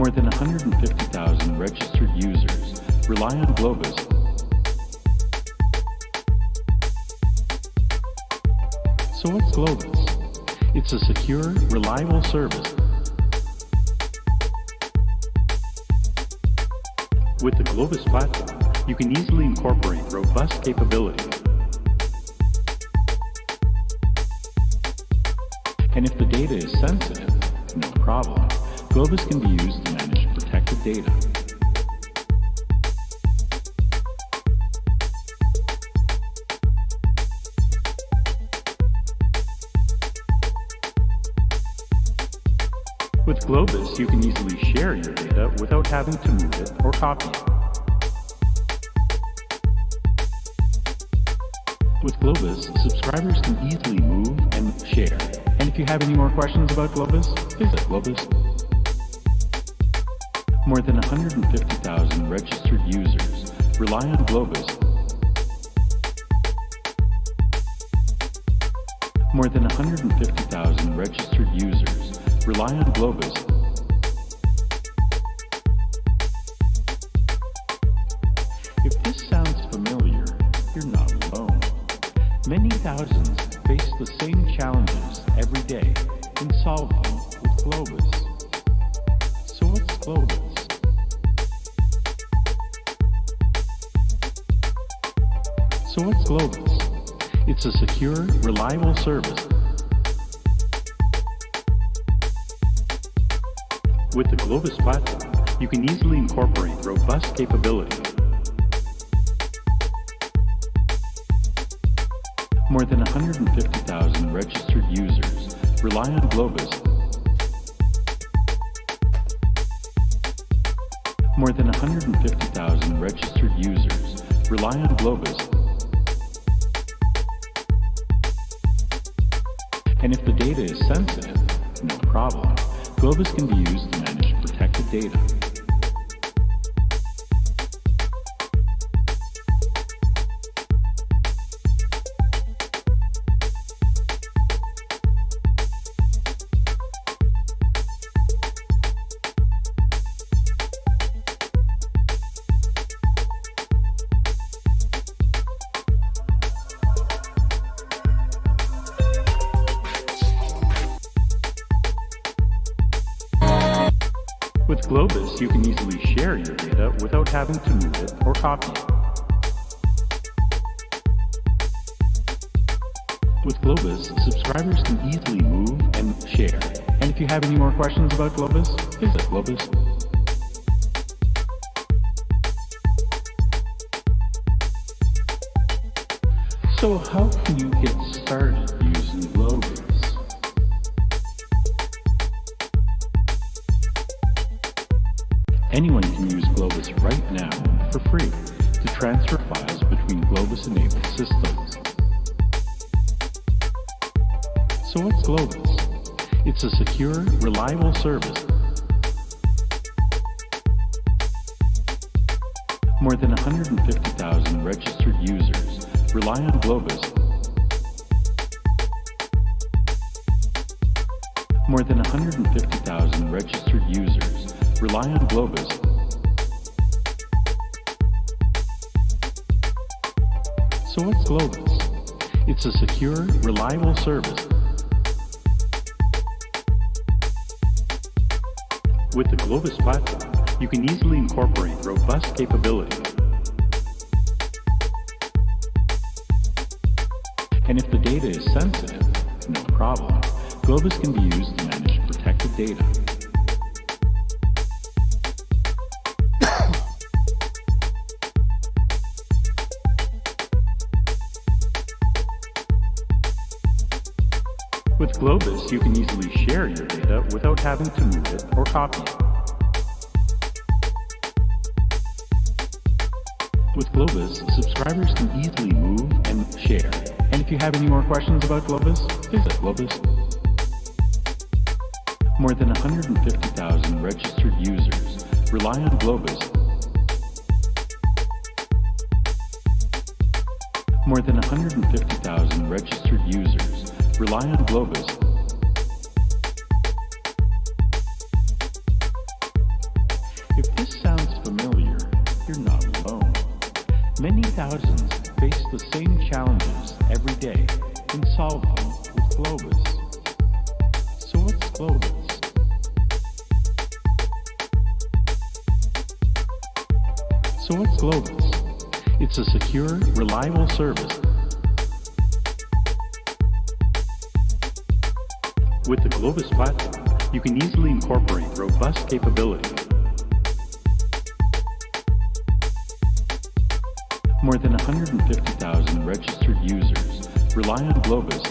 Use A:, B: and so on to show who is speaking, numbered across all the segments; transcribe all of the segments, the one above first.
A: More than 150,000 registered users rely on Globus. So what's Globus? It's a secure, reliable service. With the Globus platform, you can easily incorporate robust capabilities. And if the data is sensitive, no problem. Globus can be used to manage protected data. With Globus, you can easily share your data without having to move it or copy it. With Globus, subscribers can easily move and share. And if you have any more questions about Globus, visit Globus. More than 150,000 registered users rely on Globus. More than 150,000 registered users rely on Globus. If this sounds familiar, you're not alone. Many thousands face the same challenges every day and solve them with Globus. So what's Globus? So what's Globus? It's a secure, reliable service. With the Globus platform, you can easily incorporate robust capabilities. More than 150,000 registered users rely on Globus. More than 150,000 registered users rely on Globus. And if the data is sensitive, no problem. Globus can be used to manage protected data. With Globus, you can easily share your data without having to move it or copy it. With Globus, subscribers can easily move and share. And if you have any more questions about Globus, visit Globus. So how can you get started using Globus? Anyone can use Globus right now for free to transfer files between Globus-enabled systems. So what's Globus? It's a secure, reliable service. More than 150,000 registered users rely on Globus. More than 150,000 registered users rely on Globus. So what's Globus? It's a secure, reliable service. With the Globus platform, you can easily incorporate robust capabilities. And if the data is sensitive, no problem. Globus can be used to manage protected data. With Globus, you can easily share your data without having to move it or copy it. With Globus, subscribers can easily move and share. And if you have any more questions about Globus, visit Globus. More than 150,000 registered users rely on Globus. More than 150,000 registered users rely on Globus. thousands face the same challenges every day and solve them with Globus. So what's Globus? So what's Globus? It's a secure, reliable service. With the Globus platform, you can easily incorporate robust capabilities. More than 150,000 registered users rely on Globus.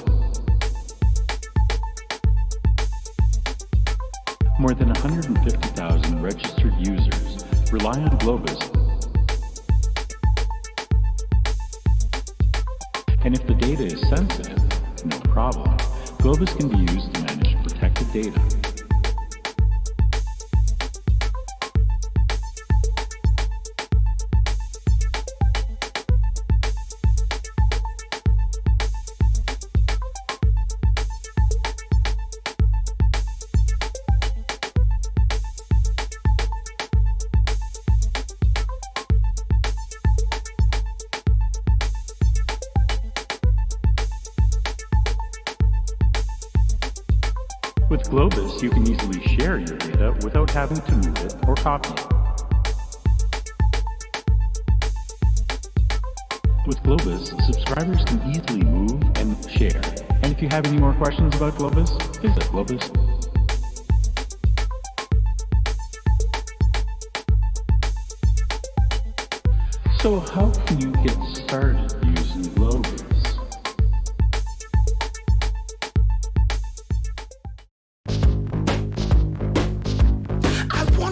A: More than 150,000 registered users rely on Globus. And if the data is sensitive, no problem. Globus can be used to manage protected data. With Globus, you can easily share your data without having to move it or copy it. With Globus, subscribers can easily move and share. And if you have any more questions about Globus, visit Globus. So how can you get started using Globus?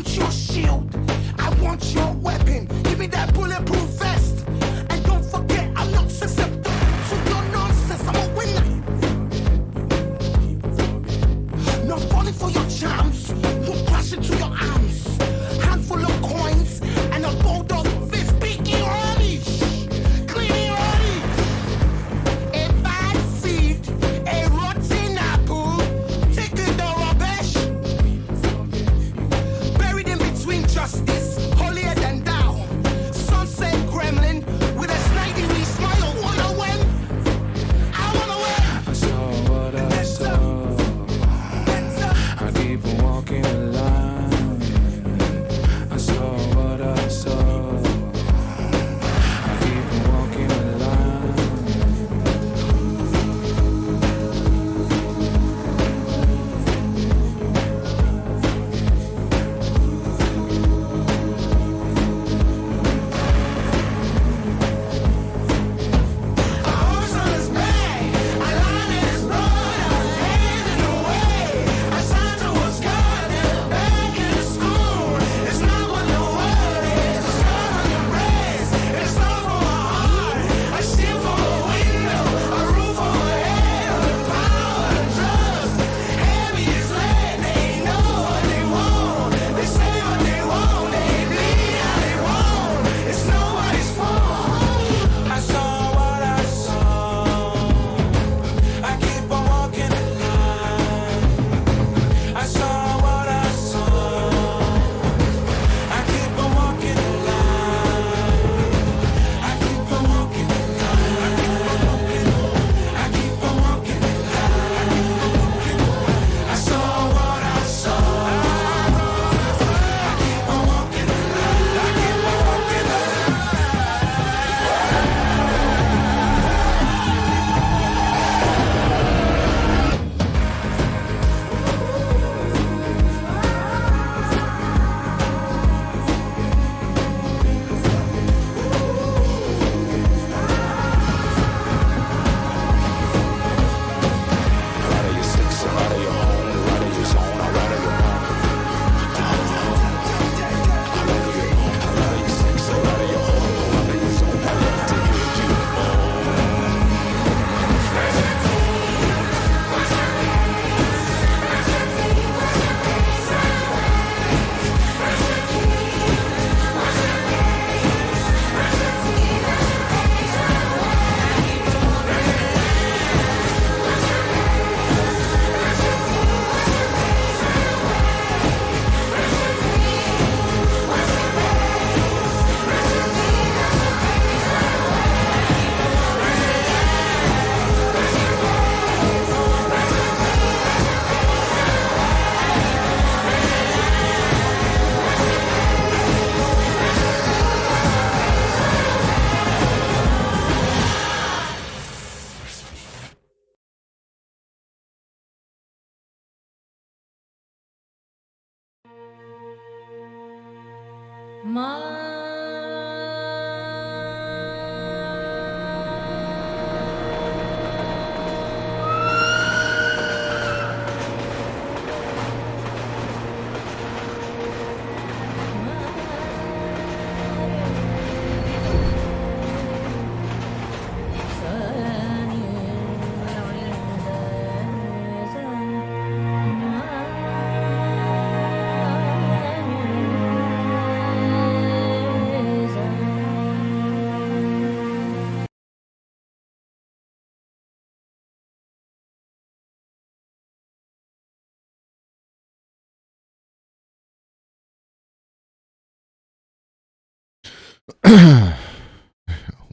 B: Your shield, I want your weapon. Give me that bulletproof vest. And don't forget, I'm not susceptible to your nonsense. I'm a winner. Not falling for your charms. Won't crash into your arms. Handful of coins and a bulldog fist. Speaking early, cleaning early. A bad seed, a rotten apple. Taking the rubbish. Justice, holier than thou. Some say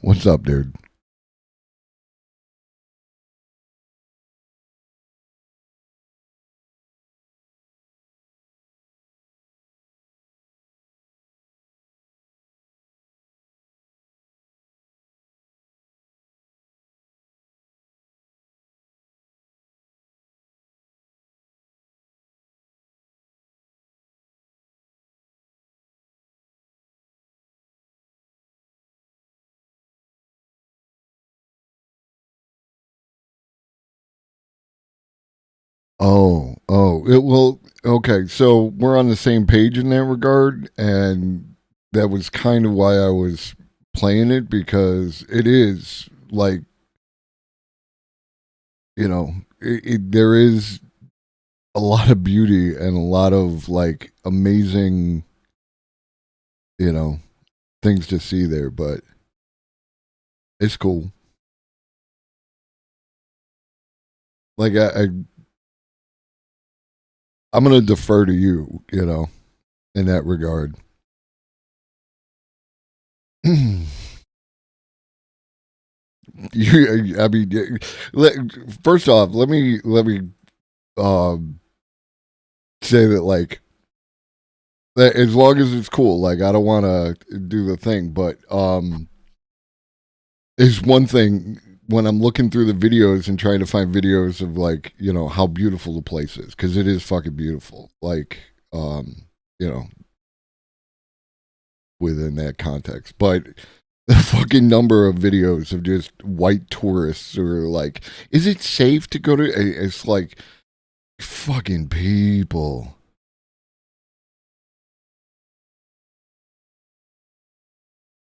C: What's up, dude? Well, okay. So we're on the same page in that regard, and that was kind of why I was playing it because it is like there is a lot of beauty and a lot of like amazing you know things to see there, but it's cool. Like I'm gonna defer to you, in that regard. I mean, first off, let me um, say that like that as long as it's cool, like I don't want to do the thing, but is one thing when I'm looking through the videos and trying to find videos of like how beautiful the place is because it is fucking beautiful, like you know within that context, but the fucking number of videos of just white tourists who are like, is it safe to go to? It's like, fucking people.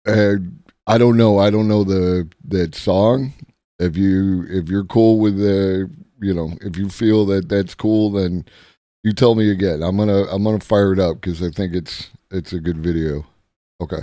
C: I don't know. I don't know that song. If you're cool with if you feel that that's cool, then you tell me again. I'm gonna fire it up because I think it's a good video. Okay.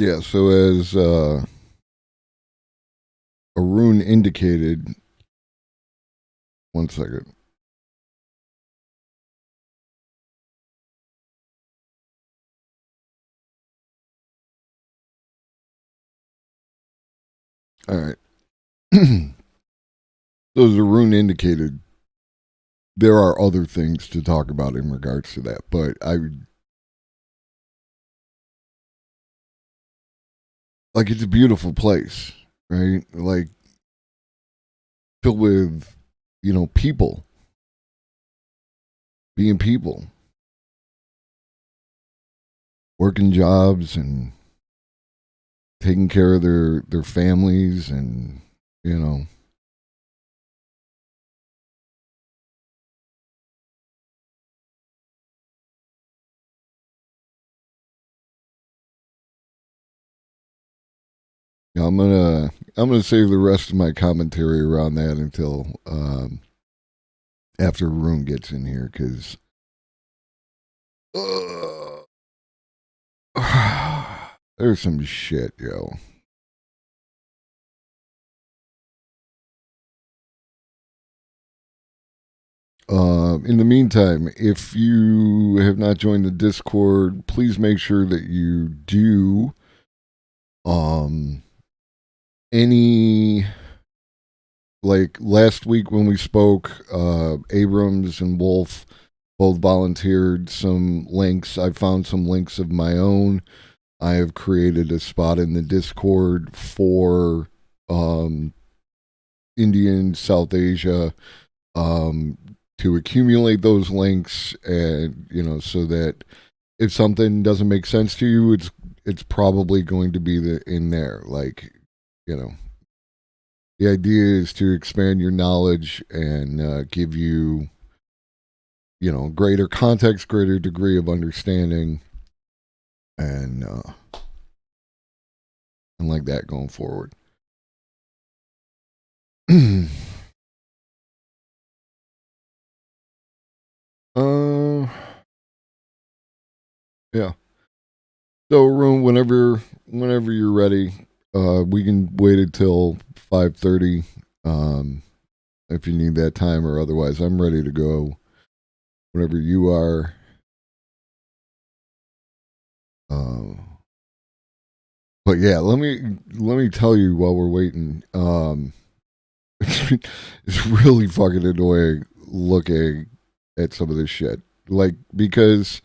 C: Yeah, so as Arun indicated, one second. All right. So as Arun indicated, there are other things to talk about in regards to that, but it's a beautiful place, right? Like filled with, people being people, working jobs and taking care of their families and, you know, I'm gonna save the rest of my commentary around that until after Arun gets in here because there's some shit, yo. In the meantime, if you have not joined the Discord, please make sure that you do. Any like last week when we spoke, Abrams and Wolf both volunteered some links. I found some links of my own. I have created a spot in the Discord for Indian South Asia to accumulate those links, and so that if something doesn't make sense to you, it's probably going to be in there. Like, the idea is to expand your knowledge and give you, greater context, greater degree of understanding, and like that going forward. uh, yeah. So, room whenever you're ready, we can wait until 5:30. If you need that time, or otherwise, I'm ready to go whenever you are. But yeah, let me tell you while we're waiting. It's really fucking annoying looking at some of this shit. Like, because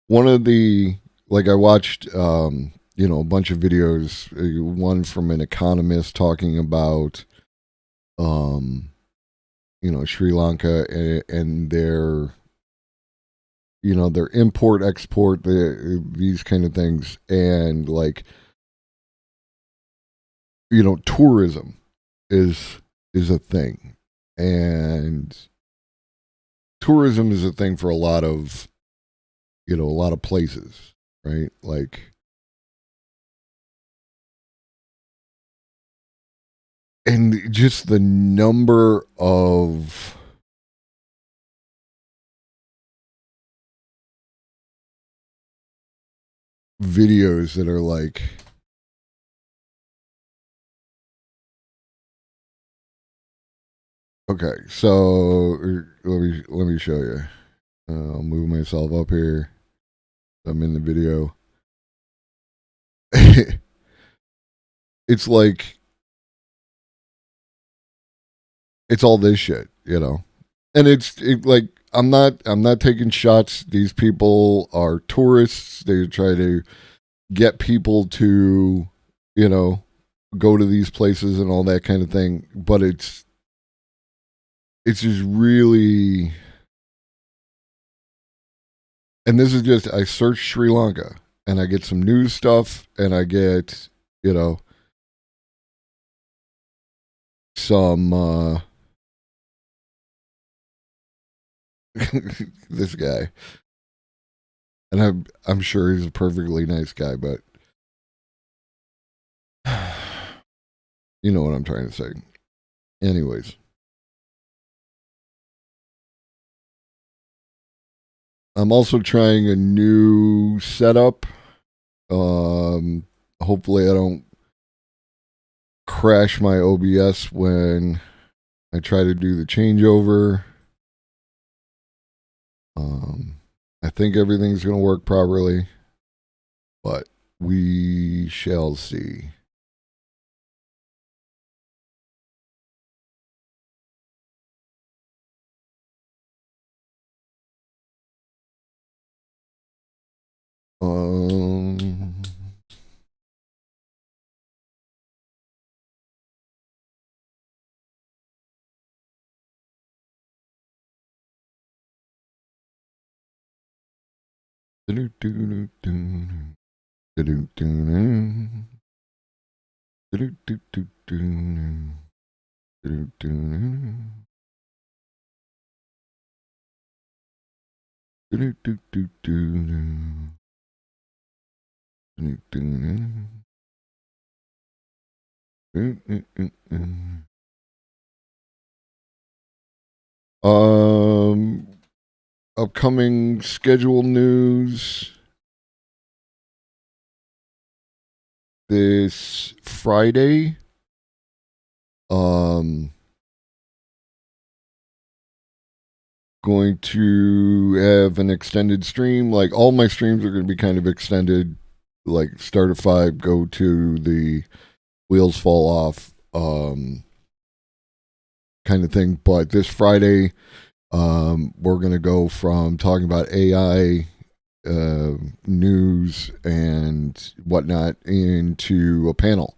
C: one of the I watched a bunch of videos, one from an economist talking about Sri Lanka and their their import export, these kind of things, and tourism is a thing, and tourism is a thing for a lot of places, right? And just the number of videos that are okay, so let me show you. I'll move myself up here. I'm in the video. It's it's all this shit, and I'm not taking shots. These people are tourists. They try to get people to go to these places and all that kind of thing, but it's just really, and this is just, I search Sri Lanka and I get some news stuff and I get some this guy, and I'm sure he's a perfectly nice guy, but you know what I'm trying to say. Anyways, I'm also trying a new setup. hopefully I don't crash my OBS when I try to do the changeover. I think everything's going to work properly, but we shall see. Upcoming schedule news. This Friday, going to have an extended stream. Like, all my streams are going to be kind of extended. Like, start at 5, go to the wheels fall off kind of thing. But this Friday, we're going to go from talking about AI news and whatnot into a panel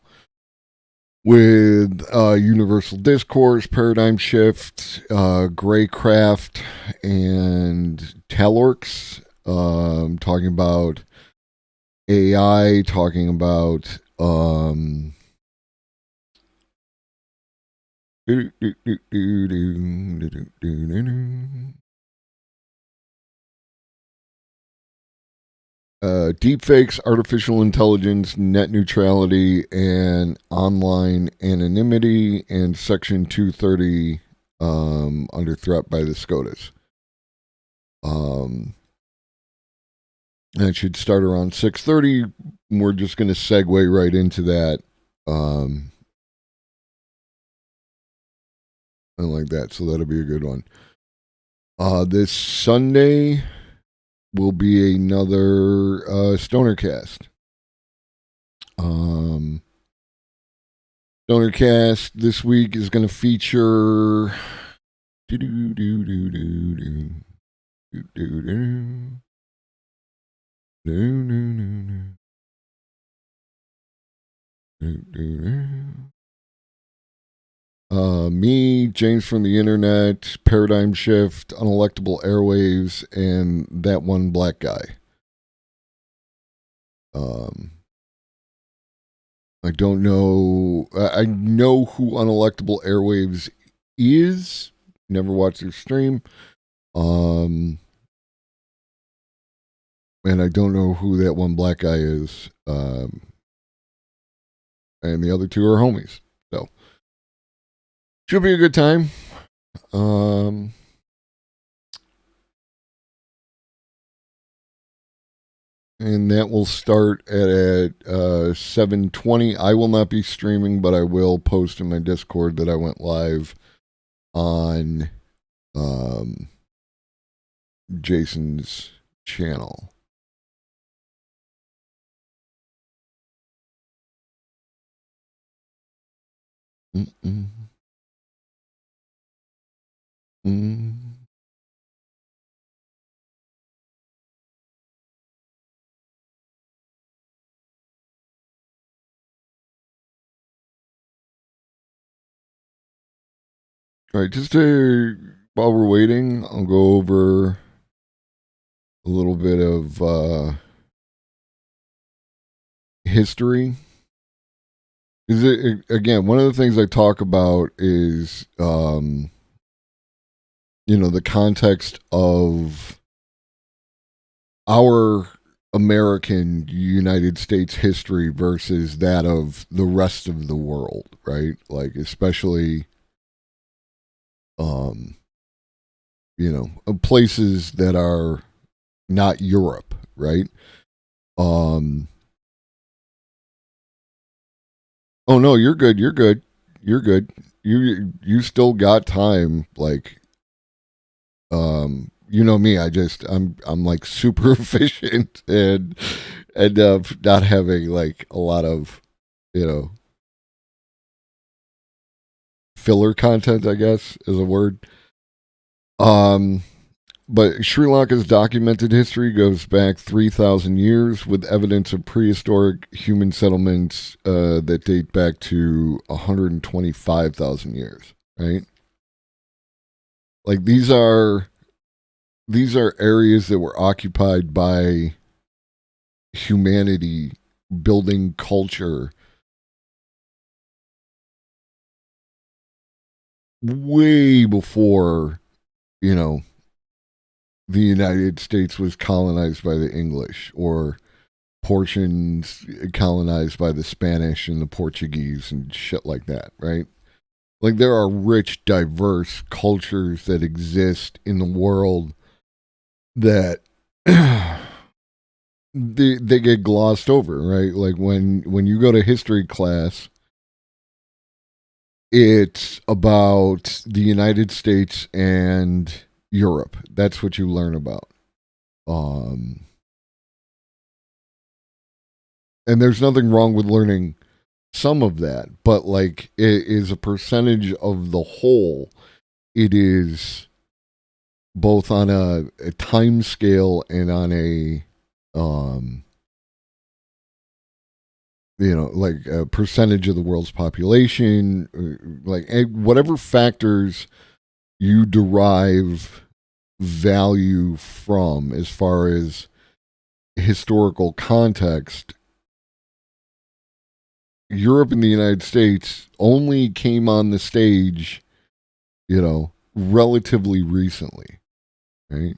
C: with Universal Discourse, Paradigm Shift, Greycraft, and Telorx, talking about AI, talking about deepfakes, artificial intelligence, net neutrality, and online anonymity, and Section 230 under threat by the SCOTUS. That should start around 6:30. We're just going to segue right into that. And like that, so that'll be a good one. This Sunday will be another Stonercast. Stonercast this week is going to feature me, James from the Internet, Paradigm Shift, Unelectable Airwaves, and that one black guy. I don't know. I know who Unelectable Airwaves is. Never watched their stream. And I don't know who that one black guy is. And the other two are homies. So, should be a good time. And that will start at 7:20. I will not be streaming, but I will post in my Discord that I went live on Jason's channel. All right, just while we're waiting, I'll go over a little bit of history. Again, one of the things I talk about is, the context of our American United States history versus that of the rest of the world, right? Like, especially, places that are not Europe, right? Oh no, you're good. You're good. You're good. You still got time. Like, you know me. I'm like super efficient and end up not having like a lot of, you know, filler content, I guess is a word. Um, but Sri Lanka's documented history goes back 3,000 years with evidence of prehistoric human settlements that date back to 125,000 years, right? Like these are areas that were occupied by humanity building culture way before, you know, the United States was colonized by the English or portions colonized by the Spanish and the Portuguese and shit like that, right? Like there are rich, diverse cultures that exist in the world that they get glossed over, right? Like when you go to history class, it's about the United States and Europe. That's what you learn about. Um, and there's nothing wrong with learning some of that, but like it is a percentage of the whole. It is both on a time scale and on a um like a percentage of the world's population, like whatever factors you derive value from as far as historical context. Europe and the United States only came on the stage, relatively recently, right?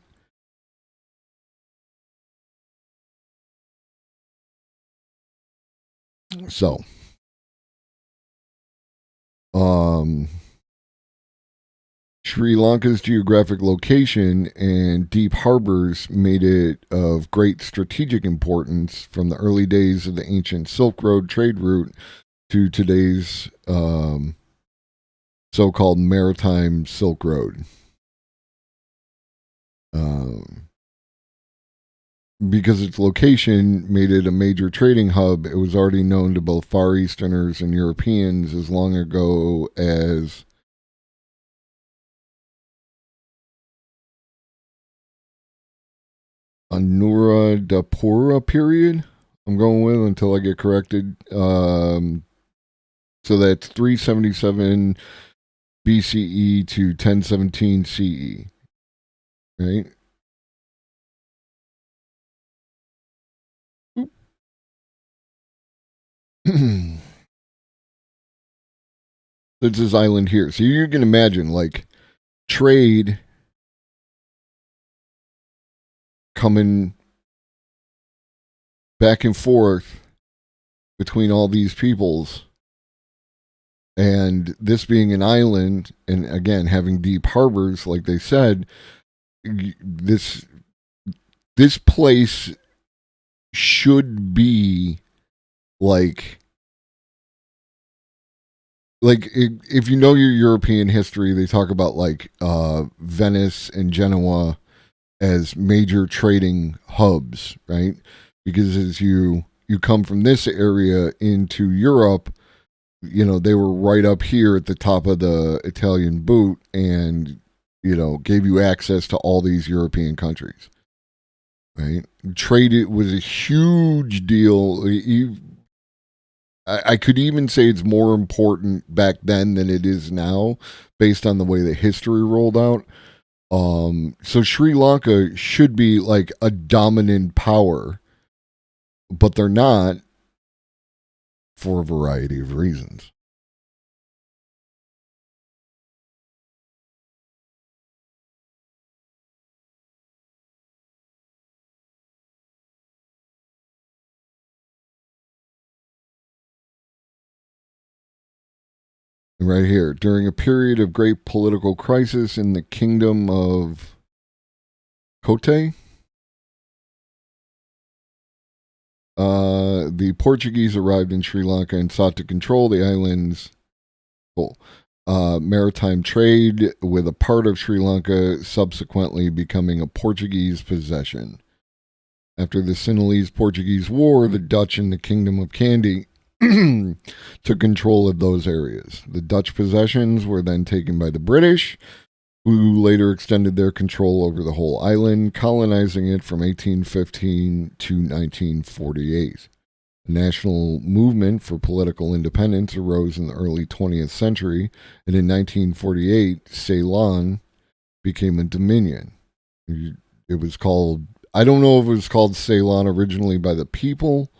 C: So, um, Sri Lanka's geographic location and deep harbors made it of great strategic importance from the early days of the ancient Silk Road trade route to today's so-called maritime Silk Road. Um, because its location made it a major trading hub, it was already known to both Far Easterners and Europeans as long ago as Anuradhapura period. I'm going with until I get corrected. So that's 377 BCE to 1017 CE, right? It's this island here. So you can imagine like trade coming back and forth between all these peoples, and this being an island and again having deep harbors like they said, this place should be like if you know your European history, they talk about like Venice and Genoa as major trading hubs, right? Because as you come from this area into Europe, they were right up here at the top of the Italian boot and, gave you access to all these European countries, right? Trade it was a huge deal. I could even say it's more important back then than it is now based on the way the history rolled out. So Sri Lanka should be like a dominant power, but they're not for a variety of reasons. Right here, during a period of great political crisis in the kingdom of Kotte, the Portuguese arrived in Sri Lanka and sought to control the island's maritime trade, with a part of Sri Lanka subsequently becoming a Portuguese possession. After the Sinhalese-Portuguese War, the Dutch and the Kingdom of Kandy took control of those areas. The Dutch possessions were then taken by the British, who later extended their control over the whole island, colonizing it from 1815 to 1948. A national movement for political independence arose in the early 20th century, and in 1948, Ceylon became a dominion. It was called, I don't know if it was called Ceylon originally by the people.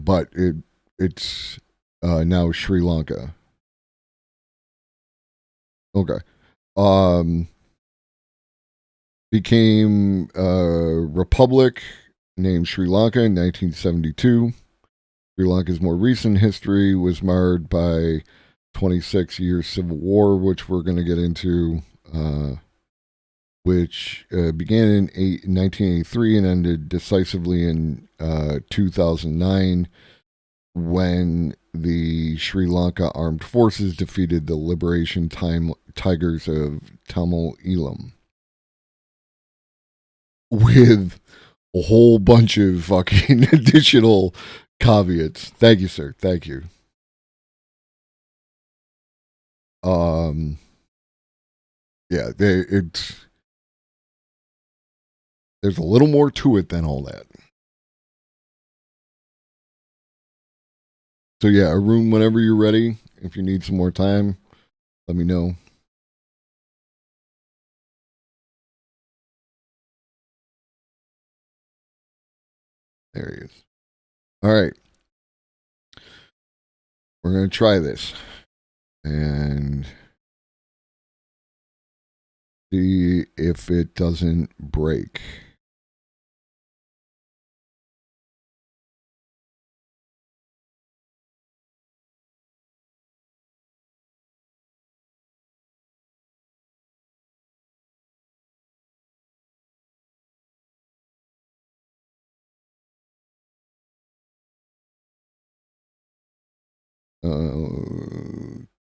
C: But it's now Sri Lanka. Okay. Became a republic named Sri Lanka in 1972. Sri Lanka's more recent history was marred by 26 years civil war, which we're going to get into, which began in 1983 and ended decisively in 2009 when the Sri Lanka Armed Forces defeated the Liberation Tigers of Tamil Eelam with a whole bunch of fucking additional caveats. Thank you, sir. Thank you. Yeah, there's a little more to it than all that. So yeah, Arun, whenever you're ready, if you need some more time, let me know. There he is. All right. We're going to try this and see if it doesn't break.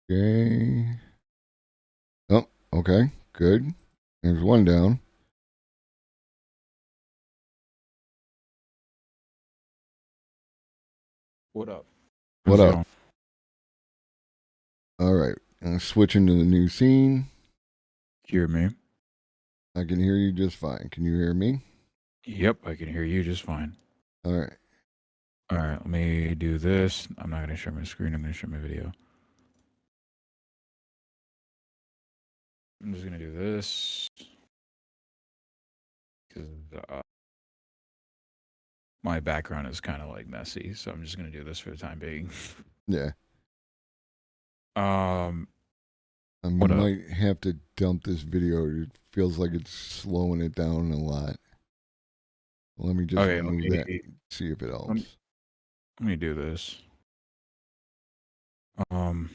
C: Okay. Oh, okay. Good. There's one down.
D: What up?
C: What
D: How's it
C: up?
D: going?
C: All right. I'm switching to the new scene.
D: Hear me?
C: I can hear you just fine. Can you hear me?
D: Yep, I can hear you just fine.
C: All right.
D: All right, let me do this. I'm not going to share my screen. I'm going to share my video. I'm just going to do this. Because my background is kind of like messy, so I'm just going to do this for the time being.
C: Yeah. I
D: What up?
C: might have to dump this video. It feels like it's slowing it down a lot. Let me just
D: Okay,
C: remove that. See if it helps.
D: Let me do this. Do you want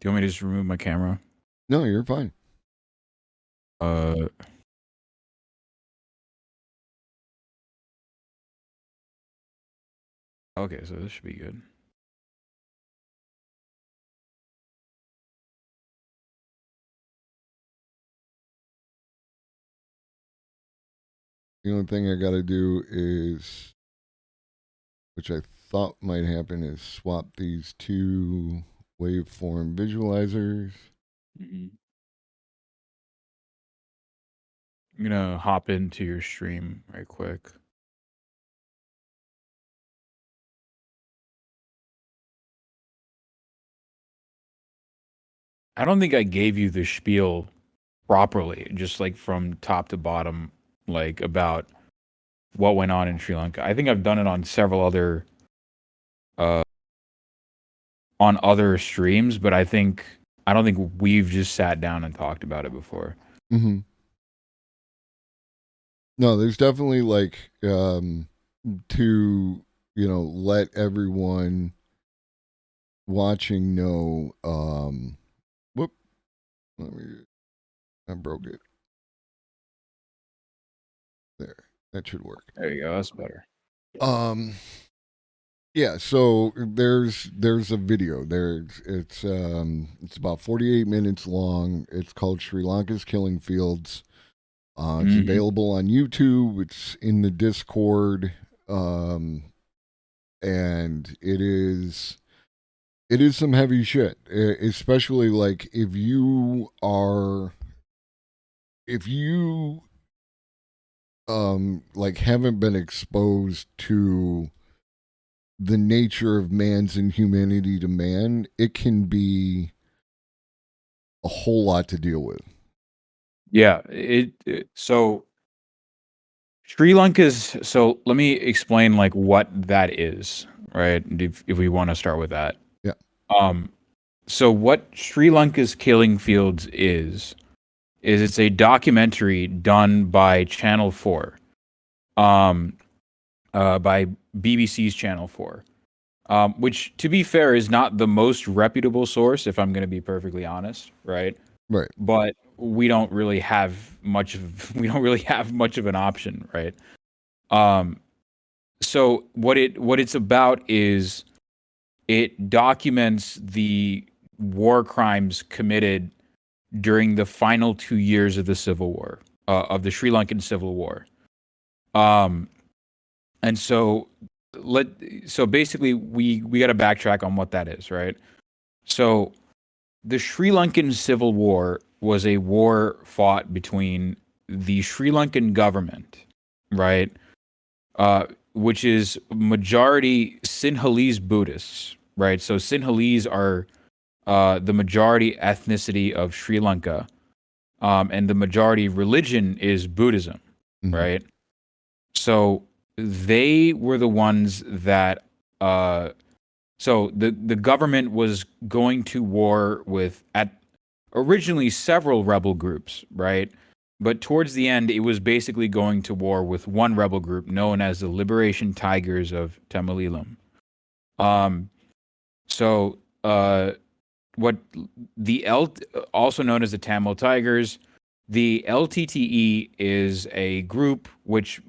D: me to just remove my camera?
C: No, you're fine.
D: Okay, so this should be good.
C: The only thing I got to do is, which I thought might happen, is swap these two waveform visualizers.
D: I'm going to hop into your stream right quick. I don't think I gave you the spiel properly, just like from top to bottom, like about what went on in Sri Lanka. I think I've done it on several other on other streams, but I don't think we've just sat down and talked about it before.
C: Mm-hmm. No, there's definitely like to let everyone watching know. Whoop! I broke it. There, that should work.
D: There you go. That's better.
C: Um, yeah. So there's a video. It's about 48 minutes long. It's called Sri Lanka's Killing Fields. It's available on YouTube. It's in the Discord. And it is some heavy shit, especially like if you like haven't been exposed to the nature of man's inhumanity to man. It can be a whole lot to deal with.
D: Yeah. So Sri Lanka's. So let me explain like what that is, right? If we want to start with that.
C: Yeah.
D: So what Sri Lanka's Killing Fields is it's a documentary done by Channel 4, by BBC's Channel 4, which, to be fair, is not the most reputable source, if I'm going to be perfectly honest, right?
C: Right.
D: But we don't really have much of an option, right? So what it's about is it documents the war crimes committed during the final 2 years of the Civil War, of the Sri Lankan Civil War. And so basically we got to backtrack on what that is, right? So the Sri Lankan Civil War was a war fought between the Sri Lankan government, right? Which is majority Sinhalese Buddhists, right? So Sinhalese are the majority ethnicity of Sri Lanka, and the majority religion is Buddhism, right? So they were the ones that. So the government was going to war with originally several rebel groups, right? But towards the end, it was basically going to war with one rebel group known as the Liberation Tigers of Tamil Eelam. What the also known as the Tamil Tigers, the LTTE is a group which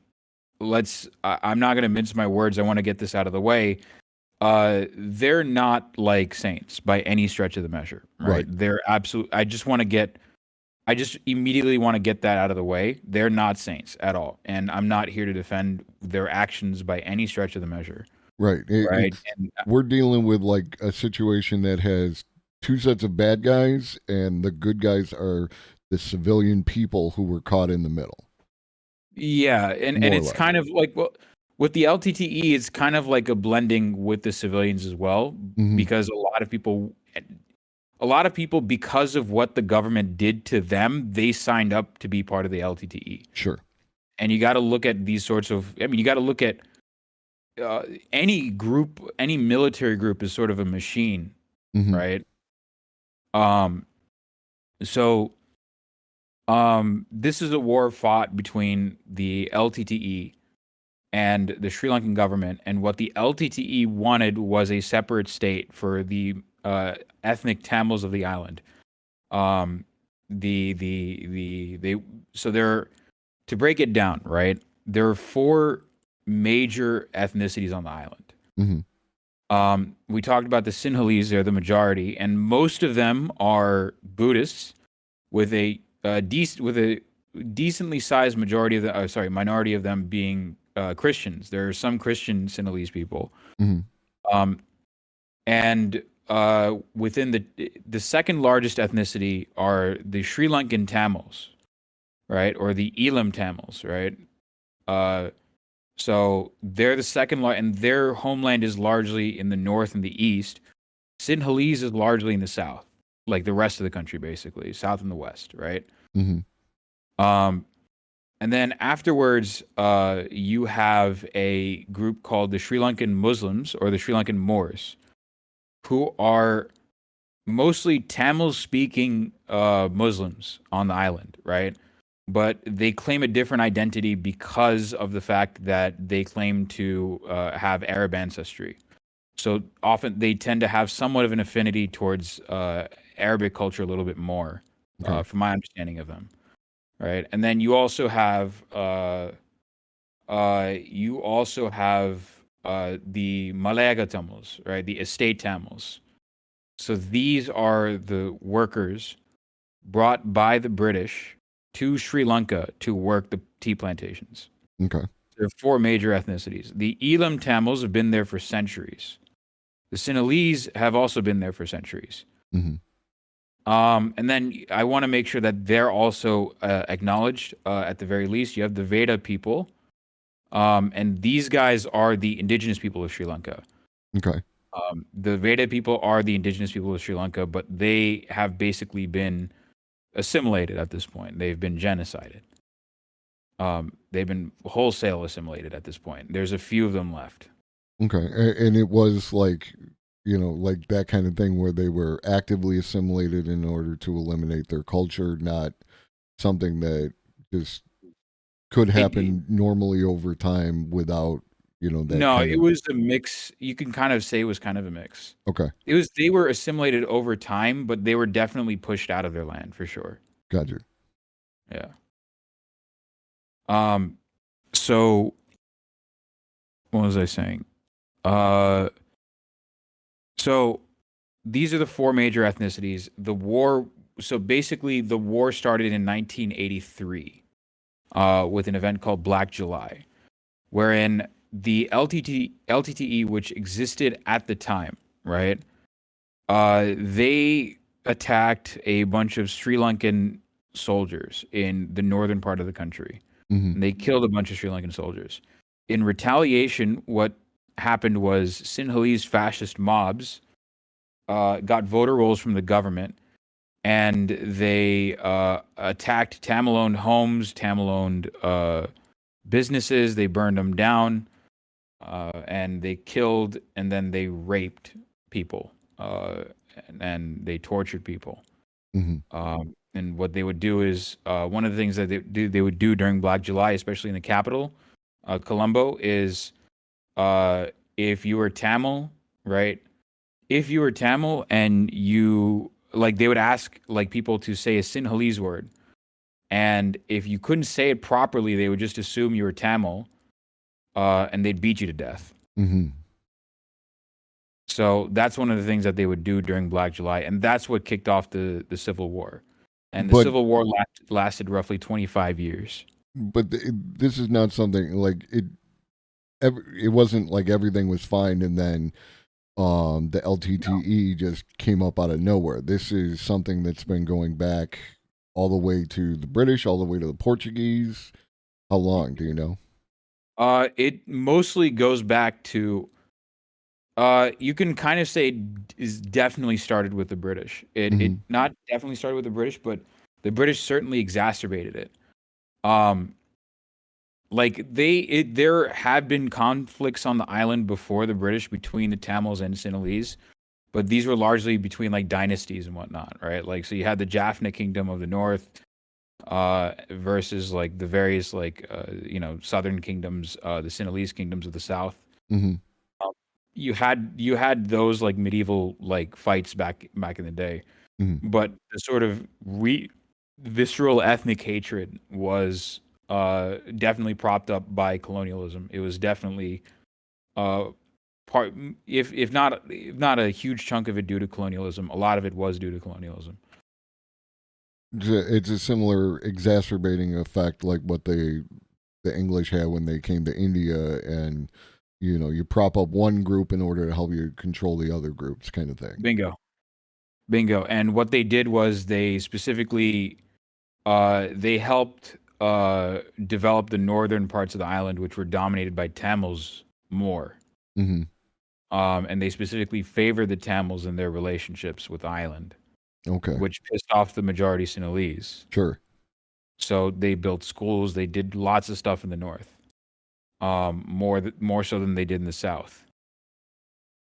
D: I'm not going to mince my words. I want to get this out of the way. They're not like saints by any stretch of the measure, right? They're absolute. I just immediately want to get that out of the way. They're not saints at all, and I'm not here to defend their actions by any stretch of the measure.
C: Right. We're dealing with like a situation that has two sets of bad guys, and the good guys are the civilian people who were caught in the middle.
D: Yeah, and it's kind of like, well, with the LTTE, it's kind of like a blending with the civilians as well, because a lot of people, because of what the government did to them, they signed up to be part of the LTTE.
C: Sure.
D: And you got to look at these sorts of, you got to look at any group, any military group is sort of a machine, right? So this is a war fought between the LTTE and the Sri Lankan government, and what the LTTE wanted was a separate state for the ethnic Tamils of the island. To break it down, right? There are 4 major ethnicities on the island. We talked about the Sinhalese; they're the majority, and most of them are Buddhists, with a decently sized minority of them being Christians. There are some Christian Sinhalese people, and within the second largest ethnicity are the Sri Lankan Tamils, right, or the Eelam Tamils, right? So they're the second, and their homeland is largely in the north and the east. Sinhalese is largely in the south, like the rest of the country, basically, south and the west, right? And then afterwards, you have a group called the Sri Lankan Muslims, or the Sri Lankan Moors, who are mostly Tamil-speaking Muslims on the island, right? But they claim a different identity because of the fact that they claim to have Arab ancestry. So often they tend to have somewhat of an affinity towards Arabic culture a little bit more,
C: Okay.
D: from my understanding of them, right? And then you also have the Malaga Tamils, right? The estate Tamils. So these are the workers brought by the British to Sri Lanka to work the tea plantations.
C: Okay.
D: There are four major ethnicities. The Elam Tamils have been there for centuries. The Sinhalese have also been there for centuries.
C: hmm
D: And then I want to make sure that they're also acknowledged at the very least. You have the Veda people, and these guys are the indigenous people of Sri Lanka.
C: Okay.
D: The Veda people are the indigenous people of Sri Lanka, but they have basically been assimilated at this point. They've been genocided. They've been wholesale assimilated at this point. There's a few of them left.
C: Okay. And it was like, like that kind of thing where they were actively assimilated in order to eliminate their culture, not something that just could happen normally over time without, that
D: No,
C: kind
D: it
C: of.
D: was a mix. You can kind of say it was kind of a mix.
C: Okay.
D: They were assimilated over time, but they were definitely pushed out of their land for sure.
C: Gotcha.
D: Yeah. So what was I saying? So these are the four major ethnicities. So basically the war started in 1983 with an event called Black July, wherein the LTTE, which existed at the time, right? They attacked a bunch of Sri Lankan soldiers in the northern part of the country.
C: hmm
D: And they killed a bunch of Sri Lankan soldiers. In retaliation, what happened was Sinhalese fascist mobs got voter rolls from the government, and they attacked Tamil-owned homes, Tamil-owned businesses. They burned them down, and they killed and then they raped people, and they tortured people.
C: hmm
D: And what they would do is one of the things that they would do during Black July, especially in the capital, Colombo, is if you were Tamil, right? If you were Tamil and they would ask like people to say a Sinhalese word, and if you couldn't say it properly, they would just assume you were Tamil, and they'd beat you to death.
C: hmm
D: So that's one of the things that they would do during Black July, and that's what kicked off the Civil War. And the
C: But
D: Civil War lasted roughly 25 years.
C: but this is not something like it. It wasn't like everything was fine and then the LTTE just came up out of nowhere. This is something that's been going back all the way to the British, all the way to the Portuguese. How long do you know?
D: It mostly goes back to, you can kind of say is definitely started with the British. It
C: Mhm.
D: not definitely started with the British, but the British certainly exacerbated it. There have been conflicts on the island before the British between the Tamils and Sinhalese, but these were largely between like dynasties and whatnot, right? Like, so you had the Jaffna Kingdom of the North, versus like the various southern kingdoms, the Sinhalese kingdoms of the South.
C: hmm
D: You had those like medieval like fights back in the day,
C: hmm
D: but the sort of visceral ethnic hatred was definitely propped up by colonialism. It was definitely part, if not a huge chunk of it due to colonialism, a lot of it was due to colonialism.
C: It's a similar exacerbating effect like what the English had when they came to India, and you prop up one group in order to help you control the other groups, kind of thing.
D: Bingo. And what they did was they specifically they helped develop the northern parts of the island, which were dominated by Tamils more.
C: hmm
D: And they specifically favored the Tamils in their relationships with the island,
C: Okay,
D: which pissed off the majority Sinhalese.
C: sure.
D: So they built schools. They did lots of stuff in the north, more so than they did in the south.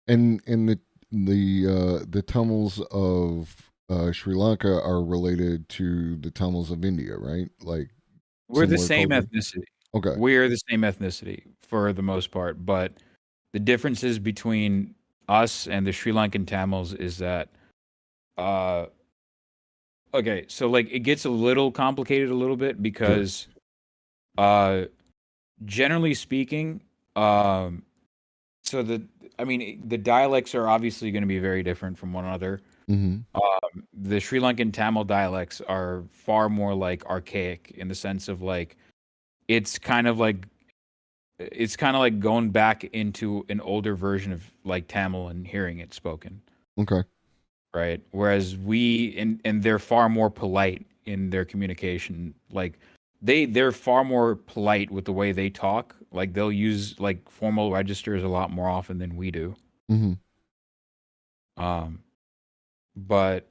C: And the Tamils of Sri Lanka are related to the Tamils of India, right? Like
D: We're the
C: similar
D: same
C: culture?
D: ethnicity.
C: Okay.
D: We're the same ethnicity for the most part, but the differences between us and the Sri Lankan Tamils is that, okay, so like it gets a little complicated a little bit because, generally speaking, so the dialects are obviously going to be very different from one another.
C: Mm-hmm.
D: The Sri Lankan Tamil dialects are far more like archaic in the sense of like it's kind of like going back into an older version of like Tamil and hearing it spoken,
C: Okay.
D: right? Whereas and they're far more polite in their communication. Like they're far more polite with the way they talk. Like they'll use like formal registers a lot more often than we do.
C: Mm-hmm.
D: But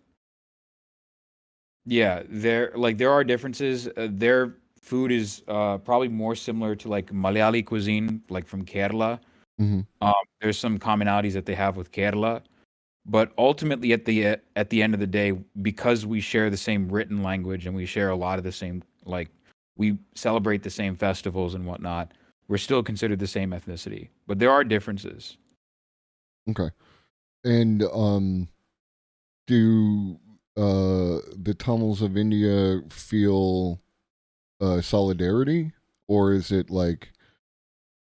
D: yeah, there are differences. Their food is probably more similar to like Malayali cuisine, like from Kerala.
C: Mm-hmm.
D: There's some commonalities that they have with Kerala, but ultimately at the end of the day, because we share the same written language and we share a lot of the same, like we celebrate the same festivals and whatnot, we're still considered the same ethnicity. But there are differences.
C: Okay. And do the Tamils of India feel solidarity, or is it like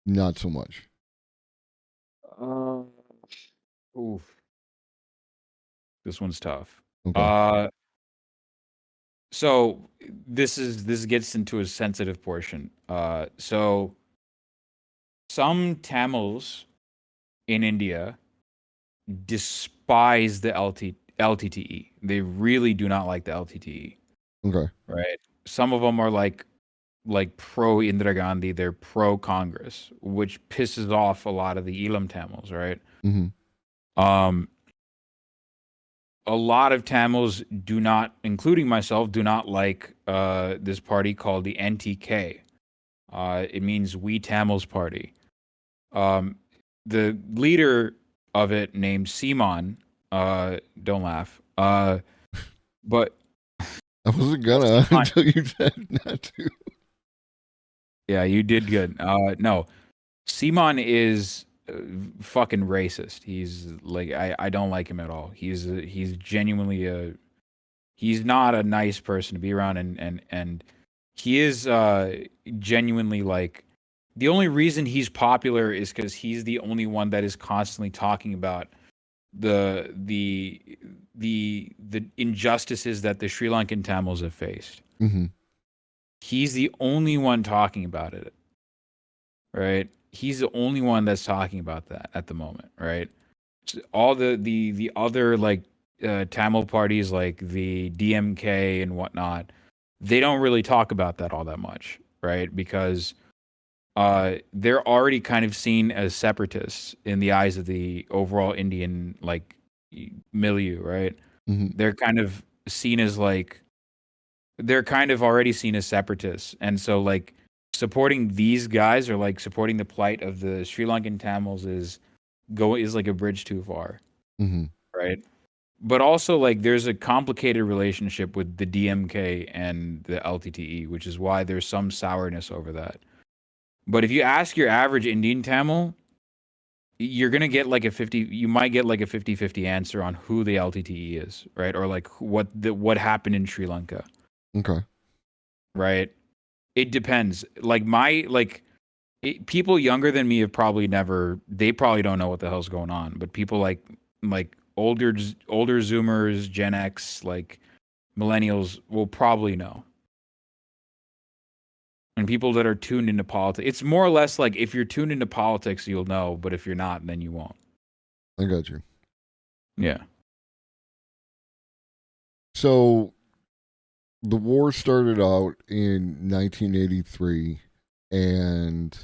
C: not so much?
D: Oof. This one's tough.
C: Okay.
D: So this gets into a sensitive portion. So some Tamils in India despise the LTTE. They really do not like the LTTE,
C: Okay.
D: right? Some of them are like pro Indira Gandhi, they're pro Congress, which pisses off a lot of the Elam Tamils, right?
C: Mm-hmm.
D: A lot of Tamils do not, including myself, do not like this party called the NTK. It means We Tamils Party. The leader of it, named Seeman, don't laugh. But
C: I wasn't gonna
D: Seeman,
C: until you said not to.
D: yeah, you did good. No, Seeman is fucking racist. He's like, I don't like him at all. He's genuinely he's not a nice person to be around, and he is genuinely like, the only reason he's popular is because he's the only one that is constantly talking about the injustices that the Sri Lankan Tamils have faced.
C: Mm-hmm.
D: He's the only one talking about it, right? He's the only one that's talking about that at the moment, right? So all the other like Tamil parties like the DMK and whatnot, they don't really talk about that all that much, right? Because they're already kind of seen as separatists in the eyes of the overall Indian like milieu, right?
C: Mm-hmm.
D: They're kind of seen as like, they're kind of already seen as separatists, and so like supporting these guys or like supporting the plight of the Sri Lankan Tamils is like a bridge too far,
C: Mm-hmm.
D: right? But also like there's a complicated relationship with the DMK and the LTTE, which is why there's some sourness over that. But if you ask your average Indian Tamil, you're going to get like you might get like a 50-50 answer on who the LTTE is, right? Or like what happened in Sri Lanka,
C: Okay.
D: right? It depends. Like people younger than me have probably they probably don't know what the hell's going on, but people like older Zoomers, Gen X, like millennials will probably know. And people that are tuned into politics, it's more or less like if you're tuned into politics, you'll know, but if you're not, then you won't.
C: I got you.
D: Yeah.
C: So the war started out in 1983, and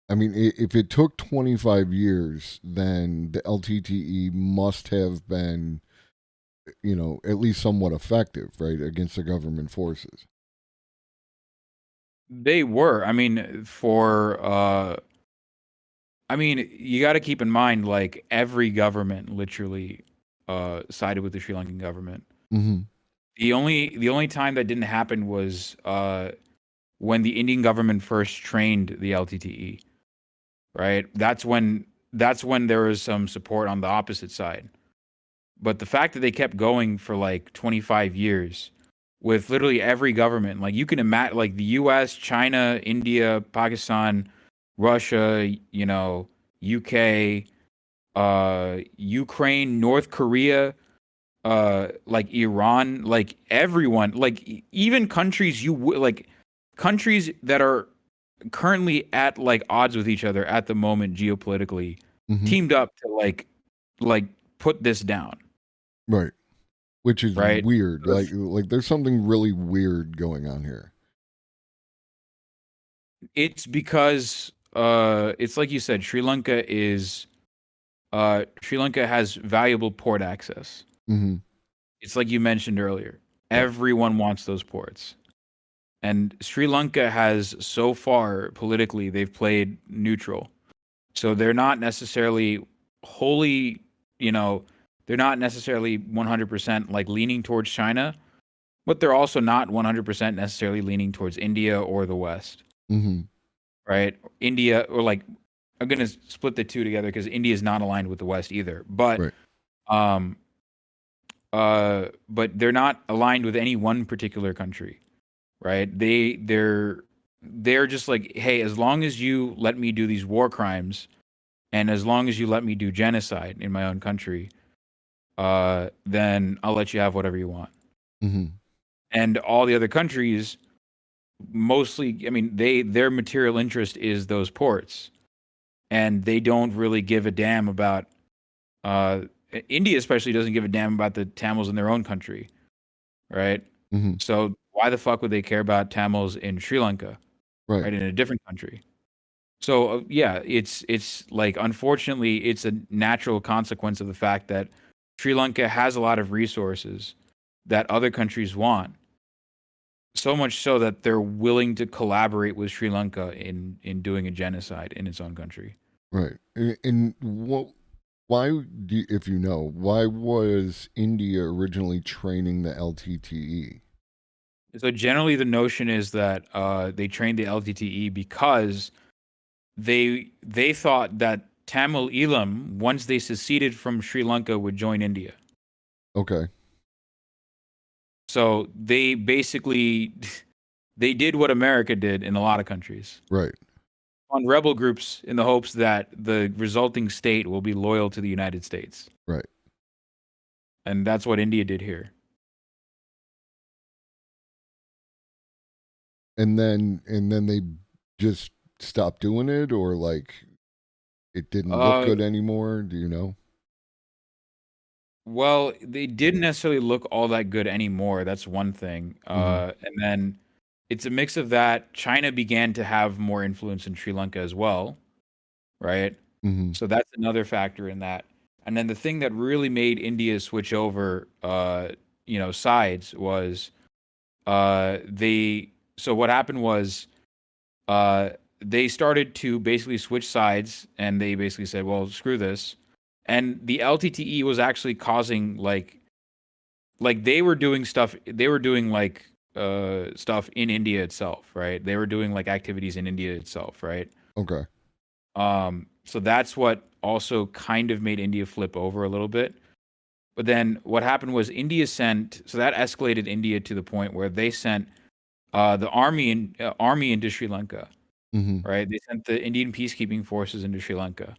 C: I mean, if it took 25 years, then the LTTE must have been, at least somewhat effective, right, against the government forces.
D: They were. I mean, you got to keep in mind, like every government literally sided with the Sri Lankan government.
C: Mm-hmm.
D: The only time that didn't happen was when the Indian government first trained the LTTE. Right? That's when that's when there was some support on the opposite side. But the fact that they kept going for like 25 years with literally every government, like you can imagine, like the U.S., China, India, Pakistan, Russia, UK, Ukraine, North Korea, like Iran, like everyone, like even countries like countries that are currently at like odds with each other at the moment geopolitically
C: Hmm.
D: teamed up to like put this down,
C: Right. Which is
D: right?
C: weird.
D: So
C: Like there's something really weird going on here.
D: it's because it's like you said, Sri Lanka has valuable port access.
C: Hmm.
D: It's like you mentioned earlier.
C: Yeah.
D: Everyone wants those ports. And Sri Lanka has so far politically they've played neutral. So they're not necessarily wholly, they're not necessarily 100% like leaning towards China, but they're also not 100% necessarily leaning towards India or the West,
C: Hmm.
D: right? India, or like, I'm going to split the two together because India is not aligned with the West either.
C: Right.
D: Um, but they're not aligned with any one particular country, right? They're just like, hey, as long as you let me do these war crimes, and as long as you let me do genocide in my own country, then I'll let you have whatever you want.
C: Hmm.
D: And all the other countries, mostly, I mean, their material interest is those ports, and they don't really give a damn about. India especially doesn't give a damn about the Tamils in their own country, right?
C: Hmm.
D: So why the fuck would they care about Tamils in Sri Lanka,
C: Right.
D: right, in a different country? So yeah, it's like, unfortunately it's a natural consequence of the fact that Sri Lanka has a lot of resources that other countries want. So much so that they're willing to collaborate with Sri Lanka in doing a genocide in its own country.
C: Right. And what? Why do if you know why was India originally training the LTTE?
D: So generally the notion is that they trained the LTTE because they thought that Tamil Elam, once they seceded from Sri Lanka, would join India.
C: Okay.
D: So they basically they did what America did in a lot of countries
C: Right.
D: on rebel groups in the hopes that the resulting state will be loyal to the United States.
C: Right.
D: And that's what India did here.
C: And then they just stopped doing it, or like it didn't look good anymore. Do you know?
D: Well, they didn't necessarily look all that good anymore. That's one thing. And then it's a mix of that. China began to have more influence in Sri Lanka as well, right?
C: Mm-hmm.
D: So that's another factor in that. And then the thing that really made India switch over, sides was they. So what happened was they started to basically switch sides, and they basically said, "Well, screw this." And the LTTE was actually causing like they were doing stuff. They were doing like stuff in India itself, right? They were doing like activities in India itself, right?
C: Okay.
D: So that's what also kind of made India flip over a little bit. But then what happened was India sent, so that escalated India to the point where they sent the army into Sri Lanka,
C: Mm-hmm.
D: right? They sent the Indian peacekeeping forces into Sri Lanka.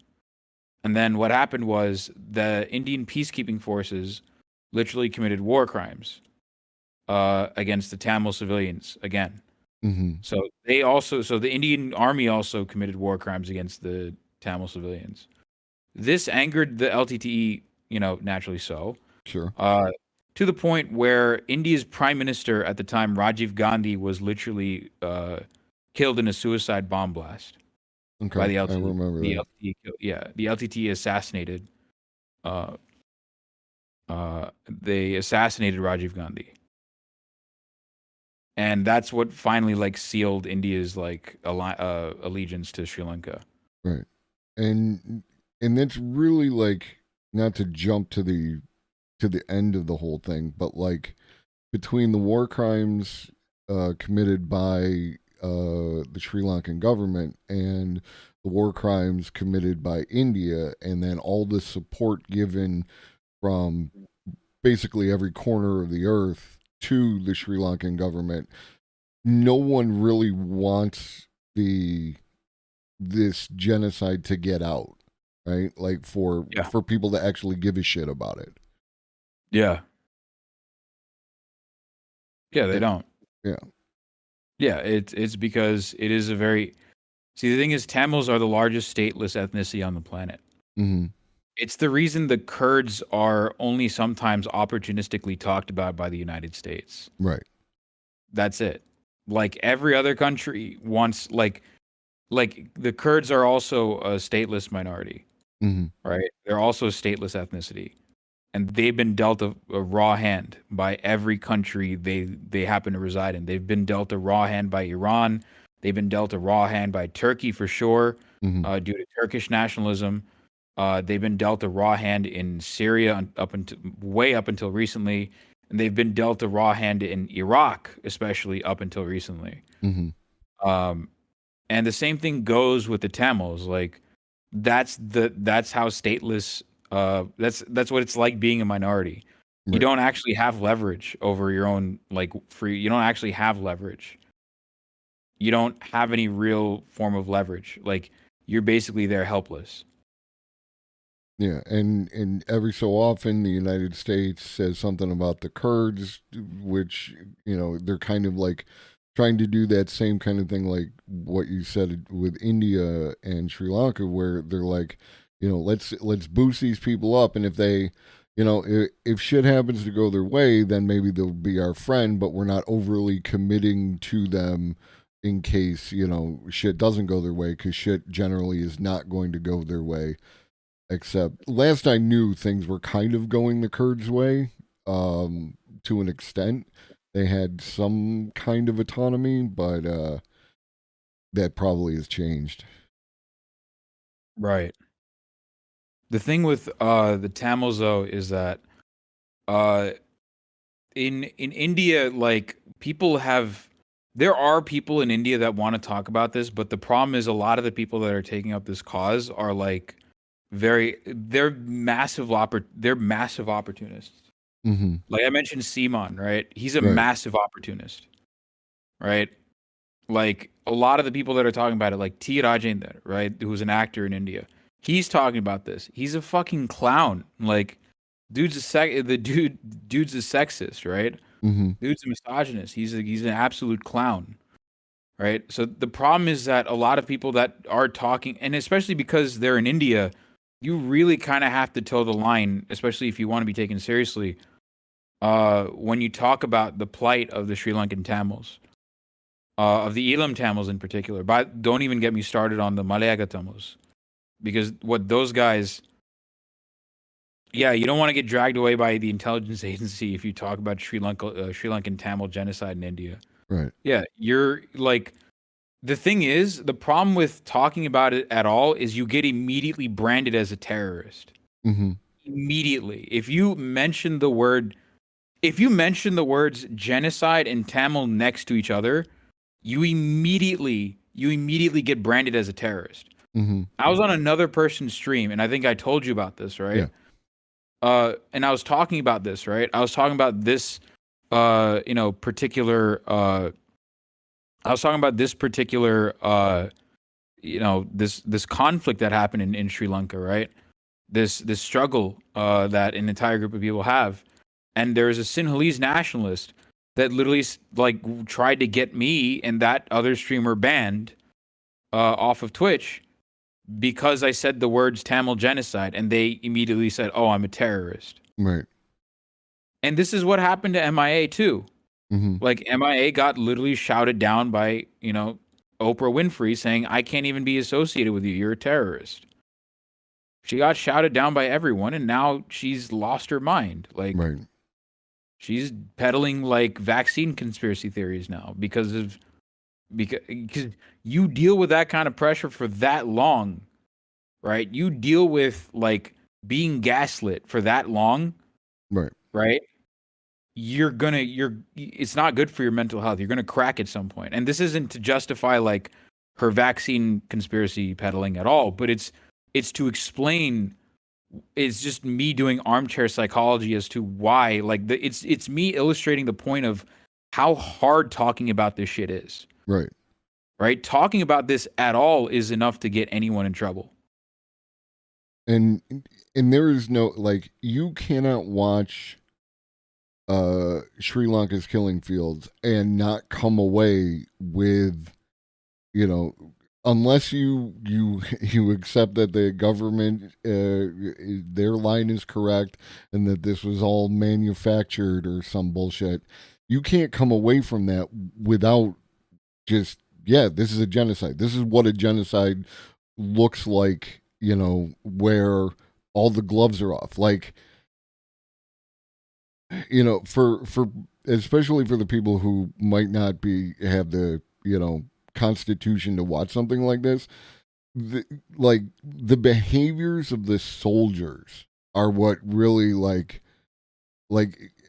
D: And then what happened was the Indian peacekeeping forces literally committed war crimes against the Tamil civilians again.
C: Mm-hmm.
D: So the Indian army also committed war crimes against the Tamil civilians. This angered the LTTE, naturally so,
C: Sure.
D: to the point where India's prime minister at the time, Rajiv Gandhi, was literally killed in a suicide bomb blast by
C: Okay.
D: the
C: I
D: LTTE.
C: remember
D: The
C: that.
D: the LTTE assassinated. Uh, they assassinated Rajiv Gandhi, and that's what finally like sealed India's like allegiance to Sri Lanka.
C: Right. And that's really like, not to jump to the end of the whole thing, but like between the war crimes committed by the Sri Lankan government and the war crimes committed by India, and then all the support given from basically every corner of the earth to the Sri Lankan government, no one really wants this genocide to get out, right? Like for people to actually give a shit about it.
D: Yeah. Yeah, they don't.
C: Yeah.
D: Yeah, it's because it is a very... See, the thing is, Tamils are the largest stateless ethnicity on the planet.
C: Mm-hmm.
D: It's the reason the Kurds are only sometimes opportunistically talked about by the United States.
C: Right.
D: That's it. Like every other country wants, like the Kurds are also a stateless minority,
C: Mm-hmm.
D: right? They're also a stateless ethnicity, and they've been dealt a raw hand by every country they happen to reside in. They've been dealt a raw hand by Iran. They've been dealt a raw hand by Turkey for sure,
C: Mm-hmm.
D: due to Turkish nationalism. They've been dealt a raw hand in Syria way up until recently, and they've been dealt a raw hand in Iraq, especially up until recently.
C: Mm-hmm.
D: And the same thing goes with the Tamils. Like that's how stateless. That's what it's like being a minority.
C: Right.
D: You don't actually have leverage over your own free. You don't actually have leverage. You don't have any real form of leverage. Like you're basically there helpless.
C: Yeah, and every so often the United States says something about the Kurds, which, they're kind of like trying to do that same kind of thing like what you said with India and Sri Lanka, where they're like, let's boost these people up, and if they, if shit happens to go their way, then maybe they'll be our friend, but we're not overly committing to them in case, shit doesn't go their way, because shit generally is not going to go their way. Except last I knew, things were kind of going the Kurds' way, to an extent. They had some kind of autonomy, but that probably has changed.
D: Right. The thing with the Tamils though is that in India, like there are people in India that want to talk about this, but the problem is a lot of the people that are taking up this cause are like they're massive opportunists.
C: Mm-hmm.
D: Like I mentioned Seaman, right? He's a
C: Right.
D: massive opportunist, right? Like a lot of the people that are talking about it, like T. Rajendra, right, who's an actor in India, he's talking about this. He's a fucking clown. Like, dude's a sexist, right?
C: Mm-hmm.
D: Dude's a misogynist. He's an absolute clown, right? So the problem is that a lot of people that are talking, and especially because they're in India, you really kind of have to toe the line, especially if you want to be taken seriously, when you talk about the plight of the Sri Lankan Tamils, of the Elam Tamils in particular. But don't even get me started on the Malayaga Tamils, because what those guys... Yeah, you don't want to get dragged away by the intelligence agency if you talk about Sri Lankan Tamil genocide in India.
C: Right.
D: Yeah, you're like... The thing is, the problem with talking about it at all is you get immediately branded as a terrorist.
C: Mm-hmm.
D: Immediately. If you mention the words genocide and Tamil next to each other, you immediately get branded as a terrorist.
C: Mm-hmm.
D: I was on another person's stream, and I think I told you about this, right?
C: Yeah.
D: And I was talking about this, right? I was talking about this, particular... I was talking about this particular, this conflict that happened in Sri Lanka, right? This struggle that an entire group of people have, and there is a Sinhalese nationalist that literally tried to get me and that other streamer banned off of Twitch because I said the words Tamil genocide, and they immediately said, "Oh, I'm a terrorist."
C: Right.
D: And this is what happened to MIA too.
C: Mm-hmm.
D: Like MIA got literally shouted down by, Oprah Winfrey saying, "I can't even be associated with you. You're a terrorist." She got shouted down by everyone, and now she's lost her mind. Like,
C: Right.
D: she's peddling like vaccine conspiracy theories now because you deal with that kind of pressure for that long, right? You deal with like being gaslit for that long,
C: Right.
D: right? It's not good for your mental health. You're gonna crack at some point. And this isn't to justify like her vaccine conspiracy peddling at all, but it's to explain. It's just me doing armchair psychology as to why, like it's me illustrating the point of how hard talking about this shit is.
C: Right.
D: Right? Talking about this at all is enough to get anyone in trouble.
C: And there is no, like, you cannot watch Sri Lanka's killing fields and not come away with, you know, unless you accept that the government their line is correct and that this was all manufactured or some bullshit, you can't come away from that without just, yeah, this is a genocide. This is what a genocide looks like, you know, where all the gloves are off. Like, you know, for especially for the people who might not have the, you know, constitution to watch something like this, the behaviors of the soldiers are what really like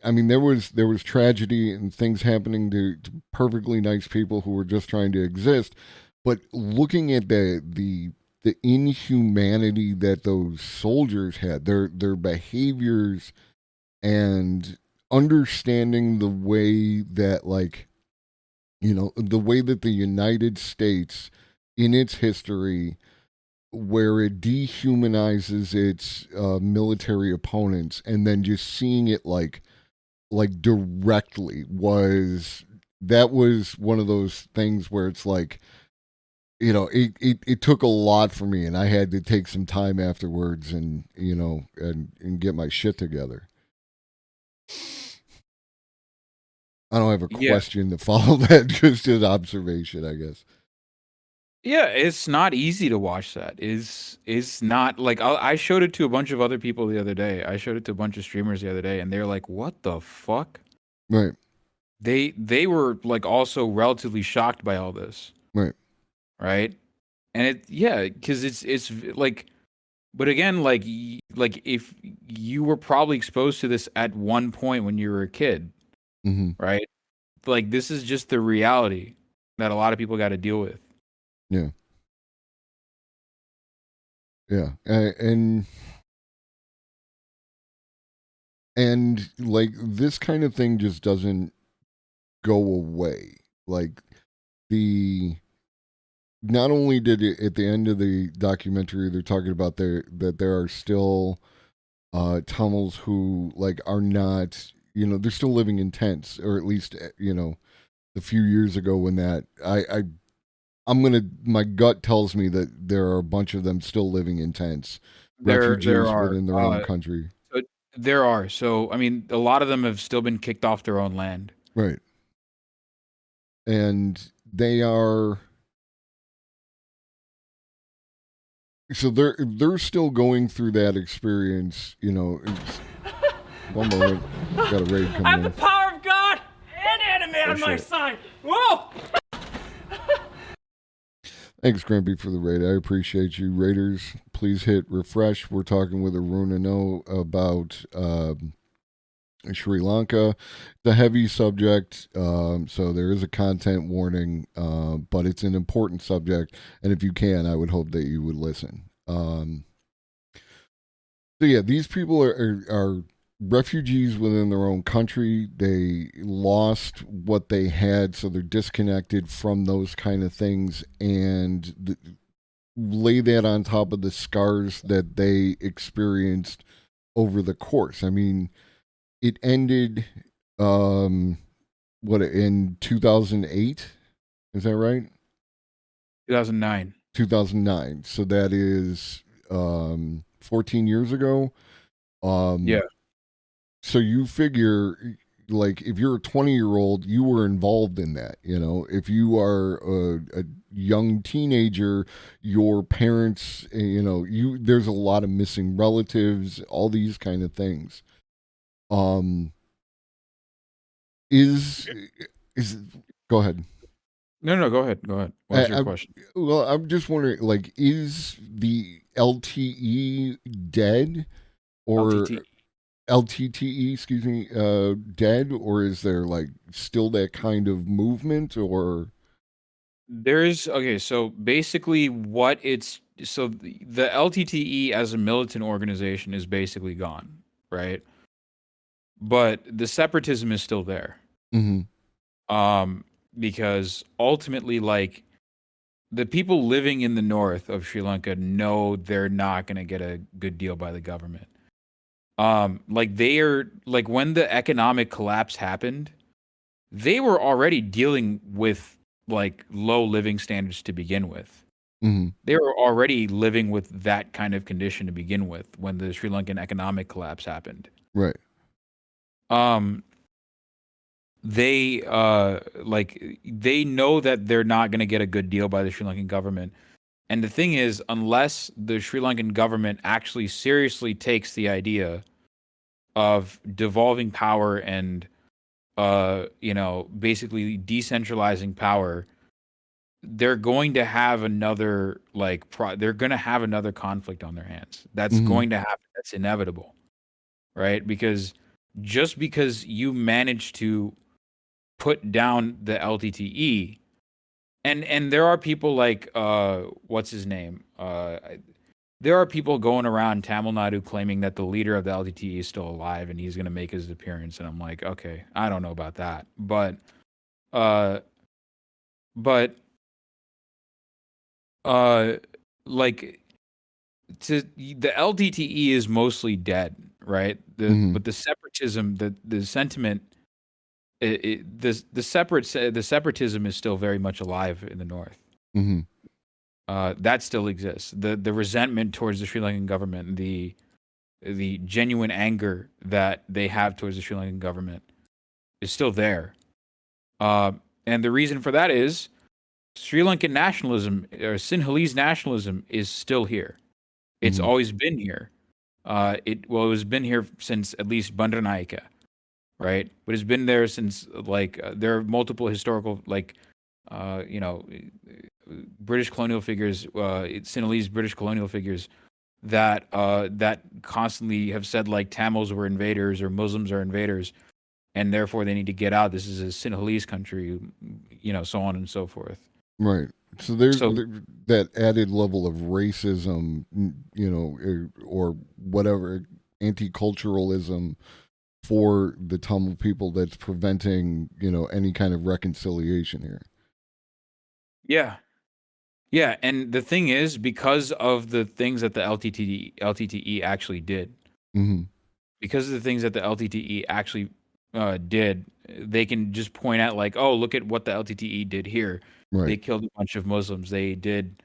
C: I mean, there was tragedy and things happening to perfectly nice people who were just trying to exist, but looking at the inhumanity that those soldiers had, their behaviors, and understanding the way that, like, you know, the way that the United States in its history, where it dehumanizes its military opponents, and then just seeing it like directly, was one of those things where it's like, you know, it took a lot for me, and I had to take some time afterwards and, you know, and get my shit together. I don't have a question to follow that, just an observation, I guess.
D: Yeah, it's not easy to watch that. It's not like I showed it to a bunch of other people the other day. I showed it to a bunch of streamers the other day, and they're like, "What the fuck?"
C: Right.
D: They were like also relatively shocked by all this.
C: Right.
D: Right. And because it's like, but again, like if you were probably exposed to this at one point when you were a kid, right? Like, this is just the reality that a lot of people got to deal with.
C: Yeah. Yeah. And like, this kind of thing just doesn't go away. Like, not only did it, at the end of the documentary, they're talking about that there are still Tamils who, like, are not, you know, they're still living in tents, or at least, you know, a few years ago when that my gut tells me that there are a bunch of them still living in tents, refugees within their own country.
D: There are. So, I mean, a lot of them have still been kicked off their own land.
C: Right. And they are, so they're still going through that experience, you know. One moment, got a raid coming in.
E: I have the power of God and anime on my side. Whoa!
C: Thanks, Grampy, for the raid. I appreciate you. Raiders, please hit refresh. We're talking with Aruna No about Sri Lanka. It's a heavy subject, so there is a content warning, but it's an important subject, and if you can, I would hope that you would listen. So yeah, these people are refugees within their own country. They lost what they had, so they're disconnected from those kind of things, and lay that on top of the scars that they experienced over the course. I mean, it ended in 2008, is that right?
D: 2009.
C: So that is 14 years ago.
D: Yeah.
C: So you figure, like, if you're a 20-year-old, you were involved in that, you know. If you are a young teenager, your parents, you know, there's a lot of missing relatives, all these kind of things. Is go ahead.
D: No, go ahead. What's your question?
C: Well, I'm just wondering, like, is the LTE dead, or LTTE, excuse me, dead, or is there, like, still that kind of movement, or?
D: There's okay, so basically what it's so the LTTE as a militant organization is basically gone, right? But the separatism is still there.
C: Mm-hmm.
D: Because ultimately, like, the people living in the north of Sri Lanka know they're not going to get a good deal by the government. Like, they are, like, when the economic collapse happened, they were already dealing with like low living standards to begin with.
C: Mm-hmm.
D: They were already living with that kind of condition to begin with when the Sri Lankan economic collapse happened.
C: Right.
D: They like they know that they're not going to get a good deal by the Sri Lankan government. And the thing is, unless the Sri Lankan government actually seriously takes the idea of devolving power and basically decentralizing power, they're going to have another they're going to have another conflict on their hands. That's
C: Mhm.
D: going to happen. That's inevitable, right? Because just because you manage to put down the LTTE, and there are people like what's his name? There are people going around Tamil Nadu claiming that the leader of the LTTE is still alive and he's going to make his appearance, and I'm like, okay, I don't know about that, but uh, but like the LTTE is mostly dead, right?
C: Mhm.
D: But the separatism, the sentiment, the separatism is still very much alive in the north.
C: Mm-hmm.
D: That still exists. The resentment towards the Sri Lankan government, the genuine anger that they have towards the Sri Lankan government is still there. And the reason for that is Sri Lankan nationalism or Sinhalese nationalism is still here. It's
C: Mhm.
D: always been here. It has been here since at least Bandaranaike, right? But it's been there since there are multiple historical British colonial figures, Sinhalese British colonial figures that that constantly have said like Tamils were invaders or Muslims are invaders, and therefore they need to get out. This is a Sinhalese country, so on and so forth.
C: Right. So there's
D: So
C: that added level of racism, or whatever, anti-culturalism for the Tamil people that's preventing, any kind of reconciliation here.
D: yeah, yeah, and the thing is, because of the things that the LTTE actually did,
C: Mm-hmm.
D: because of the things that the LTTE actually did, they can just point out like, oh, look at what the LTTE did here. They
C: Right.
D: killed a bunch of Muslims. They did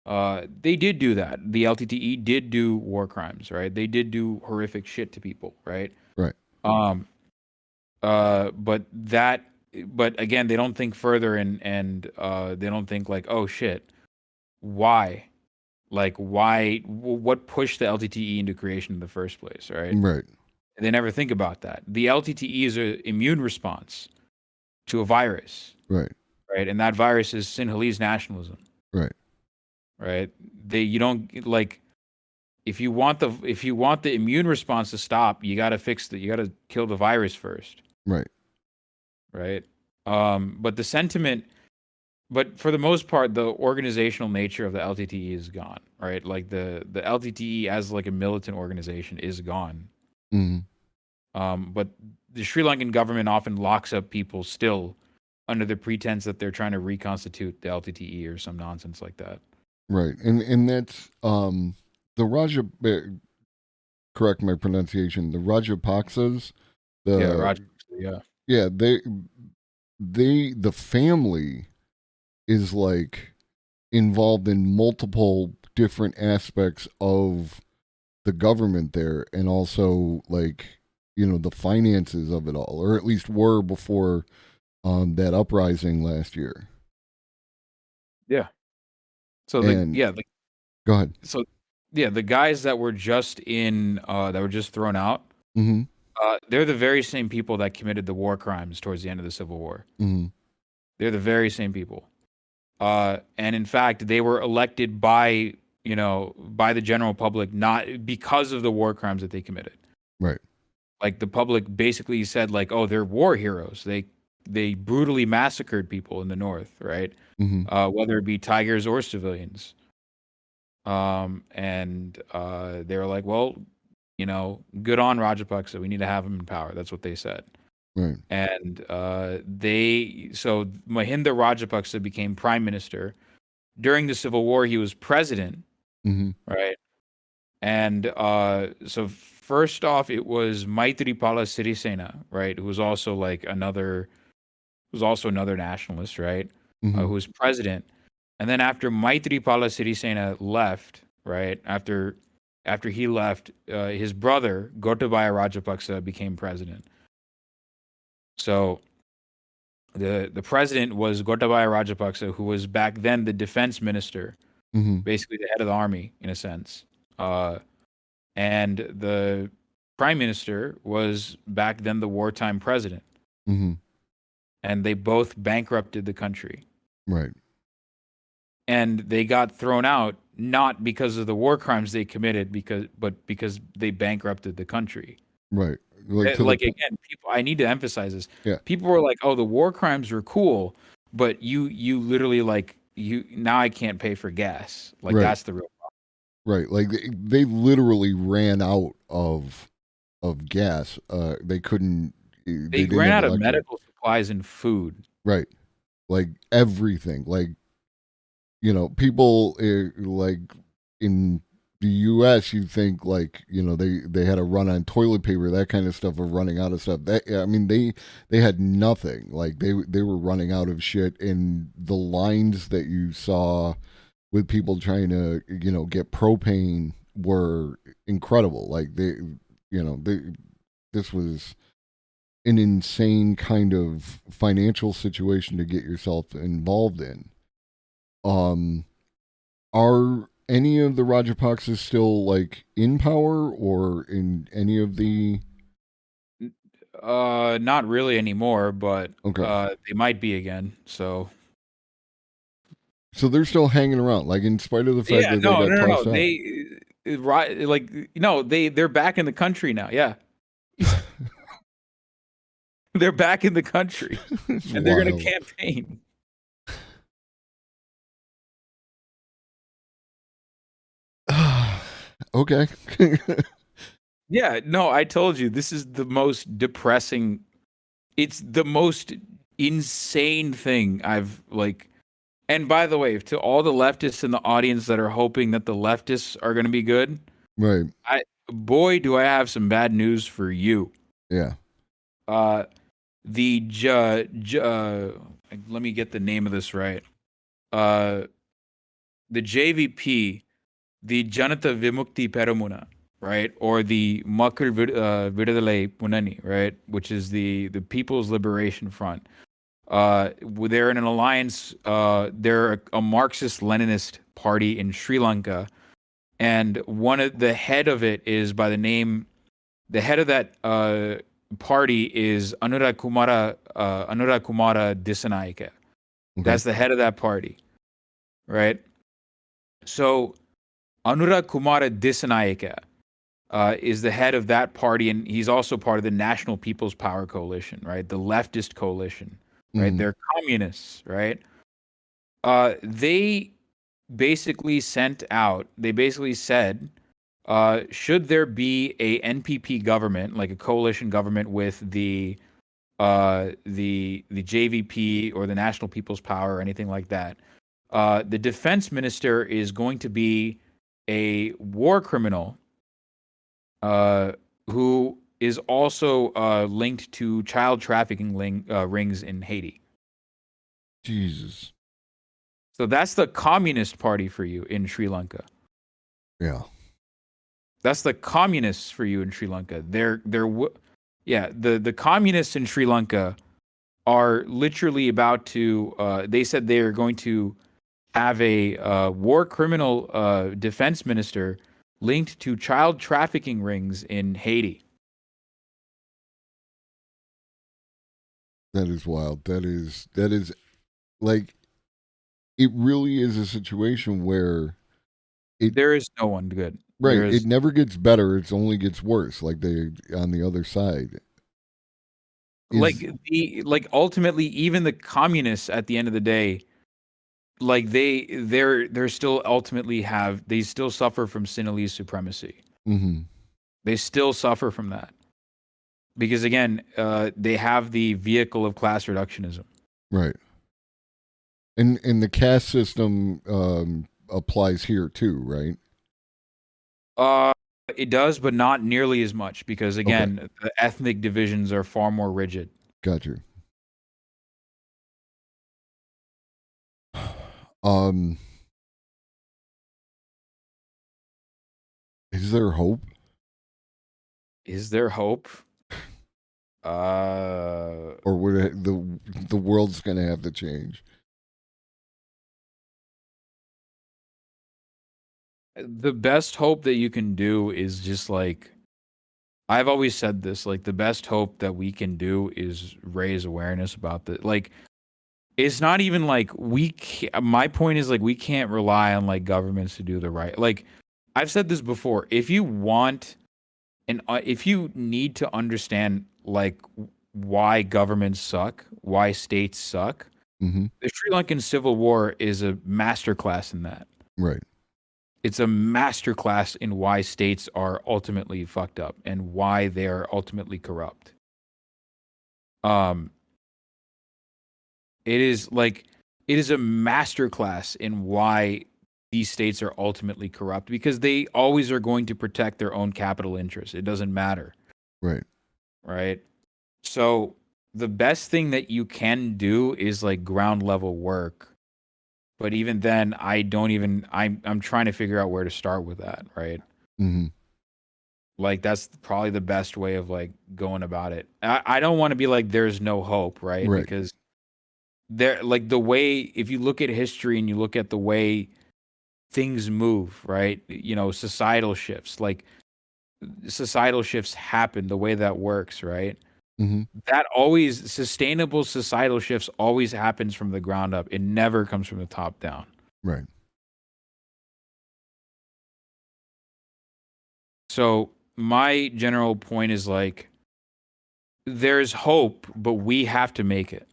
D: do that. The LTTE did do war crimes, right? They did do horrific shit to people, right?
C: Right.
D: Um, but again, they don't think further, and they don't think like, oh shit, why? Like, why? What pushed the LTTE into creation in the first place, right?
C: Right.
D: They never think about that. The LTTE is an immune response to a virus,
C: Right.
D: right? And that virus is Sinhalese nationalism,
C: Right.
D: right? You don't like if you want the immune response to stop, you got to kill the virus first,
C: Right.
D: right? But the sentiment, but for the most part, the organizational nature of the LTTE is gone, right? Like the LTTE as like a militant organization is gone.
C: Mm-hmm.
D: But the Sri Lankan government often locks up people still under the pretense that they're trying to reconstitute the LTTE or some nonsense like that.
C: Right. And that's the Raja. Correct my pronunciation. The Rajapaksas.
D: Yeah, Roger. Yeah.
C: Yeah. The family is like involved in multiple different aspects of the government there, and also like the finances of it all, or at least were before that uprising last year.
D: Yeah. So
C: And go ahead.
D: the guys that were just thrown out,
C: Mm-hmm.
D: they're the very same people that committed the war crimes towards the end of the Civil War.
C: Mm-hmm.
D: They're the very same people. And in fact, they were elected by the general public, not because of the war crimes that they committed.
C: Right.
D: Like the public basically said like, oh, they're war heroes. They they brutally massacred people in the north, right?
C: Hmm.
D: Whether it be tigers or civilians. And they were like, well, good on Rajapaksa. We need to have him in power. That's what they said.
C: Right.
D: And so Mahinda Rajapaksa became prime minister. During the Civil War, he was president,
C: Hmm.
D: right? And so first off, it was Maithripala Sirisena, right, who was also another nationalist, right,
C: Hmm.
D: who was president. And then after Maithripala Sirisena left, right, after he left, his brother Gotabaya Rajapaksa became president. So the president was Gotabaya Rajapaksa, who was back then the defense minister,
C: Hmm.
D: basically the head of the army in a sense. And the prime minister was back then the wartime president.
C: Hmm.
D: And they both bankrupted the country.
C: Right.
D: And they got thrown out not because of the war crimes they committed, but because they bankrupted the country.
C: Right. Like, to
D: Like
C: the,
D: again, people. I need to emphasize this.
C: yeah.
D: People were like, "Oh, the war crimes were cool," but you literally now I can't pay for gas. Like
C: Right.
D: that's the real
C: Right. Like they literally ran out of gas. They couldn't. They
D: They
C: didn't
D: ran
C: have
D: out of
C: electric.
D: medical supplies and food.
C: Right. Like everything. Like, people like in the U.S. you think like they had a run on toilet paper, that kind of stuff, of running out of stuff. They had nothing. Like they were running out of shit, and the lines that you saw with people trying to get propane were incredible. Like this was an insane kind of financial situation to get yourself involved in. Are any of the Rajapaksas still like in power or in any of the?
D: Not really anymore, but
C: Okay.
D: they might be again. So
C: So they're still hanging around, like in spite of the fact
D: yeah,
C: that they got
D: no.
C: tossed out.
D: They're back in the country now. Yeah, they're back in the country,
C: It's
D: and they're gonna
C: wild.
D: campaign.
C: Okay.
D: Yeah, no, I told you this is the most depressing. It's the most insane thing I've like. And by the way, to all the leftists in the audience that are hoping that the leftists are going to be good,
C: Right.
D: boy, do I have some bad news for you.
C: Yeah.
D: Uh, let me get the name of this right. The JVP, the Janata Vimukti Peramuna, right, or the Makar Vidudalai Munani, right, which is the People's Liberation Front. They're in an alliance. They're a Marxist-Leninist party in Sri Lanka, and one of the head of it is by the name. The head of that party is Anurag Kumara Dissanayake.
C: Okay.
D: That's the head of that party, right? So Anurag Kumara Dissanayake is the head of that party, and he's also part of the National People's Power Coalition, right? The leftist coalition, right?
C: Mhm.
D: They're communists, right? They basically said, should there be a NPP government, like a coalition government with the JVP or the National People's Power or anything like that, the defense minister is going to be a war criminal who is also linked to child trafficking rings in Haiti.
C: Jesus.
D: So that's the Communist Party for you in Sri Lanka.
C: Yeah.
D: That's the communists for you in Sri Lanka. The communists in Sri Lanka are literally about to. They said they are going to have a war criminal defense minister linked to child trafficking rings in Haiti.
C: That is wild. That is like, it really is a situation where
D: There is no one good.
C: right,
D: There is,
C: it never gets better, it only gets worse, like they on the other side.
D: like ultimately, even the communists at the end of the day, like they're still ultimately they still suffer from Sinhalese supremacy.
C: Mm-hmm.
D: They still suffer from that because again, they have the vehicle of class reductionism.
C: Right. And the caste system applies here too, right?
D: It does, but not nearly as much because again, the ethnic divisions are far more rigid.
C: Gotcha. Is there hope?
D: Is there hope?
C: Or would the world's going to have to change?
D: The best hope that you can do is just like I've always said this, like the best hope that we can do is raise awareness about the like it's not even like my point is like we can't rely on like governments to do the right. Like I've said this before, if you want and if you need to understand like why governments suck, why states suck,
C: Mm-hmm.
D: the Sri Lankan Civil War is a masterclass in that.
C: Right.
D: It's a masterclass in why states are ultimately fucked up and why they're ultimately corrupt. It is a masterclass in why these states are ultimately corrupt because they always are going to protect their own capital interests. It doesn't matter.
C: Right.
D: Right. So the best thing that you can do is like ground level work. But even then, I'm trying to figure out where to start with that, right?
C: Mm-hmm.
D: Like that's probably the best way of like going about it. I don't want to be like there's no hope, right?
C: Right.
D: Because there like the way if you look at history and you look at the way things move, right? You know, societal shifts happen, the way that works, right?
C: Mm-hmm.
D: That always sustainable societal shifts always happens from the ground up. It never comes from the top down.
C: Right.
D: So my general point is like there's hope, but we have to make it.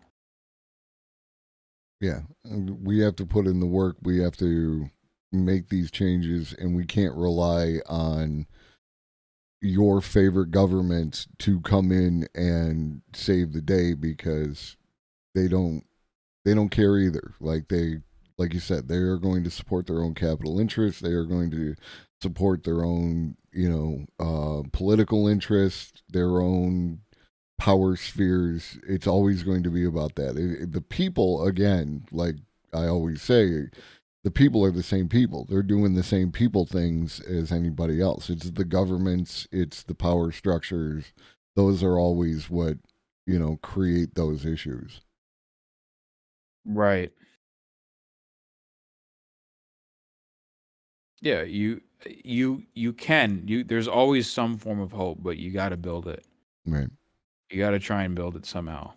C: Yeah. We have to put in the work. We have to make these changes, and we can't rely on your favorite government to come in and save the day because they don't care either. Like you said, they are going to support their own capital interests. They are going to support their own, political interests, their own power spheres. It's always going to be about that. The people, again, like I always say, the people are the same people. They're doing the same people things as anybody else. It's the governments, it's the power structures. Those are always what, create those issues.
D: Right. Yeah, you can. There's always some form of hope, but you got to build it.
C: Right.
D: You got to try and build it somehow.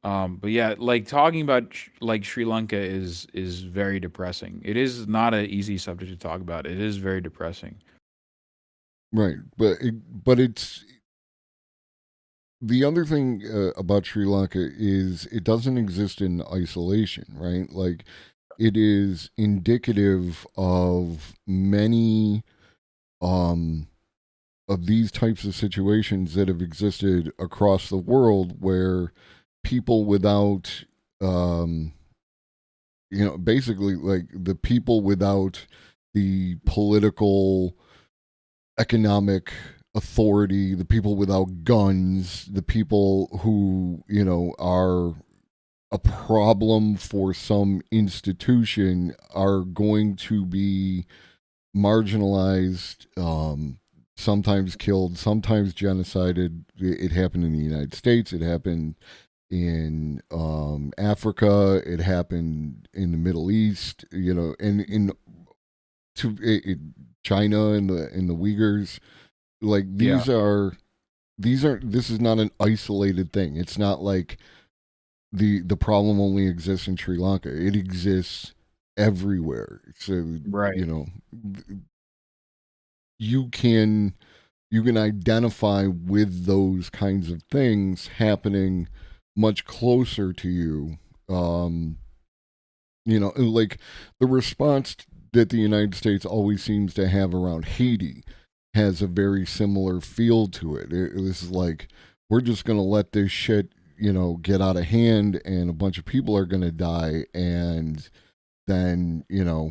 D: But yeah, like talking about like Sri Lanka is very depressing. It is not an easy subject to talk about. It is very depressing.
C: Right. But it's the other thing about Sri Lanka is it doesn't exist in isolation, right? Like it is indicative of many of these types of situations that have existed across the world where people without basically like the people without the political economic authority, the people without guns, the people who, are a problem for some institution are going to be marginalized, sometimes killed, sometimes genocided. It happened in the United States. It happened in Africa. It happened in the Middle East. And in China and the Uyghurs. Like this is not an isolated thing. It's not like the problem only exists in Sri Lanka. It exists everywhere. So
D: Right.
C: you can you can identify with those kinds of things happening much closer to you. Like the response that the United States always seems to have around Haiti has a very similar feel to it. It was like, we're just going to let this shit, get out of hand, and a bunch of people are going to die, and then,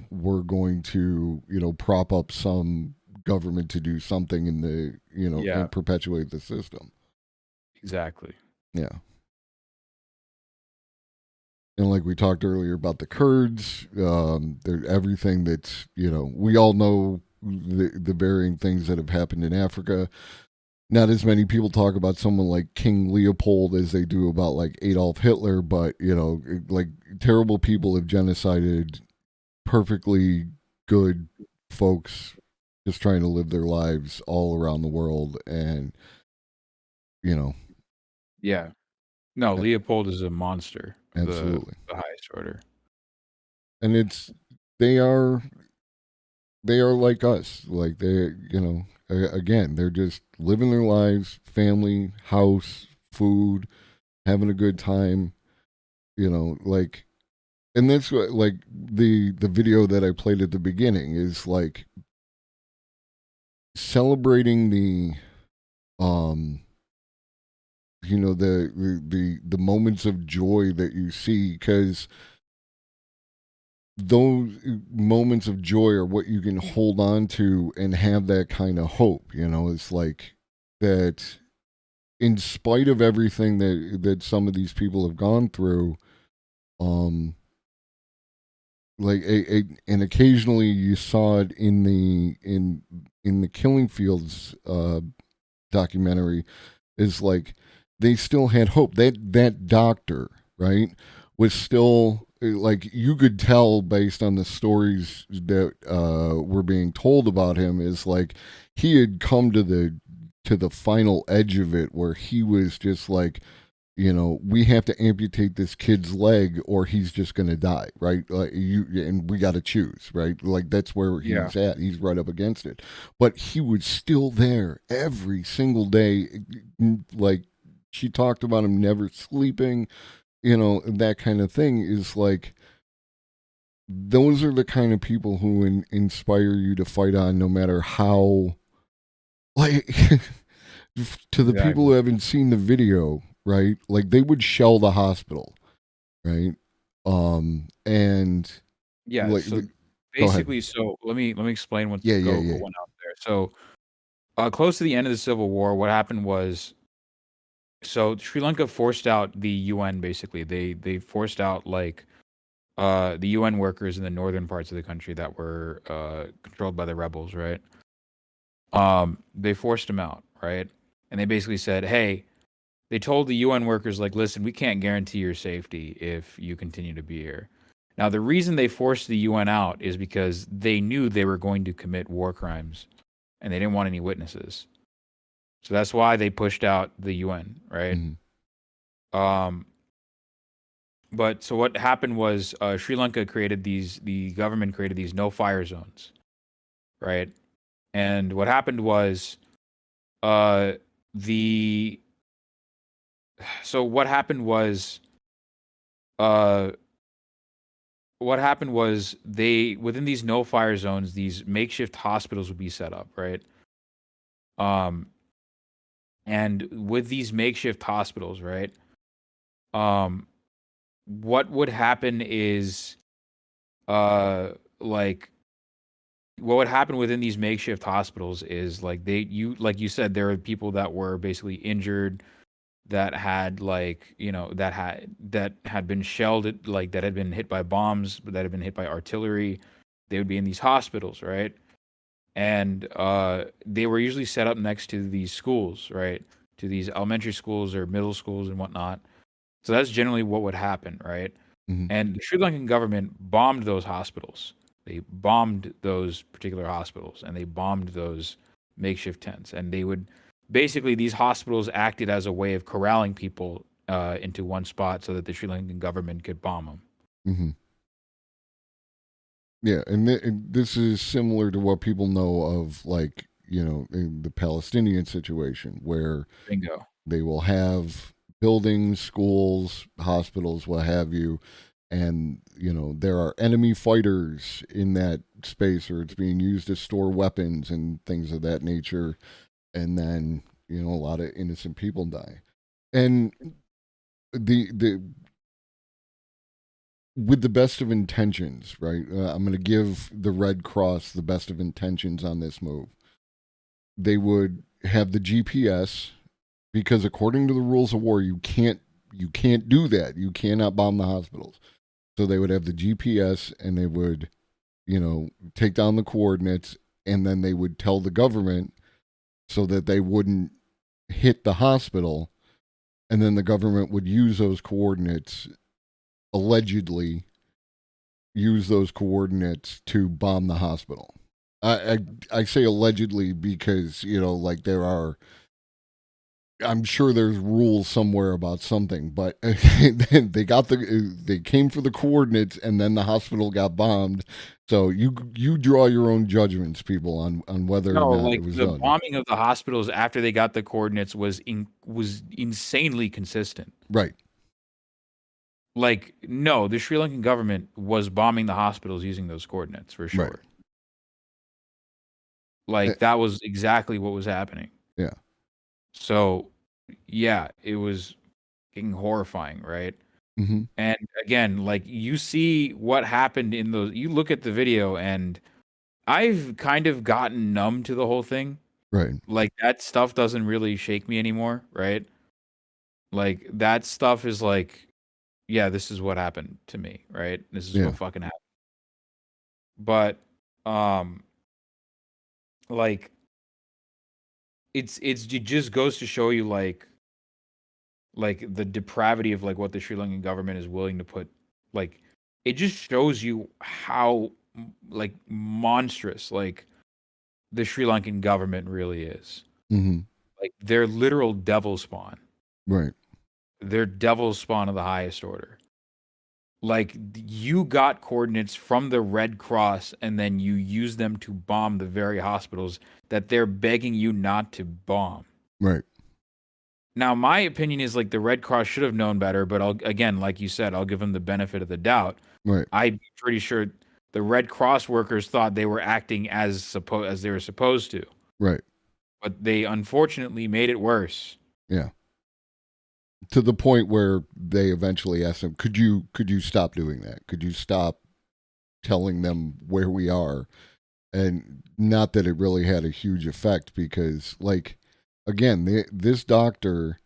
C: we're going to, prop up some government to do something in the, and perpetuate the system.
D: Exactly.
C: Yeah. And like we talked earlier about the Kurds, everything that's, we all know the varying things that have happened in Africa. Not as many people talk about someone like King Leopold as they do about like Adolf Hitler, but, like terrible people have genocided perfectly good folks just trying to live their lives all around the world. And,
D: Yeah. No, Leopold is a monster.
C: Absolutely.
D: The highest order.
C: And they are like us. Like again, they're just living their lives, family, house, food, having a good time, like, and that's what, like, the video that I played at the beginning is like celebrating the the moments of joy that you see, because those moments of joy are what you can hold on to and have that kind of hope. It's like that in spite of everything that some of these people have gone through, like and occasionally you saw it in the Killing Fields documentary, is like they still had hope. That doctor, right, was still, like, you could tell based on the stories that were being told about him, is like he had come to the final edge of it, where he was just like, we have to amputate this kid's leg or he's just going to die, right? Like, and we got to choose, right? Like, that's where he's at. He's right up against it. But he was still there every single day. Like, she talked about him never sleeping, that kind of thing. Is like, those are the kind of people who inspire you to fight on, no matter how, like, to the people who haven't seen the video, right? Like, they would shell the hospital, right? And
D: yeah,
C: like,
D: so basically, so let me explain what's going out there. So, close to the end of the Civil War, what happened was, so Sri Lanka forced out the UN. Basically, they forced out, like, the UN workers in the northern parts of the country that were controlled by the rebels, right? They forced them out, right? And they basically said, hey, they told the UN workers, like, listen, we can't guarantee your safety if you continue to be here. Now, the reason they forced the UN out is because they knew they were going to commit war crimes, and they didn't want any witnesses. So that's why they pushed out the UN, right? Mm-hmm. But so what happened was, Sri Lanka the government created these no-fire zones, right? And what happened was, what happened was they, within these no-fire zones, these makeshift hospitals would be set up, right? And with these makeshift hospitals, right? What would happen is, like, what would happen within these makeshift hospitals is, like, like you said, there were people that were basically injured, that had, like, that had been shelled, like, that had been hit by bombs, that had been hit by artillery. They would be in these hospitals, right? And they were usually set up next to these schools, right? To these elementary schools or middle schools and whatnot. So that's generally what would happen, right? Mm-hmm. And the Sri Lankan government bombed those hospitals. They bombed those particular hospitals, and they bombed those makeshift tents. And they would, basically, these hospitals acted as a way of corralling people into one spot so that the Sri Lankan government could bomb them.
C: Mm-hmm. Yeah, and this is similar to what people know of, like, in the Palestinian situation where
D: Bingo.
C: they will have buildings, schools, hospitals, what have you, and there are enemy fighters in that space, or it's being used to store weapons and things of that nature, and then a lot of innocent people die, and the with the best of intentions, right? I'm going to give the Red Cross the best of intentions on this move. They would have the GPS, because according to the rules of war, you can't do that. You cannot bomb the hospitals. So they would have the GPS, and they would, take down the coordinates, and then they would tell the government so that they wouldn't hit the hospital, and then the government would use those coordinates, allegedly use those coordinates to bomb the hospital. I say allegedly because there are, I'm sure there's rules somewhere about something, but they came for the coordinates, and then the hospital got bombed. So you draw your own judgments, people, on whether or not it was
D: the
C: done.
D: bombing of the hospitals after they got the coordinates was insanely consistent.
C: Right.
D: Like, no, the Sri Lankan government was bombing the hospitals using those coordinates for sure.
C: Right.
D: Like, that was exactly what was happening.
C: Yeah.
D: So, yeah, it was fucking horrifying, right?
C: Mm-hmm.
D: And again, like, you see what happened in those. You look at the video, and I've kind of gotten numb to the whole thing.
C: Right.
D: Like, that stuff doesn't really shake me anymore, right? Like, that stuff is like, yeah, this is what happened to me, right? This is what fucking happened. But, like, it just goes to show you, like the depravity of, like, what the Sri Lankan government is willing to put. Like, it just shows you how, like, monstrous, like, the Sri Lankan government really is.
C: Mm-hmm.
D: Like, they're literal devil spawn.
C: Right.
D: They're devil spawn of the highest order. Like, you got coordinates from the Red Cross, and then you use them to bomb the very hospitals that they're begging you not to bomb.
C: Right.
D: Now, my opinion is, like, the Red Cross should have known better, but again, like you said, I'll give them the benefit of the doubt.
C: Right.
D: I'm pretty sure the Red Cross workers thought they were acting as they were supposed to.
C: Right.
D: But they unfortunately made it worse.
C: Yeah. To the point where they eventually asked them, could you stop doing that? Could you stop telling them where we are? And not that it really had a huge effect, because, like, again, this doctor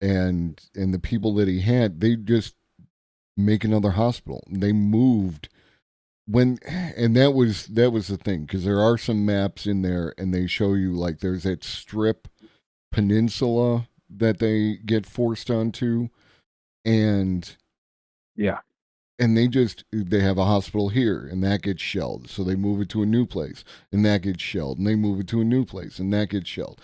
C: and the people that he had, they just make another hospital. They moved and that was the thing, because there are some maps in there, and they show you, like, there's that strip peninsula that they get forced onto, and
D: yeah,
C: and they have a hospital here, and that gets shelled, so they move it to a new place, and that gets shelled, and they move it to a new place, and that gets shelled.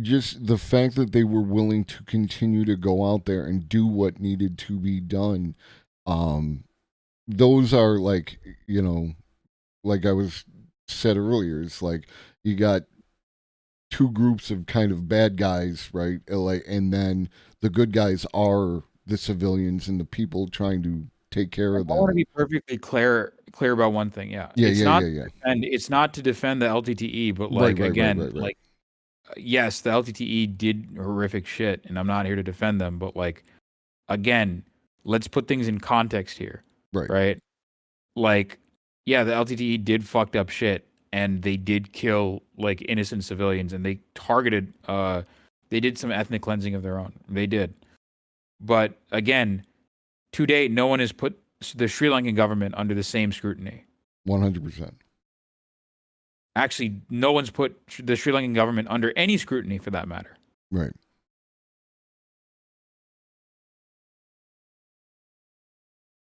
C: Just the fact that they were willing to continue to go out there and do what needed to be done, those are, like, like I was said earlier, it's like you got two groups of kind of bad guys, right? Like, and then the good guys are the civilians and the people trying to take care of them.
D: I want to be perfectly clear about one thing. Yeah. And it's not to defend the LTTE, but, like, right. Like, yes, the LTTE did horrific shit, and I'm not here to defend them, but, like, again, let's put things in context here. Right? Like, yeah, the LTTE did fucked up shit, and they did kill, like, innocent civilians, and they targeted, they did some ethnic cleansing of their own. They did. But again, to date, no one has put the Sri Lankan government under the same scrutiny.
C: 100%.
D: Actually, no one's put the Sri Lankan government under any scrutiny, for that matter.
C: Right.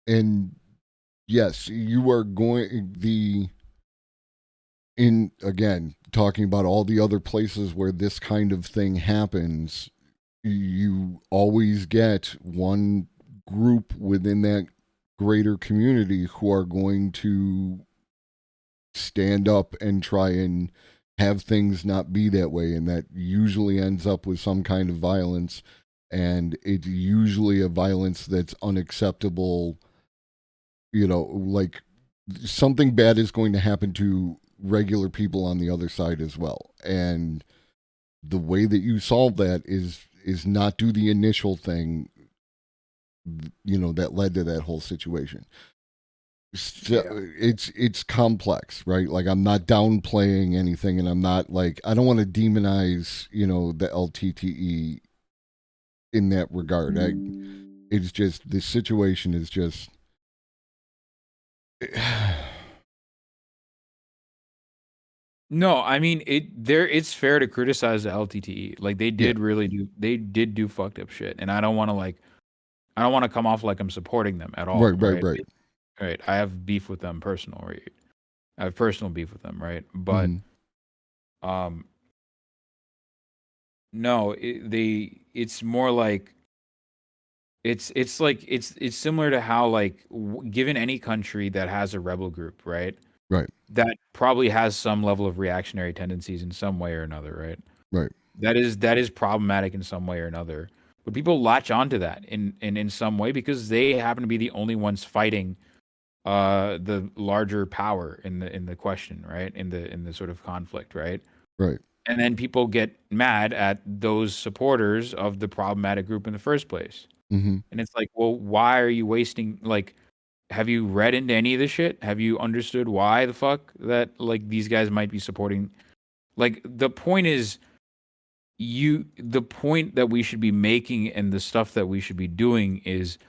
C: And yes, you are again, talking about all the other places where this kind of thing happens, you always get one group within that greater community who are going to stand up and try and have things not be that way, and that usually ends up with some kind of violence, and it's usually a violence that's unacceptable. Like something bad is going to happen to regular people on the other side as well, and the way that you solve that is not do the initial thing, that led to that whole situation. So it's complex, right? Like, I'm not downplaying anything, and I'm not like, I don't want to demonize, the LTTE in that regard. It's just, the situation is just
D: No, I mean it's fair to criticize the LTTE. Like they did do fucked up shit, and I don't want to come off like I'm supporting them at all.
C: right.
D: Right. I have beef with them personal, right? I have personal beef with them, right? But no, it's more like it's similar to how, like, given any country that has a rebel group, right?
C: Right.
D: That probably has some level of reactionary tendencies in some way or another, right?
C: Right.
D: That is problematic in some way or another. But people latch onto that in some way because they happen to be the only ones fighting the larger power in the question, right? In the sort of conflict, right?
C: Right.
D: And then people get mad at those supporters of the problematic group in the first place.
C: Mm-hmm.
D: And it's like, well, why are you wasting, like, have you read into any of this shit? Have you understood why the fuck that, like, these guys might be supporting? Like, the point is, the point that we should be making and the stuff that we should be doing is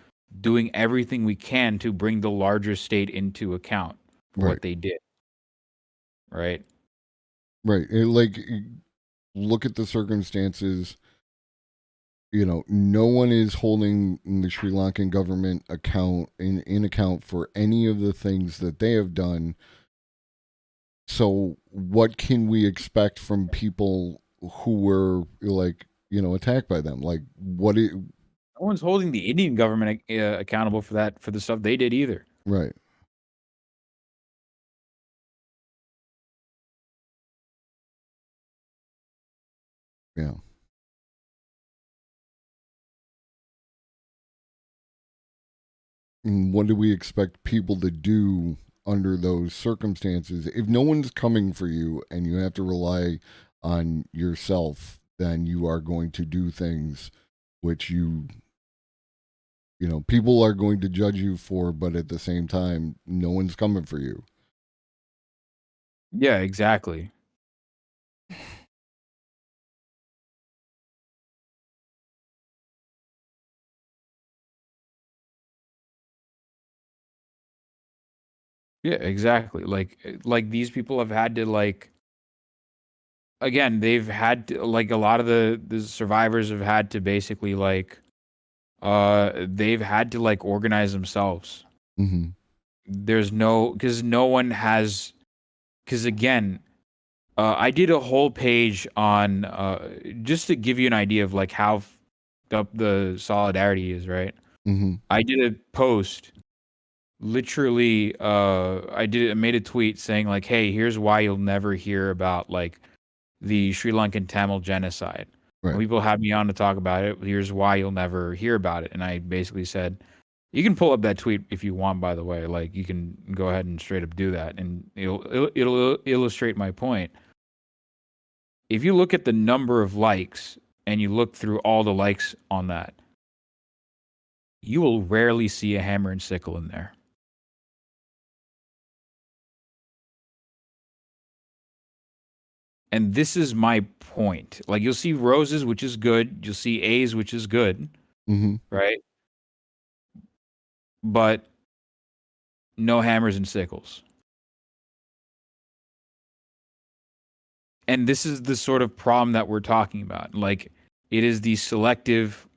D: doing everything we can to bring the larger state into account for what they did. Right?
C: Right. Like, look at the circumstances. No one is holding the Sri Lankan government in account for any of the things that they have done. So what can we expect from people who were, like, attacked by them? Like, no
D: one's holding the Indian government accountable for that, for the stuff they did either.
C: Right. Yeah. And what do we expect people to do under those circumstances? If no one's coming for you and you have to rely on yourself, then you are going to do things which people are going to judge you for, but at the same time, no one's coming for you.
D: Yeah, exactly. Yeah, exactly. Like these people have had to, like, again, they've had to, like, a lot of the survivors have had to basically, like, they've had to, like, organize themselves.
C: Mm-hmm.
D: There's because no one has, because again, I did a whole page on just to give you an idea of, like, how up the solidarity is, right?
C: Mm-hmm.
D: I did a post. Literally, I made a tweet saying, like, hey, here's why you'll never hear about, like, the Sri Lankan Tamil genocide.
C: Right.
D: When people have me on to talk about it, here's why you'll never hear about it. And I basically said, you can pull up that tweet if you want, by the way. Like, you can go ahead and straight up do that, and it'll illustrate my point. If you look at the number of likes and you look through all the likes on that, you will rarely see a hammer and sickle in there. And this is my point. Like, you'll see roses, which is good. You'll see A's, which is good.
C: Mm-hmm.
D: Right? But no hammers and sickles. And this is the sort of problem that we're talking about. Like, it is the selective.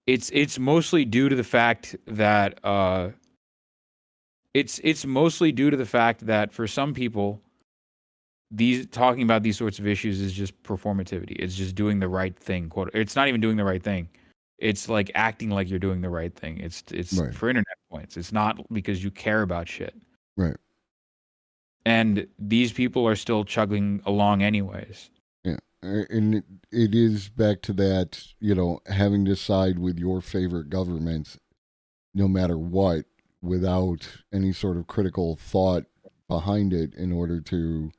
D: It's mostly due to the fact that it's mostly due to the fact that for some people, talking about these sorts of issues is just performativity. It's just doing the right thing. It's not even doing the right thing. It's like acting like you're doing the right thing. It's right. For internet points. It's not because you care about shit.
C: Right.
D: And these people are still chugging along anyways.
C: Yeah, and it is back to that, having to side with your favorite government, no matter what, without any sort of critical thought behind it, in order to,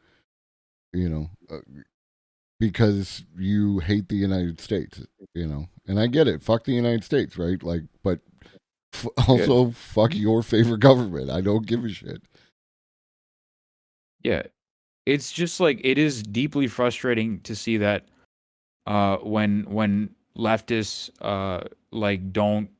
C: because you hate the United States, and I get it. Fuck the United States, right? Like, but also fuck your favorite government. I don't give a shit.
D: Yeah. It's just like, it is deeply frustrating to see that when leftists like don't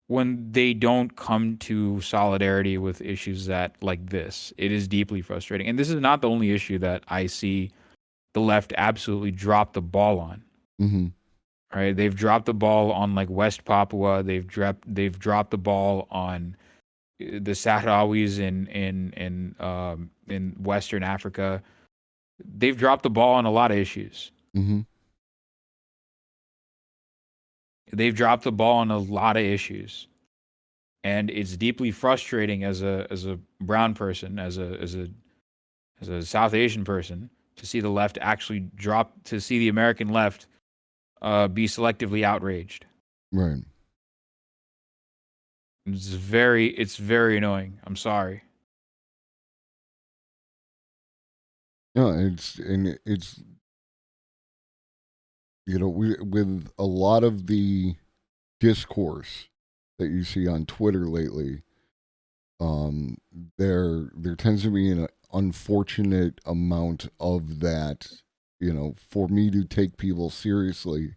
D: when they don't come to solidarity with issues that like this. It is deeply frustrating. And this is not the only issue that I see the left absolutely drop the ball on.
C: Mm-hmm.
D: Right? They've dropped the ball on like West Papua. They've dropped the ball on the Sahrawis in Western Africa. They've dropped the ball on a lot of issues.
C: Mm-hmm.
D: They've dropped the ball on a lot of issues, and it's deeply frustrating as a brown person, as a South Asian person, to see the left actually to see the American left be selectively outraged.
C: Right.
D: It's very annoying. I'm sorry.
C: No, it's with a lot of the discourse that you see on Twitter lately, there tends to be an unfortunate amount of that, for me to take people seriously,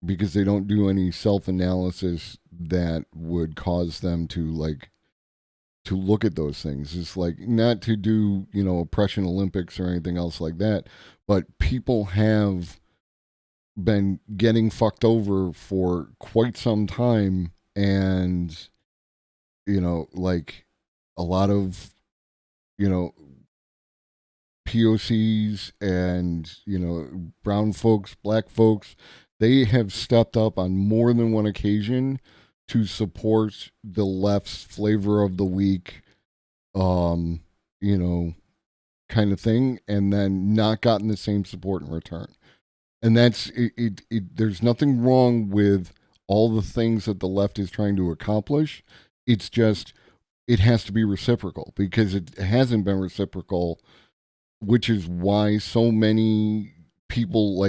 C: because they don't do any self-analysis that would cause them to look at those things. It's like, not to do, oppression Olympics or anything else like that, but people have been getting fucked over for quite some time, and like a lot of POCs and brown folks, black folks, they have stepped up on more than one occasion to support the left's flavor of the week kind of thing, and then not gotten the same support in return. And that's it. There's nothing wrong with all the things that the left is trying to accomplish. It's just, it has to be reciprocal, because it hasn't been reciprocal, which is why so many people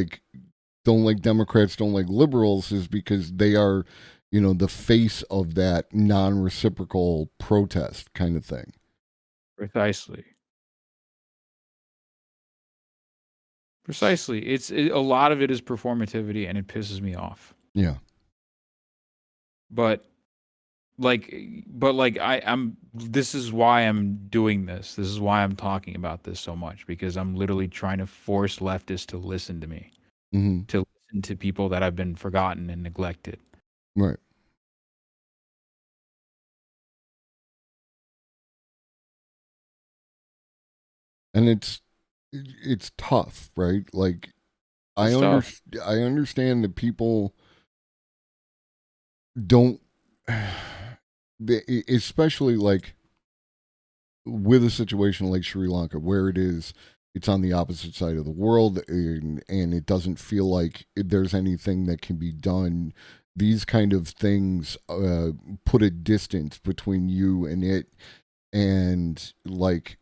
C: don't like Democrats, don't like liberals, is because they are, the face of that non-reciprocal protest kind of thing.
D: Precisely. A lot of it is performativity, and it pisses me off.
C: Yeah.
D: But I'm this is why I'm doing this. This is why I'm talking about this so much, because I'm literally trying to force leftists to listen to me.
C: Mm-hmm.
D: To listen to people that have been forgotten and neglected.
C: Right. And it's tough, right? Like, I understand that people don't, especially like with a situation like Sri Lanka, where it's on the opposite side of the world, and it doesn't feel like there's anything that can be done. These kind of things put a distance between you and it, and like,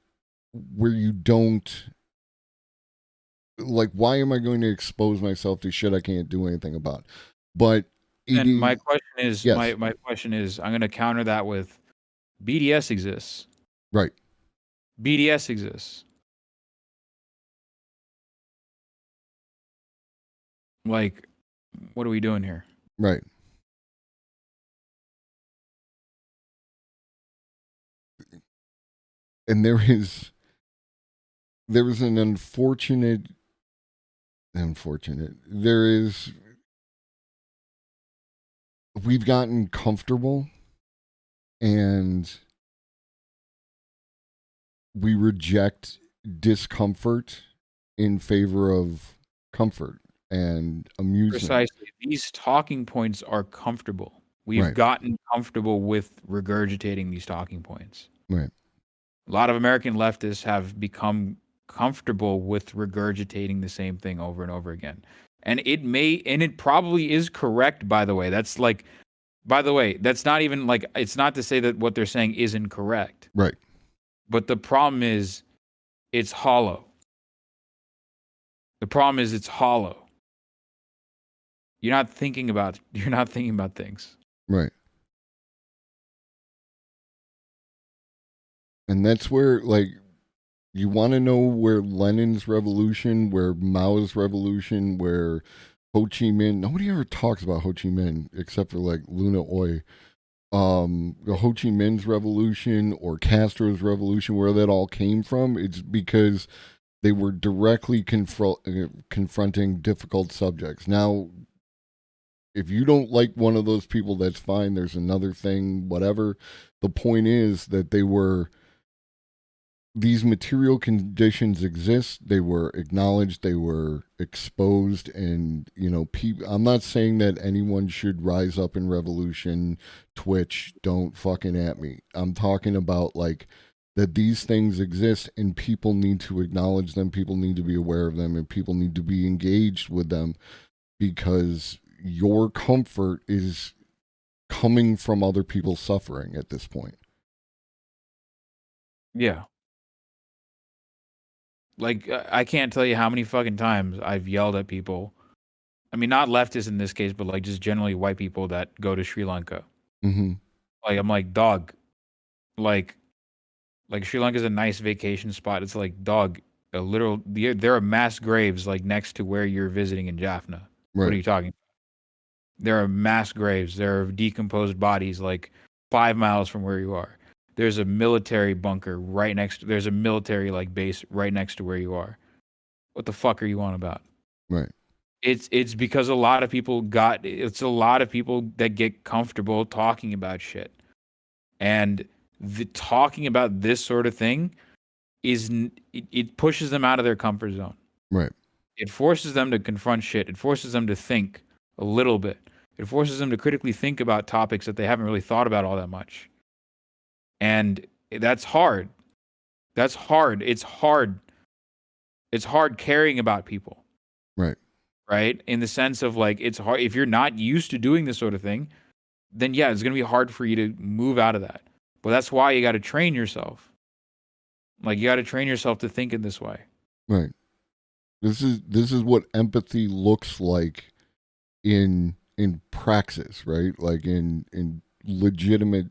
C: where you don't, like, why am I going to expose myself to shit I can't do anything about? But
D: my question is, yes. my question is, I'm going to counter that with BDS exists.
C: Right.
D: BDS exists. Like, what are we doing here?
C: Right. And there was an unfortunate, we've gotten comfortable, and we reject discomfort in favor of comfort and amusement.
D: Precisely. These talking points are comfortable. We've
C: Right.
D: gotten comfortable with regurgitating these talking points.
C: Right.
D: A lot of American leftists have become comfortable with regurgitating the same thing over and over again. And it probably is correct, by the way. That's not even like, it's not to say that what they're saying isn't correct.
C: Right.
D: But the problem is it's hollow. The problem is it's hollow. You're not thinking about things.
C: Right. And that's where, like, you want to know where Lenin's revolution, where Mao's revolution, where Ho Chi Minh, nobody ever talks about Ho Chi Minh except for like Luna Oy. The Ho Chi Minh's revolution or Castro's revolution, where that all came from, it's because they were directly confronting difficult subjects. Now, if you don't like one of those people, that's fine. There's another thing, whatever. The point is that these material conditions exist. They were acknowledged. They were exposed. And, I'm not saying that anyone should rise up in revolution. Twitch, don't fucking at me. I'm talking about, like, that these things exist and people need to acknowledge them. People need to be aware of them and people need to be engaged with them, because your comfort is coming from other people's suffering at this point.
D: Yeah. Like, I can't tell you how many fucking times I've yelled at people. I mean, not leftists in this case, but like just generally white people that go to Sri Lanka.
C: Mm-hmm.
D: Like, I'm like, dog, like Sri Lanka is a nice vacation spot. It's like, dog, there are mass graves like next to where you're visiting in Jaffna.
C: Right.
D: What are you talking about? There are mass graves. There are decomposed bodies like 5 miles from where you are. There's a military bunker there's a military like base right next to where you are. What the fuck are you on about?
C: Right.
D: It's because a lot of people that get comfortable talking about shit. And talking about this sort of thing it pushes them out of their comfort zone.
C: Right.
D: It forces them to confront shit. It forces them to think a little bit. It forces them to critically think about topics that they haven't really thought about all that much. And that's hard. That's hard. It's hard. It's hard caring about people.
C: Right.
D: Right? In the sense of, like, it's hard. If you're not used to doing this sort of thing, then yeah, it's going to be hard for you to move out of that. But that's why you got to train yourself. Like, you got to train yourself to think in this way.
C: Right. This is what empathy looks like in praxis, right? Like in legitimate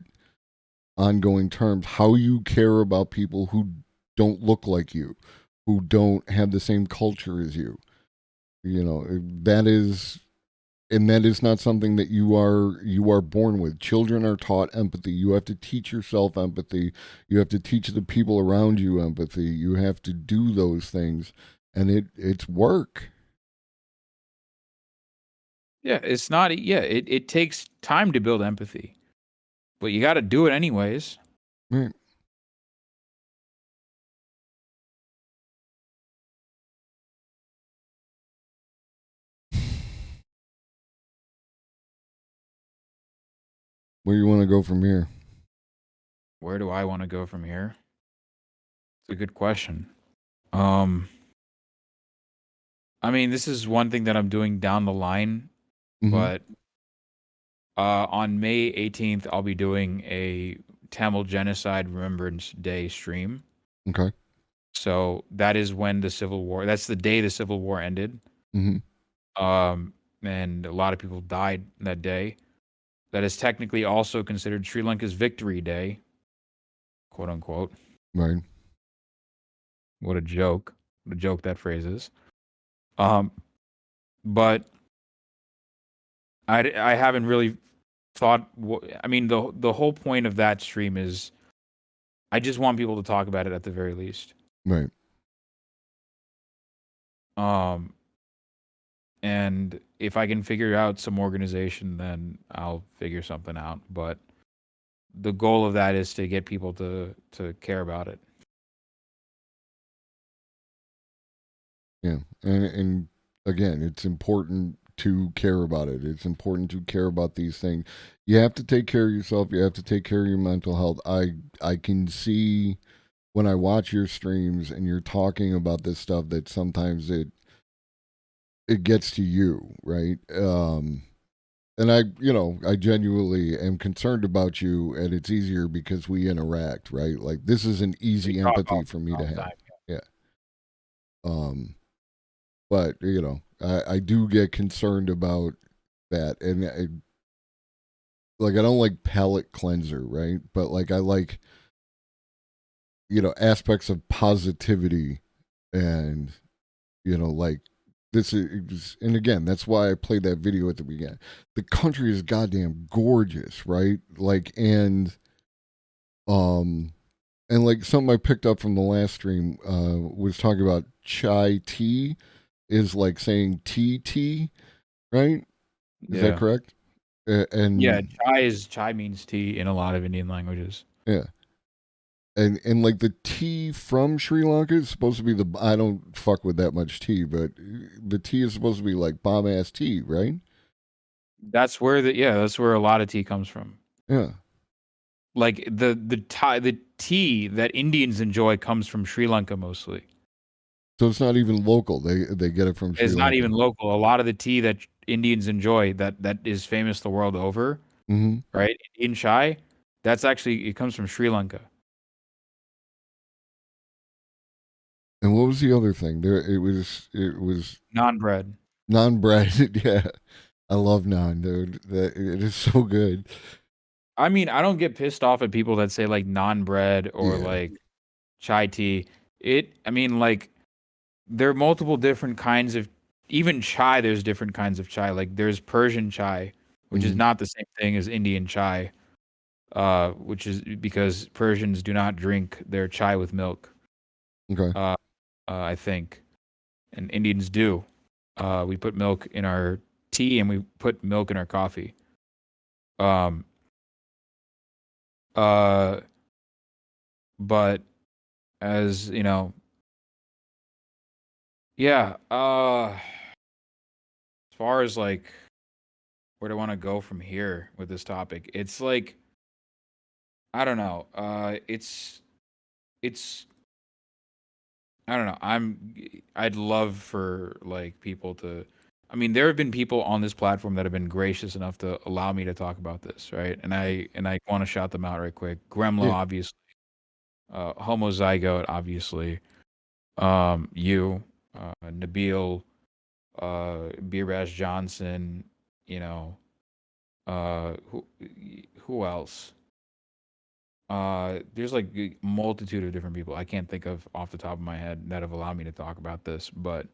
C: ongoing terms, how you care about people who don't look like you, who don't have the same culture as you. That is not something that you are born with. Children are taught empathy. You have to teach yourself empathy. You have to teach the people around you empathy. You have to do those things, and it's work.
D: Yeah, it's not. Yeah, it takes time to build empathy, but you got to do it anyways.
C: Right. Where do you want to go from here?
D: Where do I want to go from here? It's a good question. I mean, this is one thing that I'm doing down the line, but on May 18th, I'll be doing a Tamil Genocide Remembrance Day stream.
C: Okay.
D: So that is when that's the day the Civil War ended. Mm-hmm. And a lot of people died that day. That is technically also considered Sri Lanka's Victory Day, quote unquote.
C: Right.
D: What a joke. What a joke that phrase is. But I haven't really thought. I mean, the whole point of that stream is I just want people to talk about it at the very least.
C: Right.
D: And if I can figure out some organization, then I'll figure something out. But the goal of that is to get people to care about it.
C: Yeah, and again, it's important to care about it. It's important to care about these things. You have to take care of yourself. You have to take care of your mental health. I can see when I watch your streams and you're talking about this stuff that sometimes it gets to you, right? And I genuinely am concerned about you, and it's easier because we interact, right? Like this is an easy empathy for me to have. Yeah. But I do get concerned about that, and I don't like palate cleanser, right? But like I like aspects of positivity, and like this is, and again, that's why I played that video at the beginning. The country is goddamn gorgeous, right? Like and like something I picked up from the last stream was talking about chai tea is like saying tea, right? Is that correct? And
D: yeah, chai means tea in a lot of Indian languages.
C: Yeah. And like the tea from Sri Lanka is supposed to be I don't fuck with that much tea, but the tea is supposed to be like bomb ass tea, right?
D: That's where that's where a lot of tea comes from.
C: Yeah.
D: Like the tea that Indians enjoy comes from Sri Lanka mostly.
C: So it's not even local. They get it from Sri Lanka.
D: It's not even local. A lot of the tea that Indians enjoy that is famous the world over, right? Indian chai, it comes from Sri Lanka.
C: And what was the other thing? It was
D: naan bread.
C: Naan bread, yeah. I love naan, dude. It is so good.
D: I mean, I don't get pissed off at people that say like naan bread or like chai tea. Like there are multiple different kinds of, even chai, there's different kinds of chai. Like there's Persian chai, which is not the same thing as Indian chai, which is because Persians do not drink their chai with milk.
C: Okay.
D: I think. And Indians do. We put milk in our tea and we put milk in our coffee. But as you know, as far as like where do I want to go from here with this topic, it's like I don't know. It's I don't know. I'd love for like people to. I mean, there have been people on this platform that have been gracious enough to allow me to talk about this, right? And I want to shout them out right quick. Gremlo, obviously. Homozygote, obviously. You, Nabil, Beerbash Johnson. Who else? There's like a multitude of different people I can't think of off the top of my head that have allowed me to talk about this, but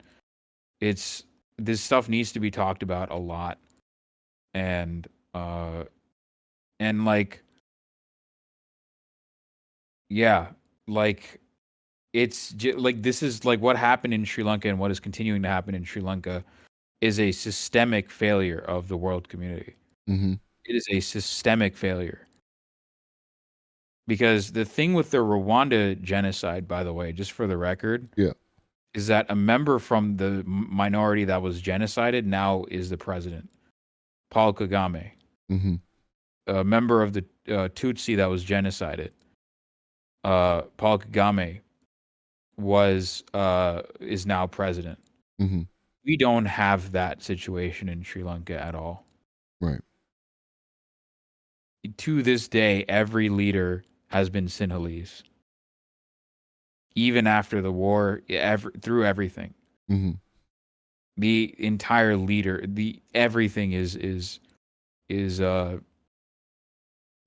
D: this stuff needs to be talked about a lot, and like like it's like this is like what happened in Sri Lanka and what is continuing to happen in Sri Lanka is a systemic failure of the world community. It is a systemic failure. Because the thing with the Rwanda genocide, by the way, just for the record, is that a member from the minority that was genocided now is the president, Paul Kagame. A member of the Tutsi that was genocided, Paul Kagame, is now president. We don't have that situation in Sri Lanka at all.
C: Right.
D: To this day, every leader has been Sinhalese. Even after the war, through everything. The entire leader, everything is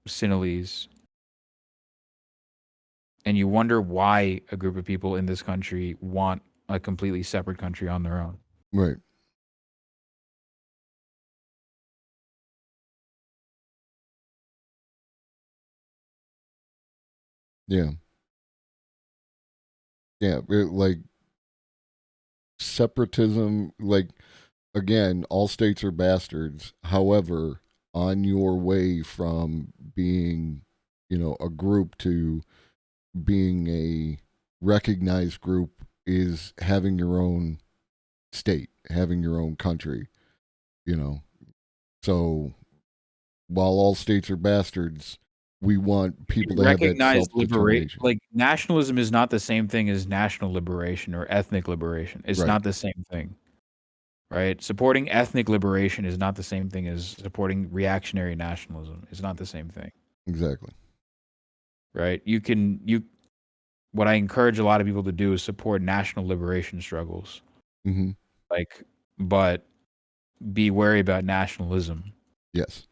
D: Sinhalese. And you wonder why a group of people in this country want a completely separate country on their own.
C: Right. Yeah. Yeah, like separatism, like again, all states are bastards. However, on your way from being, a group to being a recognized group is having your own state, having your own country. you know. So while all states are bastards, we want people to have that
D: Recognize
C: self-determination.
D: like nationalism is not the same thing as national liberation or ethnic liberation. It's
C: Right.
D: not the same thing. Right? Supporting ethnic liberation is not the same thing as supporting reactionary nationalism. It's not the same thing.
C: Exactly.
D: Right? What I encourage a lot of people to do is support national liberation struggles.
C: Mm-hmm.
D: Like, but be wary about nationalism.
C: Yes.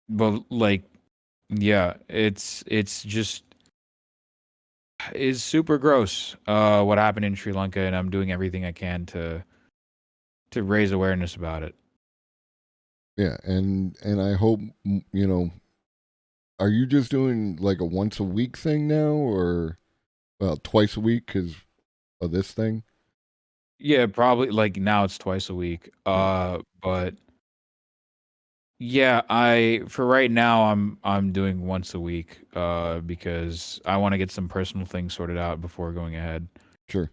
D: But like, yeah, it's just is super gross. What happened in Sri Lanka, and I'm doing everything I can to raise awareness about it.
C: Yeah, and I hope are you just doing like a once a week thing now, or twice a week because of this thing?
D: Yeah, probably like now it's twice a week. But yeah, for right now I'm doing once a week because I want to get some personal things sorted out before going ahead.
C: Sure.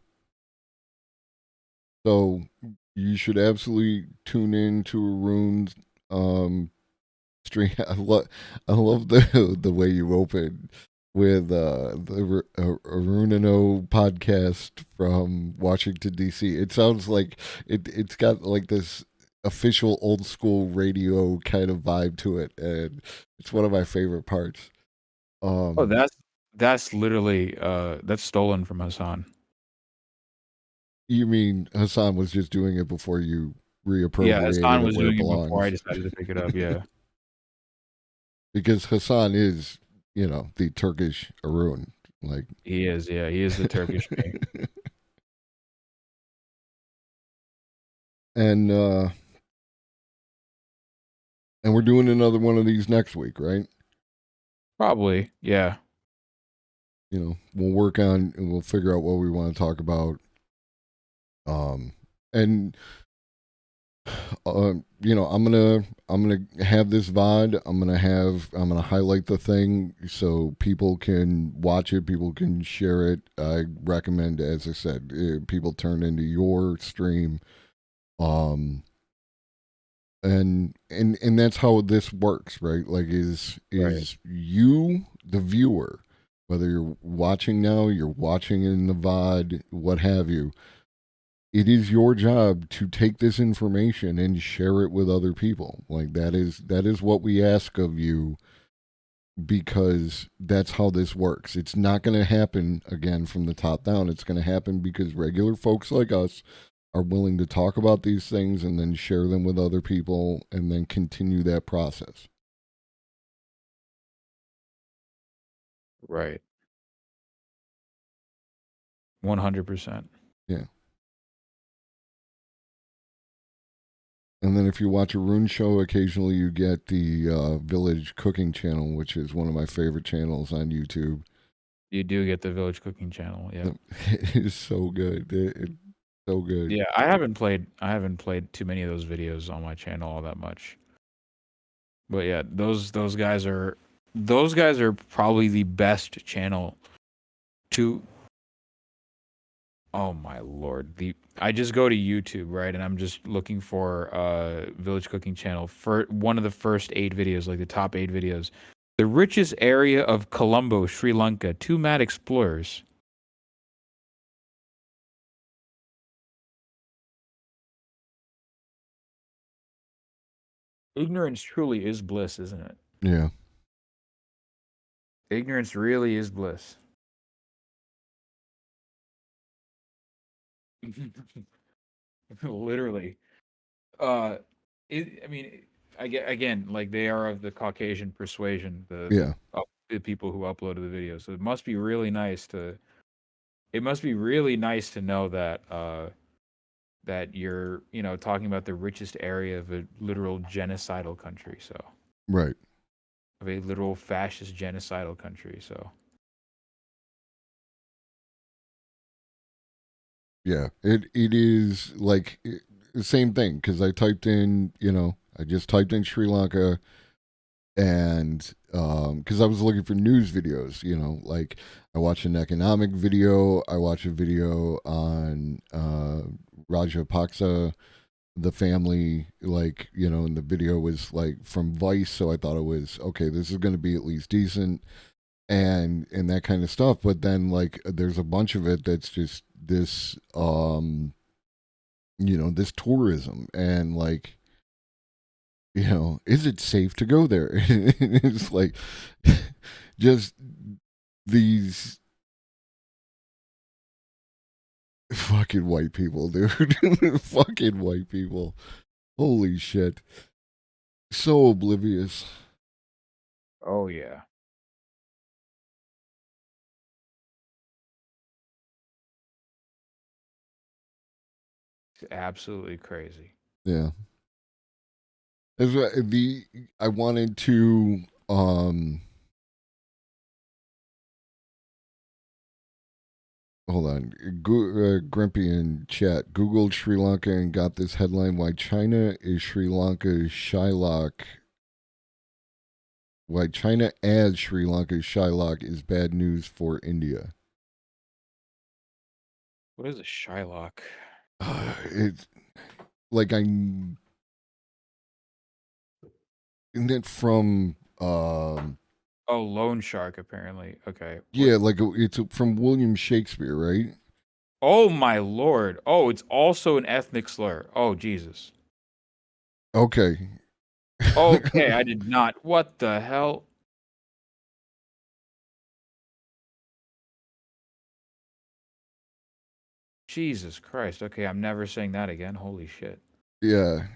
C: So you should absolutely tune in to Arun's stream. I love the way you open with the Arun and O podcast from Washington D.C. It sounds like it's got like this official old school radio kind of vibe to it, and it's one of my favorite parts.
D: Oh, that's literally that's stolen from Hassan.
C: You mean Hassan was just doing it before you
D: Yeah,
C: reappropriated
D: Hassan
C: it
D: was
C: where it
D: doing it before I
C: belongs?
D: decided to pick it up. Yeah,
C: Because Hassan is, the Turkish Arun. Like,
D: he is. Yeah, he is the Turkish me.
C: and we're doing another one of these next week, right?
D: Probably. Yeah.
C: We'll work on and we'll figure out what we want to talk about. And I'm gonna have this VOD. I'm gonna highlight the thing so people can watch it, people can share it. I recommend, as I said, people turn into your stream. And that's how this works, right? Like, is
D: Right.
C: you the viewer, whether you're watching now, you're watching in the VOD, what have you, it is your job to take this information and share it with other people. Like, that is what we ask of you, because that's how this works. It's not going to happen again from the top down. It's going to happen because regular folks like us are willing to talk about these things and then share them with other people and then continue that process.
D: Right. 100%.
C: Yeah. And then if you watch a Rune show, occasionally you get the Village Cooking channel, which is one of my favorite channels on YouTube.
D: You do get the Village Cooking channel. Yeah.
C: It is so good. It's so good.
D: Yeah, I haven't played too many of those videos on my channel all that much. But yeah, those guys are probably the best channel to. Oh my lord. I just go to YouTube, right? And I'm just looking for Village Cooking channel for one of the first 8 videos, like the top 8 videos. The richest area of Colombo, Sri Lanka, 2 mad explorers. Ignorance truly is bliss, isn't it?
C: Yeah.
D: Ignorance really is bliss. Literally. I mean, I get again, like they are of the Caucasian persuasion,
C: Yeah.
D: the people who uploaded the video. So it must be really nice to. It must be really nice to know that that you're talking about the richest area of a literal genocidal country. So
C: Right.
D: of a literal fascist genocidal country. So
C: Yeah. It is like the same thing, because I just typed in Sri Lanka. and because I was looking for news videos, like I watched an economic video, I watched a video on Rajapaksa, the family, like, and the video was like from Vice, so I thought it was okay, this is going to be at least decent, and that kind of stuff. But then like there's a bunch of it that's just this this tourism, and like, is it safe to go there? It's like just these fucking white people, dude. Fucking white people. Holy shit. So oblivious.
D: Oh yeah. It's absolutely crazy.
C: Yeah. That's what I wanted to hold on. Grimpy in chat. Googled Sri Lanka and got this headline: Why China is Sri Lanka's Shylock. Why China as Sri Lanka's Shylock is bad news for India.
D: What is a Shylock?
C: It's like isn't it from
D: Oh, loan shark, apparently. Okay.
C: yeah, like it's from William Shakespeare, right?
D: Oh my lord. Oh, it's also an ethnic slur. Oh Jesus.
C: Okay.
D: Okay, I did not. What the hell? Jesus Christ. Okay, I'm never saying that again. Holy shit.
C: Yeah.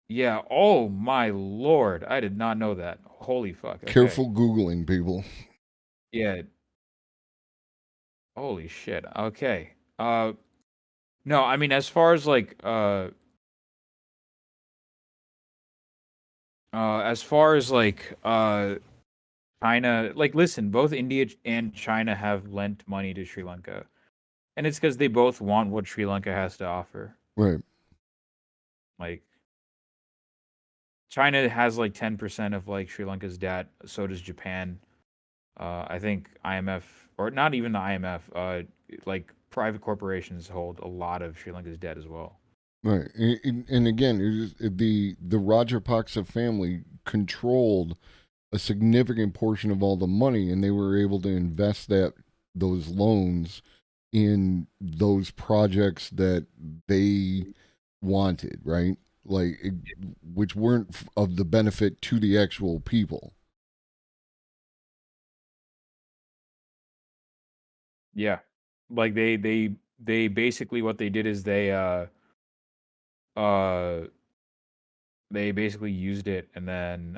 D: Yeah. Oh my lord. I did not know that. Holy fuck. Okay.
C: Careful Googling, people.
D: Yeah. Holy shit. Okay. No, I mean as far as like China, like listen, both India and China have lent money to Sri Lanka. And it's because they both want what Sri Lanka has to offer.
C: Right.
D: Like China has like 10% of like Sri Lanka's debt, so does Japan. I think IMF, or not even the IMF, like private corporations hold a lot of Sri Lanka's debt as well.
C: Right. And again, the Rajapaksa family controlled a significant portion of all the money, and they were able to invest those loans in those projects that they wanted, right? Like which weren't of the benefit to the actual people.
D: Yeah. Like they basically what they did is uh they basically used it, and then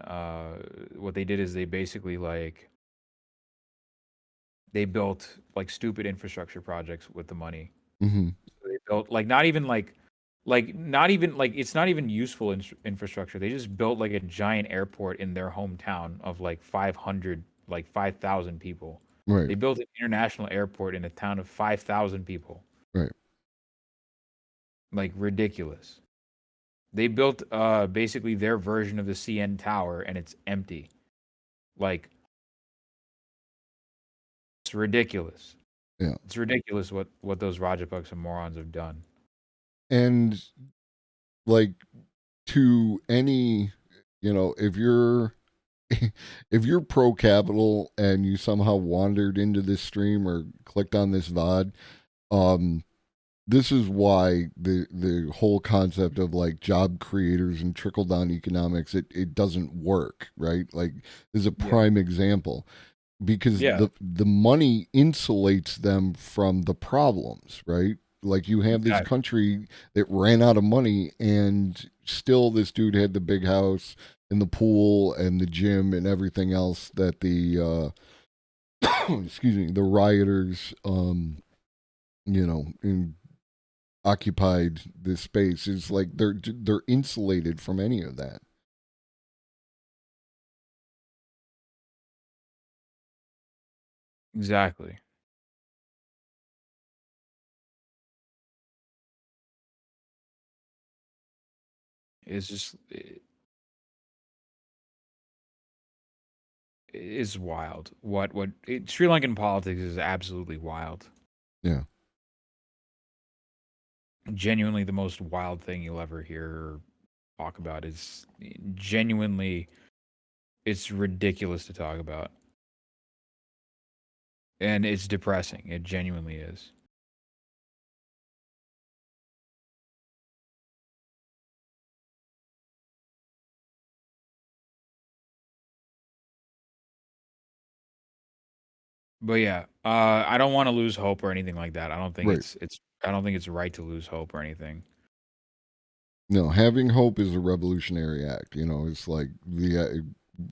D: what they did is they basically like they built like stupid infrastructure projects with the money.
C: Mm-hmm.
D: So they built like not even like not even like it's not even useful infrastructure. They just built like a giant airport in their hometown of like 5,000 people.
C: Right.
D: They built an international airport in a town of 5,000 people.
C: Right.
D: Like ridiculous. They built basically their version of the CN Tower, and it's empty. Like it's ridiculous.
C: Yeah.
D: It's ridiculous what those Rajapaksa morons have done.
C: And like to any, if you're if you're pro capital and you somehow wandered into this stream or clicked on this VOD, this is why the whole concept of like job creators and trickle down economics, it doesn't work, right? Like this is a prime example, because
D: Yeah.
C: the money insulates them from the problems, right? Like you have this country that ran out of money, and still this dude had the big house and the pool and the gym and everything else that the excuse me, the rioters occupied this space. Is like they're insulated from any of that.
D: Exactly. It's just is wild. Sri Lankan politics is absolutely wild.
C: Yeah.
D: Genuinely, the most wild thing you'll ever hear or talk about is genuinely, it's ridiculous to talk about, and it's depressing. It genuinely is. But yeah, I don't want to lose hope or anything like that. I don't think
C: Right.
D: I don't think it's right to lose hope or anything.
C: No, having hope is a revolutionary act. It's like the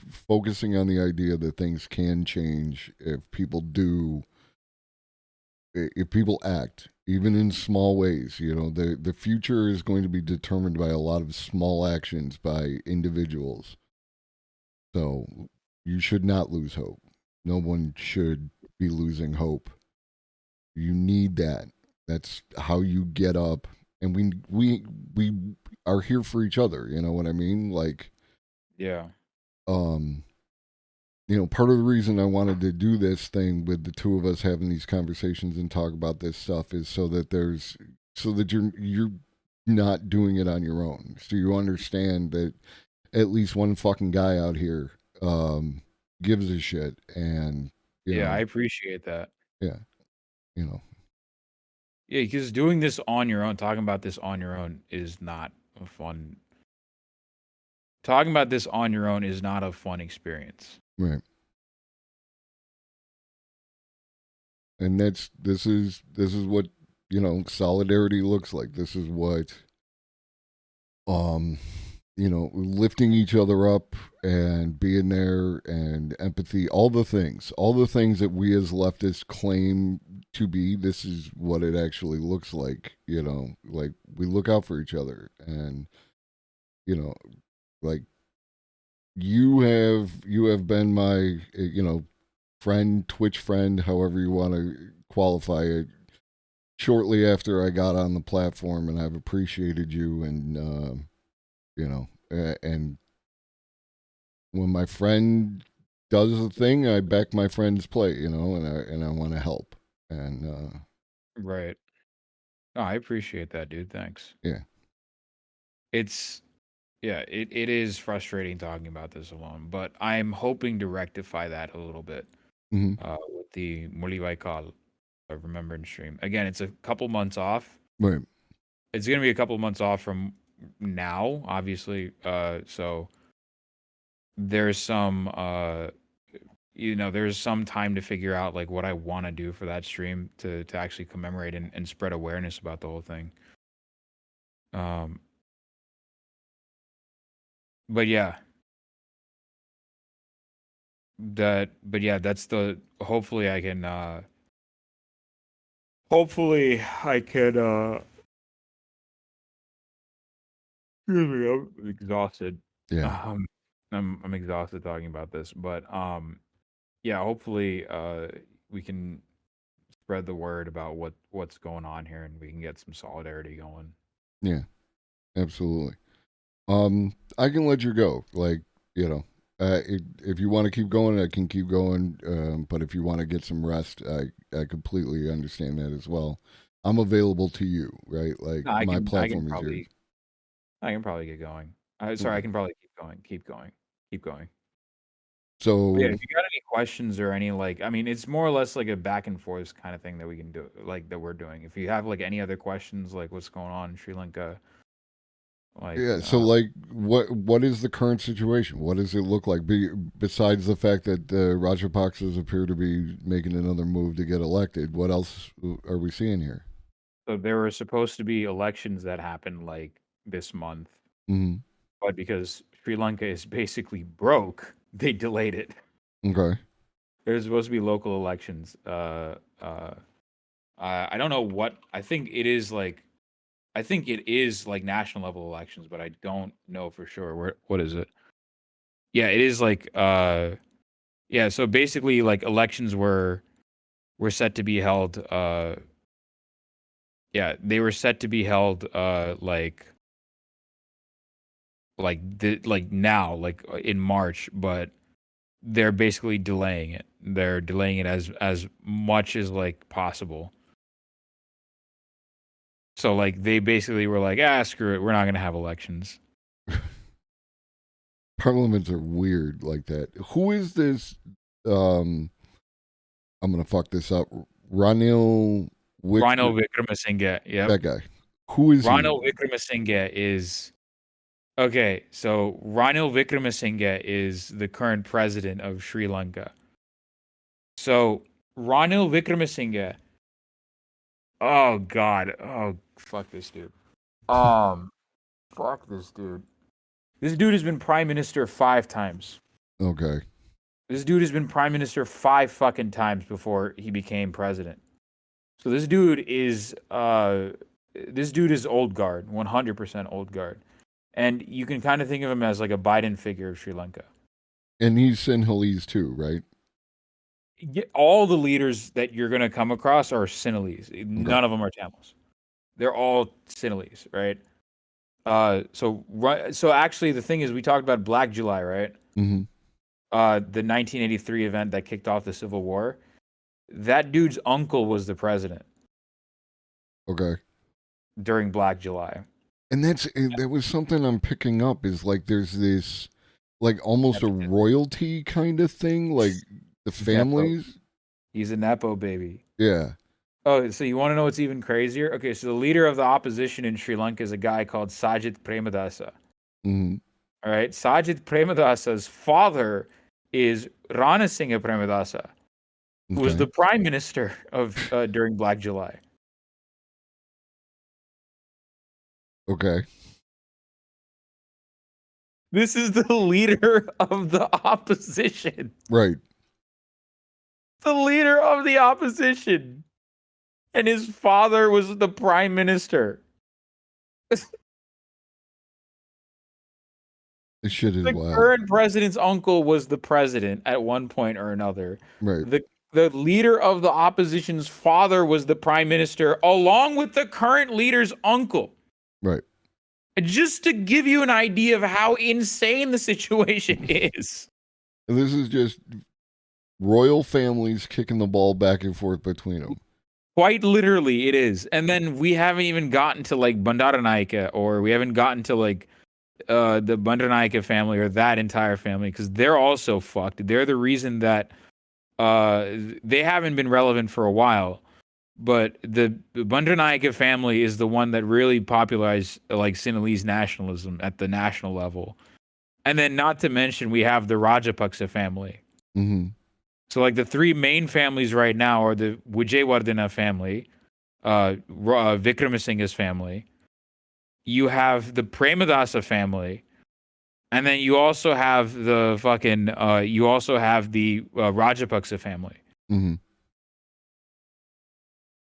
C: focusing on the idea that things can change if people do, if people act, even in small ways. The future is going to be determined by a lot of small actions by individuals. So you should not lose hope. No one should be losing hope. You need that. That's how you get up. And we are here for each other. You know what I mean? Like,
D: Yeah.
C: Part of the reason I wanted to do this thing with the two of us having these conversations and talk about this stuff is so that you're not doing it on your own. So you understand that at least one fucking guy out here gives a shit, and
D: I appreciate that.
C: yeah,
D: Yeah, because doing this on your own, talking about this on your own is not a fun. Talking about this on your own is not a fun experience.
C: right. And this is what solidarity looks like. This is what lifting each other up and being there and empathy, all the things that we as leftists claim to be. This is what it actually looks like. Like we look out for each other, and like you have been my friend, Twitch friend, however you want to qualify it, shortly after I got on the platform, and I've appreciated you, and and when my friend does a thing, I back my friend's play, and I want to help, and
D: Right. No, I appreciate that, dude. Thanks.
C: yeah.
D: It is frustrating talking about this alone, but I'm hoping to rectify that a little bit
C: Hmm.
D: with the Muli Vaikal Remembrance stream. Again, it's a couple months off.
C: Right.
D: It's going to be a couple months off from now, obviously. So there's some, there's some time to figure out like what I want to do for that stream to actually commemorate and spread awareness about the whole thing. But yeah, that's the, hopefully I can excuse me, I'm exhausted.
C: Yeah.
D: I'm exhausted talking about this, but yeah, hopefully we can spread the word about what's going on here, and we can get some solidarity going.
C: Yeah. Absolutely. I can let you go. Like, if you want to keep going, I can keep going. But if you want to get some rest, I completely understand that as well. I'm available to you, right? Like,
D: No,
C: my platform is yours.
D: I can probably get going. Sorry,
C: Okay.
D: I can probably keep going.
C: So,
D: Yeah, if you got any questions or any I mean, it's more or less like a back and forth kind of thing that we can do, like that we're doing. If you have like any other questions, like what's going on in Sri Lanka,
C: yeah. So, like, what is the current situation? What does it look like? Besides the fact that the Rajapaksas appear to be making another move to get elected, what else are we seeing here?
D: so there were supposed to be elections that happened like this month,
C: Mm-hmm.
D: but because Sri Lanka is basically broke, they delayed it.
C: Okay.
D: There's supposed to be local elections. I don't know what. I think it is like national level elections, but I don't know for sure. What is it? Yeah, it is like yeah, so basically like elections were set to be held yeah, they were set to be held like now, like in March, but they're basically delaying it. They're delaying it as much as like possible. So like they basically were like, screw it, we're not gonna have elections.
C: Parliaments are weird like that. Who is this? I'm gonna fuck this up. Ranil
D: Vikramasinghe. Yeah.
C: That guy. Who is
D: Ranil Vikramasinghe is okay. So Ranil Vikramasinghe is the current president of Sri Lanka. So Ranil Vikramasinghe. Oh God. Oh fuck this dude. Fuck this dude. This dude has been prime minister 5 times.
C: Okay.
D: This dude has been prime minister 5 fucking times before he became president. So this dude is old guard, 100% old guard. And you can kind of think of him as like a Biden figure of Sri Lanka.
C: And he's Sinhalese too, right?
D: All the leaders that you're going to come across are Sinhalese. Okay. None of them are Tamils. They're all Sinhalese, right? So actually the thing is, we talked about Black July, right?
C: Mm-hmm.
D: The 1983 event that kicked off the Civil War. That dude's uncle was the president.
C: Okay.
D: During Black July.
C: And that was something I'm picking up is like there's this like almost a royalty kind of thing, like the families.
D: He's a Nepo baby.
C: Yeah.
D: Oh, so you want to know what's even crazier? Okay, so the leader of the opposition in Sri Lanka is a guy called Sajith Premadasa.
C: Mm-hmm.
D: All right, Sajith Premadasa's father is Ranasinghe Premadasa, who was the prime minister of during Black July.
C: Okay.
D: This is the leader of the opposition.
C: Right.
D: The leader of the opposition. And his father was the prime minister.
C: This shit is wild.
D: The current president's uncle was the president at one point or another.
C: Right.
D: The leader of the opposition's father was the prime minister, along with the current leader's uncle.
C: Right.
D: Just to give you an idea of how insane the situation is.
C: And this is just royal families kicking the ball back and forth between them.
D: Quite literally, it is. And then we haven't even gotten to like Bandaranaike, or we haven't gotten to like the Bandaranaike family or that entire family, because they're also fucked. They're the reason that they haven't been relevant for a while. But the Bandaranaike family is the one that really popularized like Sinhalese nationalism at the national level. And then not to mention we have the Rajapaksa family.
C: Mm-hmm.
D: So like the 3 main families right now are the Wijewardena family, Vikramasinghe's family. You have the Premadasa family, and then you also have the fucking Rajapaksa family.
C: Mm-hmm.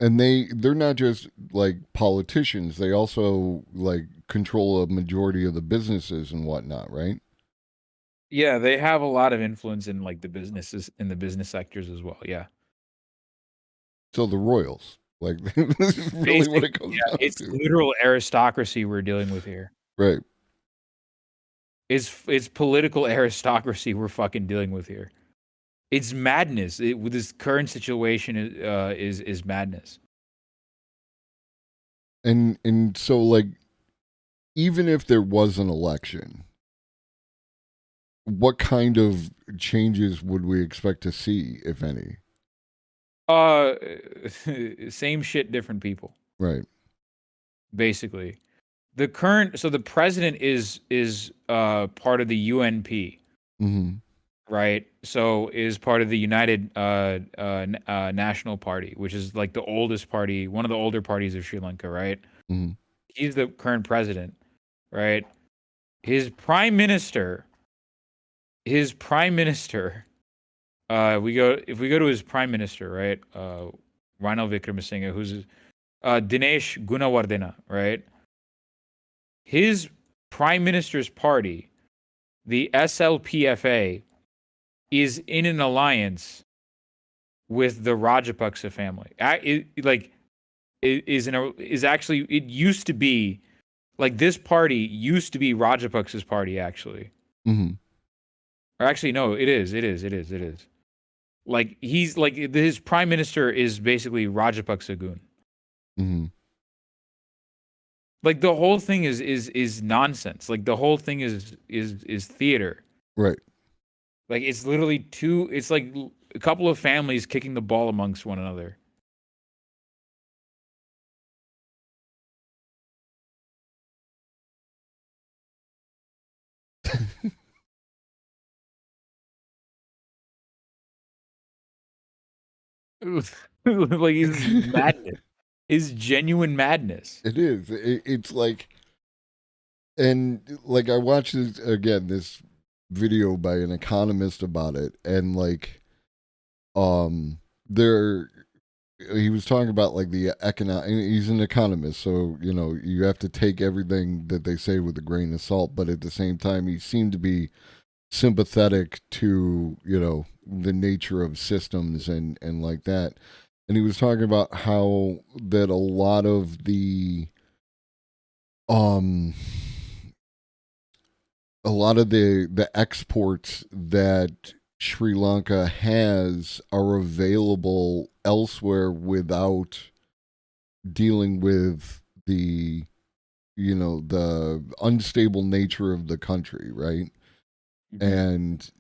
C: And they're not just like politicians; they also like control a majority of the businesses and whatnot, right?
D: Yeah, they have a lot of influence in like the businesses in the business sectors as well. Yeah.
C: So the royals, like this is really what it comes down
D: it's
C: to.
D: It's literal aristocracy we're dealing with here.
C: Right.
D: It's political aristocracy we're fucking dealing with here. It's madness. With this current situation is madness.
C: And so like even if there was an election, what kind of changes would we expect to see, if any?
D: Same shit, different people.
C: Right.
D: Basically. The president is part of the UNP.
C: Mm-hmm.
D: Right? So is part of the United National Party, which is like the oldest party, one of the older parties of Sri Lanka, right?
C: Mm-hmm.
D: He's the current president, right? His prime minister, if we go to his prime minister, right? Ranil Vikramasinghe, who's Dinesh Gunawardena, right? His prime minister's party, the SLPFA, is in an alliance with the Rajapaksa family. It used to be like this party used to be Rajapaksa's party actually.
C: Mm-hmm.
D: Or actually, no, it is. Like he's like his prime minister is basically Rajapaksa Gun.
C: Hmm.
D: Like the whole thing is nonsense. Like the whole thing is theater.
C: Right.
D: Like it's literally it's like a couple of families kicking the ball amongst one another. Like it's madness. It's genuine madness.
C: It is. It's like, and like I watched this video by an economist about it, and like, there he was talking about like the economic. He's an economist, so you know you have to take everything that they say with a grain of salt. But at the same time, he seemed to be sympathetic to the nature of systems and like that. And he was talking about how that a lot of um the exports that Sri Lanka has are available elsewhere without dealing with the unstable nature of the country, right? And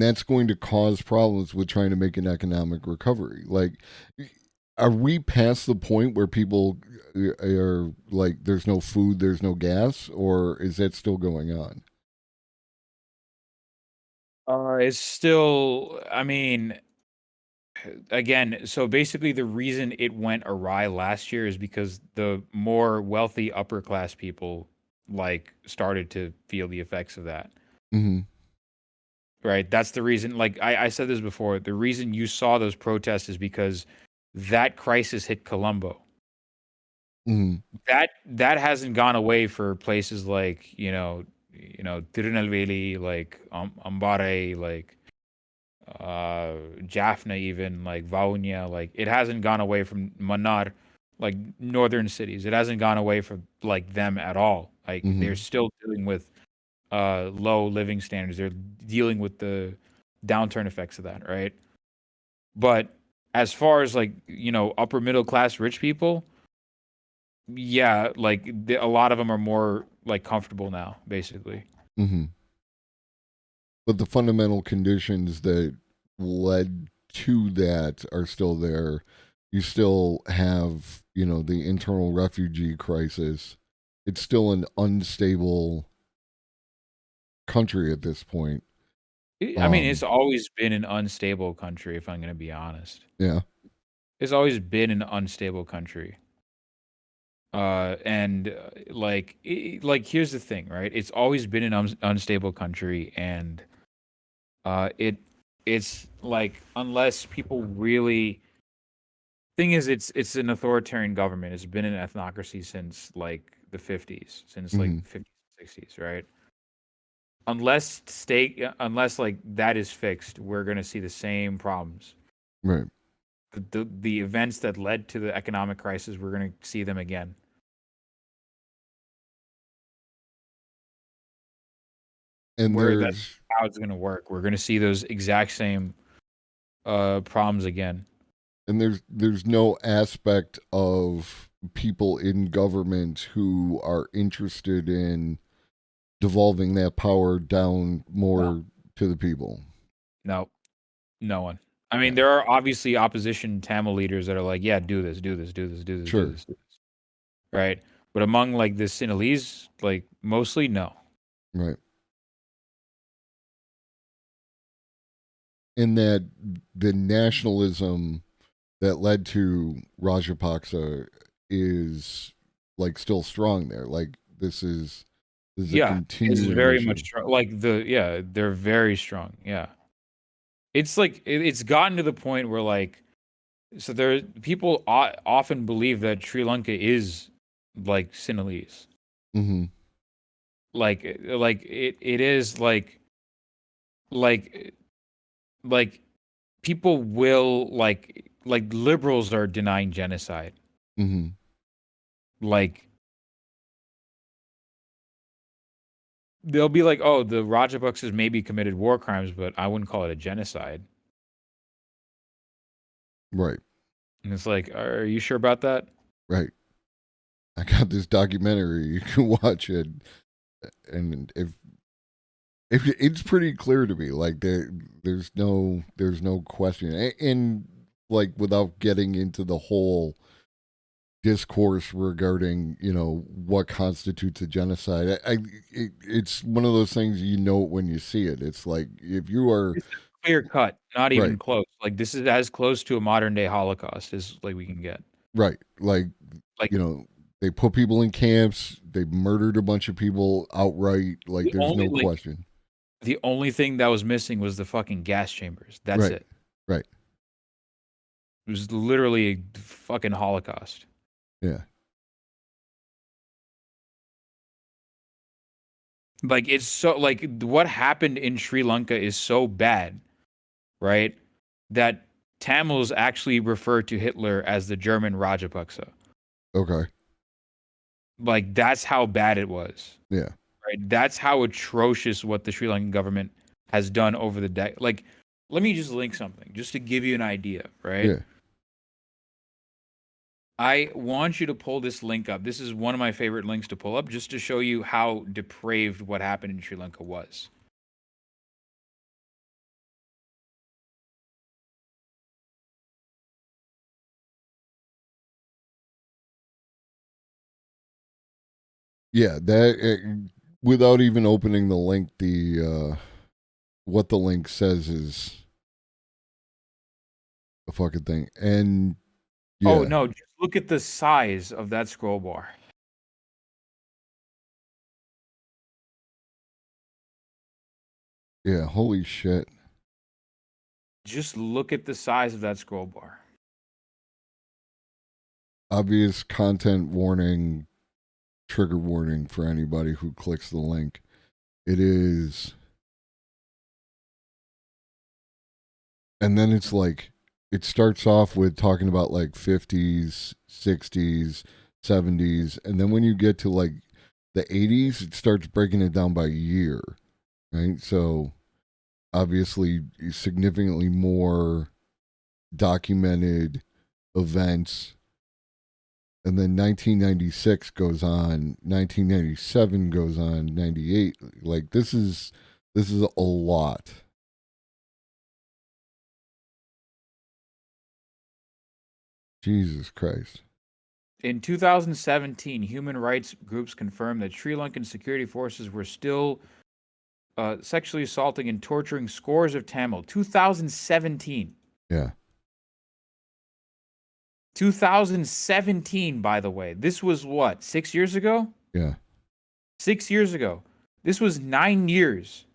C: that's going to cause problems with trying to make an economic recovery. Like, are we past the point where people are like, there's no food, there's no gas, or is that still going on?
D: It's still, I mean, again, so basically the reason it went awry last year is because the more wealthy upper class people like started to feel the effects of that.
C: Mm-hmm.
D: Right? That's the reason, like I said this before, the reason you saw those protests is because that crisis hit Colombo.
C: Mm-hmm.
D: That hasn't gone away for places like, Tirunelveli, like Ambare, like Jaffna, even like Vaunia. Like it hasn't gone away from Mannar, like northern cities. It hasn't gone away from like them at all. Like
C: Mm-hmm.
D: they're still dealing with low living standards. They're dealing with the downturn effects of that, right? But as far as like, upper middle class rich people, yeah, like a lot of them are more like comfortable now, basically.
C: Mm-hmm. But the fundamental conditions that led to that are still there. You still have, the internal refugee crisis. It's still an unstable country at this point.
D: I mean, it's always been an unstable country, if I'm going to be honest.
C: Yeah.
D: It's always been an unstable country. And like here's the thing, right? It's always been an unstable country, and it's like, unless people really, thing is, it's an authoritarian government. It's been an ethnocracy since like the 50s, since like 50s, 60s, right? Unless like that is fixed, we're gonna see the same problems.
C: Right.
D: The events that led to the economic crisis, we're gonna see them again.
C: And
D: that's how it's gonna work. We're gonna see those exact same problems again.
C: And there's no aspect of people in government who are interested in devolving that power down more to the people.
D: No one. I mean, there are obviously opposition Tamil leaders that are like, yeah, do this.
C: Sure.
D: Right? But among like the Sinhalese, like mostly no.
C: Right. In that the nationalism that led to Rajapaksa is like still strong there. Like this is a continuing
D: it's very
C: issue.
D: much strong. Like they're very strong. Yeah. It's like it's gotten to the point where like, so there people often believe that Sri Lanka is like Sinhalese.
C: Mm-hmm.
D: Like it is like people will like liberals are denying genocide.
C: Mm-hmm.
D: Like they'll be like, oh, the Rajapaksas maybe committed war crimes, but I wouldn't call it a genocide.
C: Right.
D: And it's like, are you sure about that?
C: Right. I got this documentary you can watch it, and if it's pretty clear to me, like there's no question, and like without getting into the whole discourse regarding what constitutes a genocide, it's one of those things you know it when you see it. It's like if you are
D: It's clear cut, not even
C: Right.
D: close. Like this is as close to a modern day Holocaust as like we can get.
C: right, like
D: Like
C: they put people in camps, they murdered a bunch of people outright. Like
D: the
C: there's
D: only
C: no
D: like
C: question.
D: the only thing that was missing was the fucking gas chambers. That's
C: Right.
D: it.
C: Right.
D: It was literally a fucking Holocaust.
C: Yeah.
D: Like it's so like what happened in Sri Lanka is so bad, right? That Tamils actually refer to Hitler as the German Rajapaksa.
C: Okay.
D: Like that's how bad it was.
C: Yeah.
D: Right? That's how atrocious what the Sri Lankan government has done over the decade. Like, let me just link something just to give you an idea, right?
C: Yeah.
D: I want you to pull this link up. This is one of my favorite links to pull up just to show you how depraved what happened in Sri Lanka was.
C: Yeah. That without even opening the link, the what the link says is a fucking thing. And yeah.
D: Oh, no, just look at the size of that scroll bar.
C: Yeah, holy shit.
D: Just look at the size of that scroll bar.
C: Obvious content warning, trigger warning for anybody who clicks the link. It is. And then it's like, it starts off with talking about like 50s, 60s, 70s. And then when you get to like the 80s, it starts breaking it down by year. Right? So obviously, significantly more documented events. And then 1996 goes on, 1997 goes on, 98. Like this is a lot. Jesus Christ.
D: In 2017, human rights groups confirmed that Sri Lankan security forces were still sexually assaulting and torturing scores of Tamil. 2017.
C: Yeah.
D: 2017, by the way. This was what, 6 years ago?
C: Yeah.
D: 6 years ago. This was 9 years.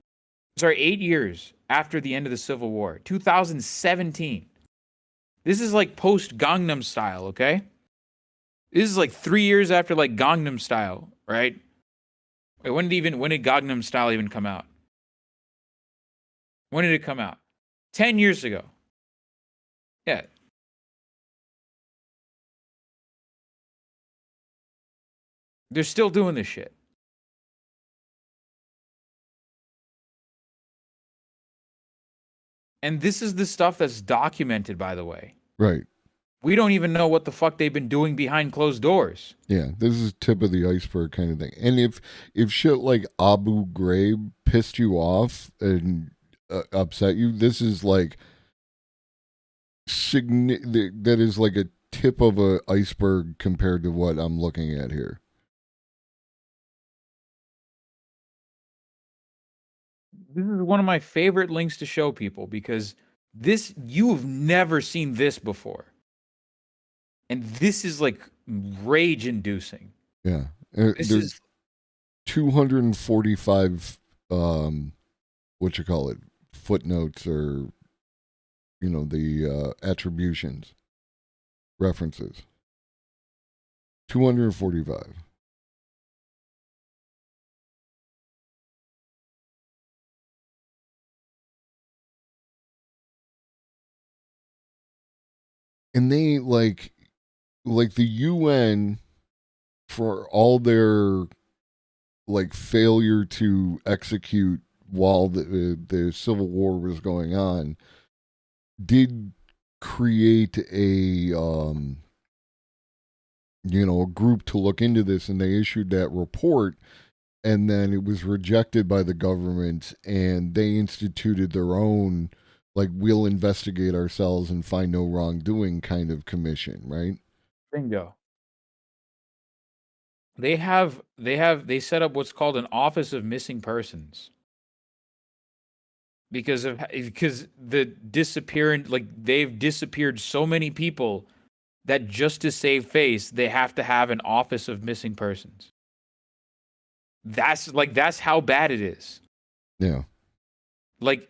D: Sorry, 8 years after the end of the Civil War. 2017. This is like post Gangnam Style, okay? This is like 3 years after like Gangnam Style, right? Wait, when did Gangnam Style even come out? When did it come out? 10 years ago. Yeah. They're still doing this shit. And this is the stuff that's documented, by the way.
C: Right.
D: We don't even know what the fuck they've been doing behind closed doors.
C: Yeah. This is tip of the iceberg kind of thing. And if shit like Abu Ghraib pissed you off and upset you, this is like that is like a tip of a iceberg compared to what I'm looking at here.
D: This is one of my favorite links to show people because this, you've never seen this before. And this is like rage inducing.
C: Yeah.
D: This
C: There's
D: is
C: 245 what you call it, footnotes, or the attributions, references. 245. And they like the UN, for all their like failure to execute while the Civil War was going on did create a a group to look into this, and they issued that report, and then it was rejected by the government, and they instituted their own, like, we'll investigate ourselves and find no wrongdoing kind of commission, right?
D: Bingo. They set up what's called an Office of Missing Persons because the disappearance, like, they've disappeared so many people that just to save face they have to have an Office of Missing Persons. That's how bad it is.
C: Yeah.
D: Like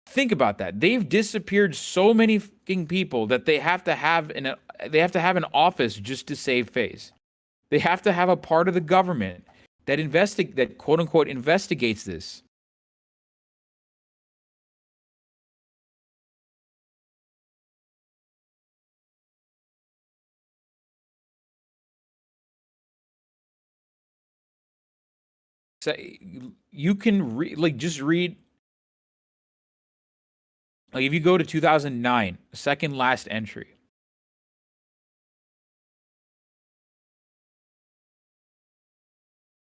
D: think about that. They've disappeared so many fucking people that they have to have an office just to save face. They have to have a part of the government that quote unquote investigates this. So you can just read. Like, if you go to 2009, second last entry.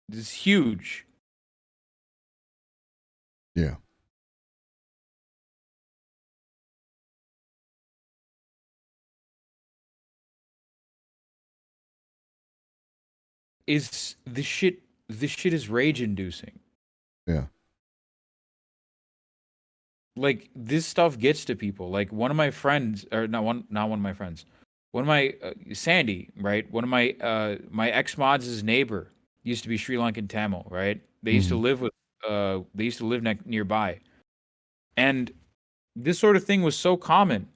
D: This is huge.
C: Yeah.
D: This shit is rage inducing.
C: Yeah.
D: Like, this stuff gets to people. Like, one of my friends, or not one of my friends, one of my Sandy, right? One of my my ex mods' neighbor used to be Sri Lankan Tamil, right? They used to live nearby, and this sort of thing was so common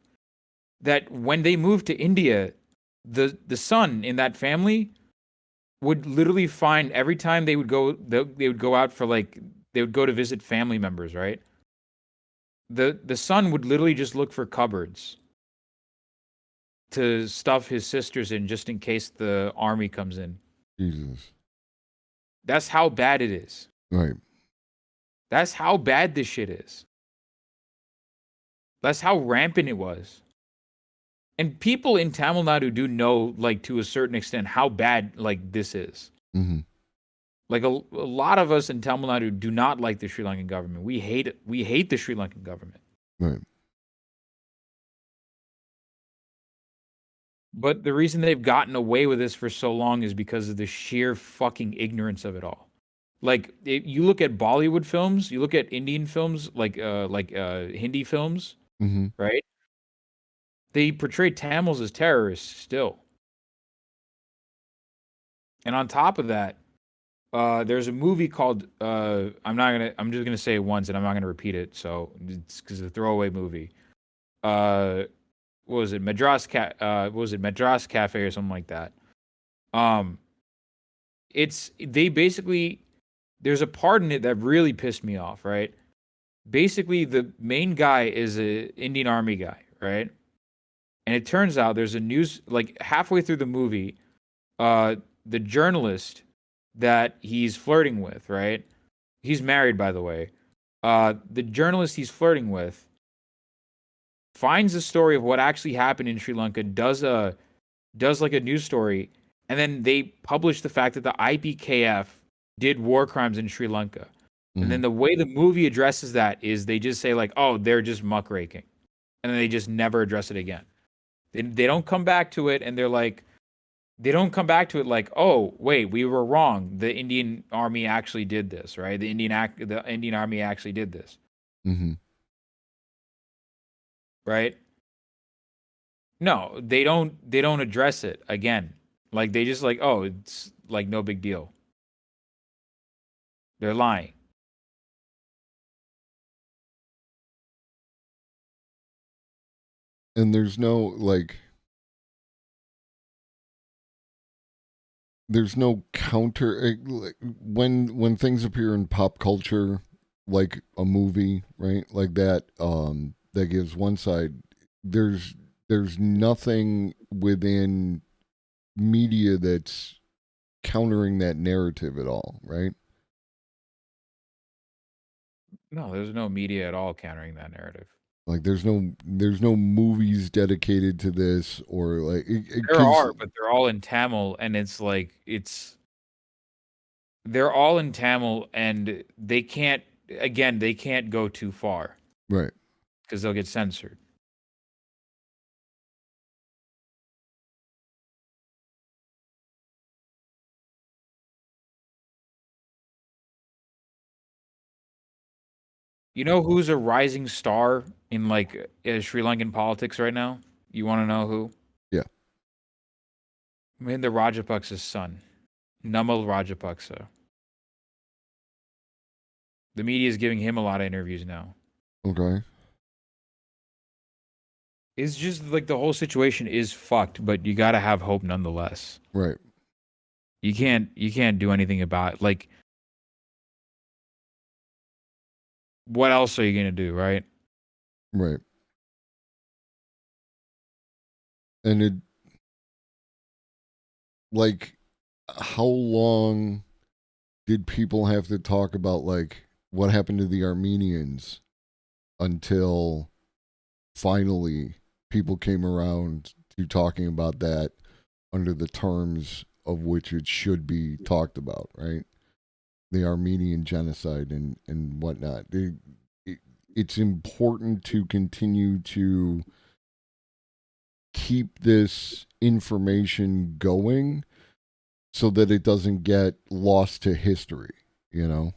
D: that when they moved to India, the son in that family would literally find, every time they would go out for, like, they would go to visit family members, right? The son would literally just look for cupboards to stuff his sisters in, just in case the army comes in.
C: Jesus.
D: That's how bad it is.
C: Right.
D: That's how bad this shit is. That's how rampant it was. And people in Tamil Nadu do know, like, to a certain extent, how bad, like, this is.
C: Mm-hmm.
D: Like, a lot of us in Tamil Nadu do not like the Sri Lankan government. We hate it. We hate the Sri Lankan government.
C: Right.
D: But the reason they've gotten away with this for so long is because of the sheer fucking ignorance of it all. Like, you look at Bollywood films, you look at Indian films, like Hindi films, right? They portray Tamils as terrorists still. And on top of that, there's a movie called I'm just gonna say it once and I'm not gonna repeat it, so it's because it's a throwaway movie. What was it? Madras Cafe or something like that. There's a part in it that really pissed me off, right? Basically, the main guy is an Indian Army guy, right? And it turns out there's a news, like, halfway through the movie, the journalist that he's flirting with, right? He's married, by the way. The journalist he's flirting with finds the story of what actually happened in Sri Lanka, does like a news story, and then they publish the fact that the IPKF did war crimes in Sri Lanka. And then the way the movie addresses that is they just say, like, oh, they're just muckraking. And then they just never address it again. They don't come back to it, and they don't come back to it like, oh, wait, we were wrong. The Indian Army actually did this, right? The Indian Army actually did this.
C: Mm-hmm.
D: Right? No, they don't address it again. Like, they just, like, oh, it's like no big deal. They're lying.
C: And there's no counter when things appear in pop culture, like a movie, right? Like that that gives one side. There's nothing within media that's countering that narrative at all, right?
D: No, there's no media at all countering that narrative.
C: Like there's no movies dedicated to this, or like
D: There are, but they're all in Tamil, and it's like they're all in Tamil, and they can't go too far
C: right.
D: because they'll get censored. You know who's a rising star in like Sri Lankan politics right now? You want to know who?
C: Yeah.
D: Mahinda Rajapaksa's son, Namal Rajapaksa. The media is giving him a lot of interviews now.
C: Okay.
D: It's just like the whole situation is fucked, but you got to have hope nonetheless.
C: Right.
D: You can't do anything about it. Like, what else are you gonna do, right?
C: Right. And it, like, how long did people have to talk about like what happened to the Armenians until finally people came around to talking about that under the terms of which it should be talked about, right? The Armenian genocide and whatnot. It's important to continue to keep this information going so that it doesn't get lost to history, you know?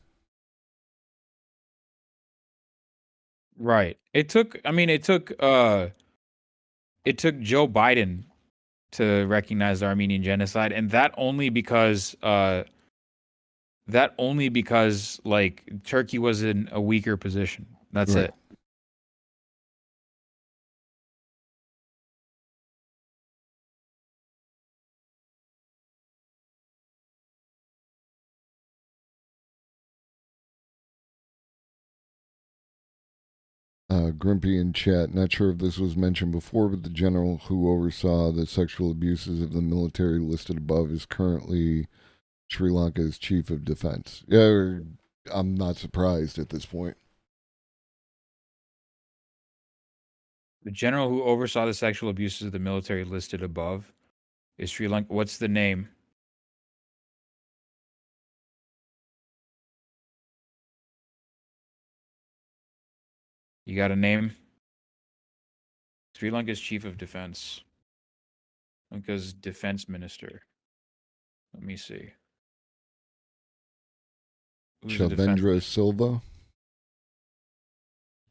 D: Right. It took Joe Biden to recognize the Armenian genocide, and that only because like Turkey was in a weaker position. That's
C: Right.
D: it.
C: Grimpy in chat, not sure if this was mentioned before, but the general who oversaw the sexual abuses of the military listed above is currently Sri Lanka's chief of defense. Yeah, I'm not surprised at this point.
D: The general who oversaw the sexual abuses of the military listed above is Sri Lanka. What's the name? You got a name? Sri Lanka's chief of defense. Lanka's defense minister. Let me see. Who's the defense-
C: Shavendra Silva.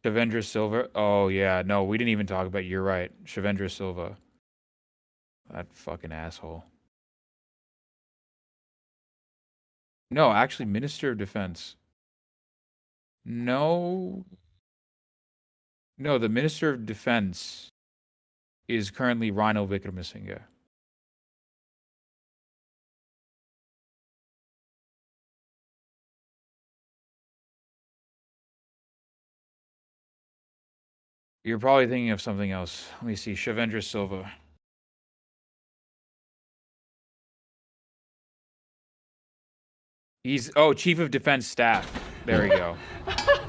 D: Shavendra Silva. Oh yeah, no, we didn't even talk about. You're right, Shavendra Silva. That fucking asshole. No, actually, Minister of Defense. No, the Minister of Defense is currently Ranil Wickremesinghe. You're probably thinking of something else. Let me see. Shavendra Silva. He's Chief of Defense Staff. There you go.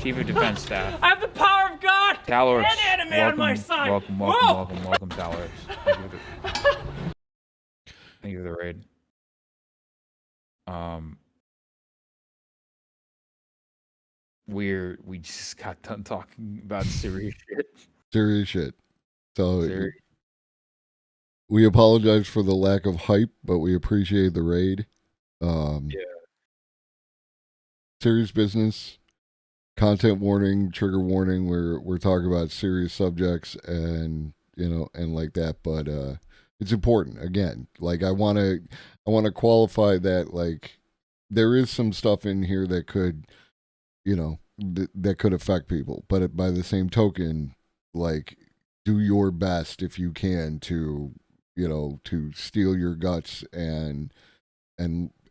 D: Chief of Defense Staff.
E: I have the power of God
D: Talorx.
E: and anime on my side.
D: Welcome,
E: Whoa!
D: Talorx. Thank you for the raid. We just got done talking about serious shit.
C: Serious shit. So
D: Serious.
C: we apologize for the lack of hype, but we appreciate the raid.
D: Yeah.
C: Serious business. Content warning, trigger warning. We're talking about serious subjects and and like that, but it's important. Again, like I want to qualify that, like there is some stuff in here that could that could affect people, but by the same token, like do your best if you can to to steel your guts and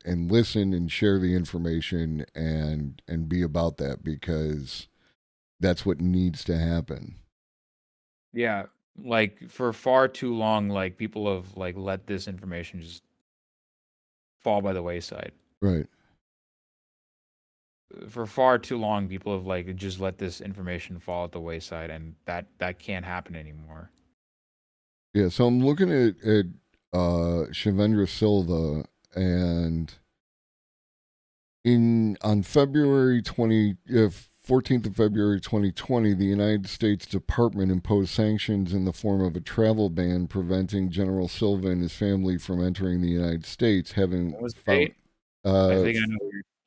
C: listen and share the information and be about that, because that's what needs to happen.
D: Yeah, like for far too long, like people have like let this information just fall by the wayside.
C: Right.
D: For far too long, people have like just let this information fall at the wayside, and that can't happen anymore.
C: Yeah. So I'm looking at Shivendra Silva, and on February 14th of February 2020, the United States Department imposed sanctions in the form of a travel ban preventing General Silva and his family from entering the United States, having
D: What was the
C: found,
D: date? I think I know.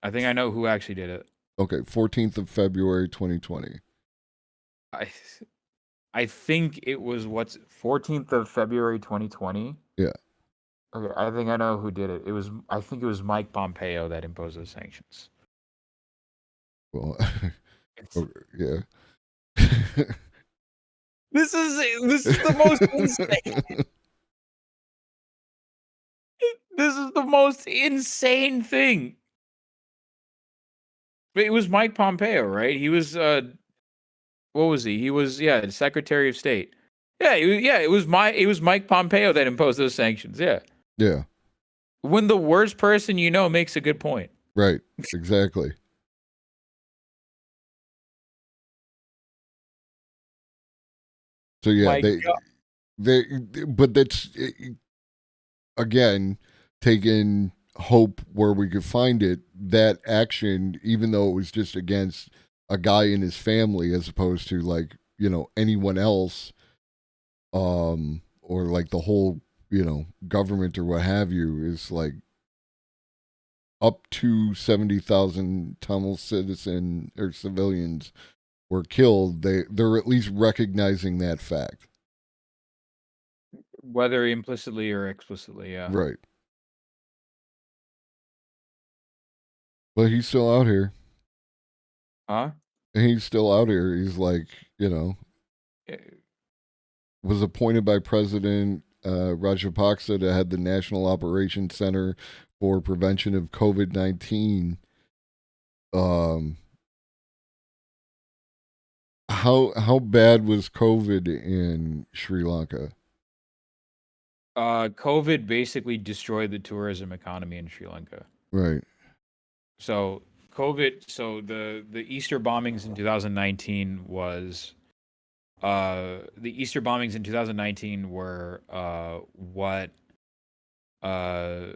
D: I think I know who actually did it.
C: okay, 14th of February 2020.
D: I think it was 14th of February 2020.
C: Yeah.
D: Okay, I think I know who did it. I think it was Mike Pompeo that imposed those sanctions.
C: Well,
D: It's-
C: oh, yeah.
D: This is the most insane. This is the most insane thing. It was Mike Pompeo, right? He was what was he? He was the Secretary of State. Yeah, it was Mike Pompeo that imposed those sanctions. Yeah.
C: Yeah.
D: When the worst person you know makes a good point.
C: Right. Exactly. So yeah,
D: My God.
C: but that's again taking hope where we could find it. That action, even though it was just against a guy in his family, as opposed to like anyone else, or like the whole government or what have you, is like up to 70,000 Tamil citizen or civilians were killed. They're at least recognizing that fact.
D: Whether implicitly or explicitly, yeah.
C: Right. But he's still out here.
D: Huh?
C: He's still out here. He's like,
D: Eh,
C: was appointed by President Rajapaksa to head the National Operations Center for Prevention of COVID-19. How bad was COVID in Sri Lanka?
D: COVID basically destroyed the tourism economy in Sri Lanka.
C: Right.
D: So the Easter bombings in 2019 was the Easter bombings in 2019 were what the